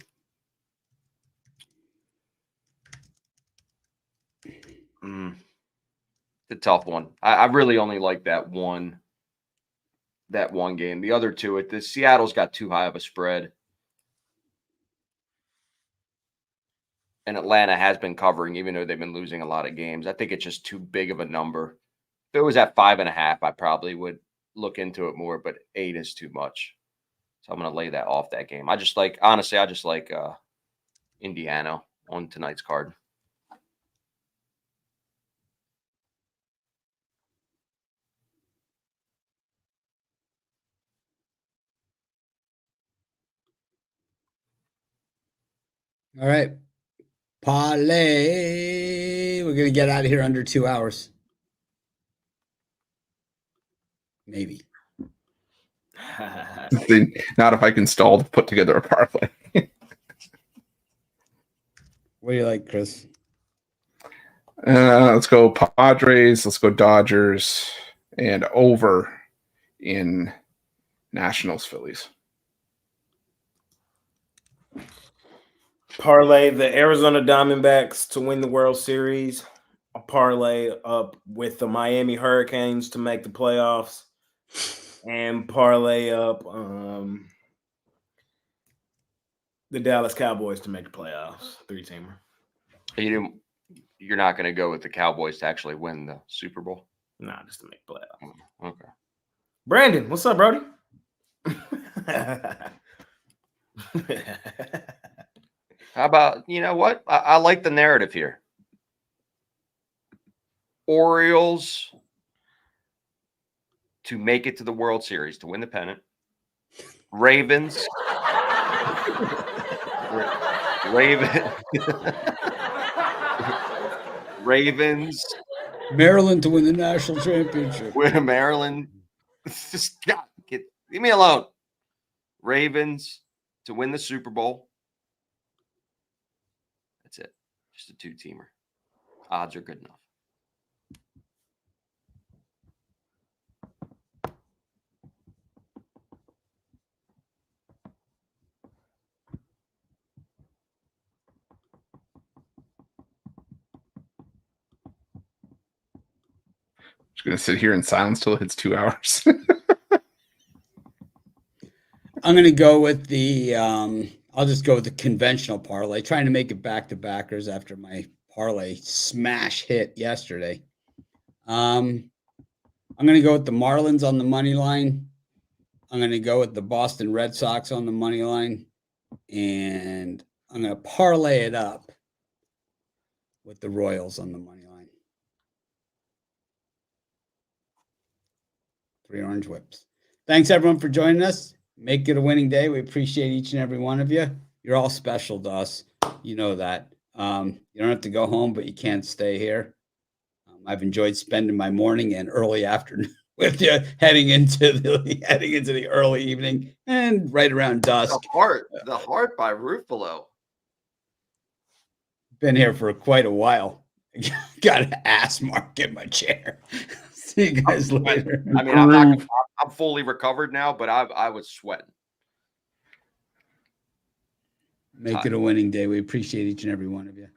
S4: The tough one. I really only like that one game. The other two, the Seattle's got too high of a spread. And Atlanta has been covering, even though they've been losing a lot of games. I think it's just too big of a number. If it was at 5.5, I probably would look into it more, but 8 is too much. So I'm going to lay that off that game. I just like Indiana on tonight's card.
S1: All right. Parlay. We're going to get out of here under 2 hours. Maybe.
S3: Not if I can stall to put together a parlay.
S1: What do you like, Chris?
S3: Let's go Padres. Let's go Dodgers, and over in Nationals Phillies.
S2: Parlay the Arizona Diamondbacks to win the World Series. A parlay up with the Miami Hurricanes to make the playoffs, and parlay up the Dallas Cowboys to make the playoffs. 3-teamer.
S4: You're not going to go with the Cowboys to actually win the Super Bowl?
S2: Nah, just to make playoffs.
S4: Okay.
S2: Brandon, what's up, Brody?
S4: How about, you know what? I like the narrative here. Orioles to make it to the World Series, to win the pennant. Ravens. Ravens.
S1: Maryland to win the national championship.
S4: Win Maryland. Just leave me alone. Ravens to win the Super Bowl. That's it. Just a 2-teamer. Odds are good enough.
S3: Just gonna sit here in silence till it hits 2 hours.
S1: I'm going to go with the I'll just go with the conventional parlay, trying to make it back to backers after my parlay smash hit yesterday. I'm going to go with the Marlins on the money line. I'm going to go with the Boston Red Sox on the money line, and I'm going to parlay it up with the Royals on the money line. 3 orange whips. Thanks everyone for joining us. Make it a winning day. We appreciate each and every one of you. You're all special to us. You know that. You don't have to go home, but you can't stay here. I've enjoyed spending my morning and early afternoon with you, heading into the early evening and right around dusk.
S4: The Heart by Ruffalo.
S1: Been here for quite a while. Got an ass mark in my chair. See you guys later.
S4: I mean, I'm fully recovered now, but I was sweating.
S1: Make it a winning day. We appreciate each and every one of you.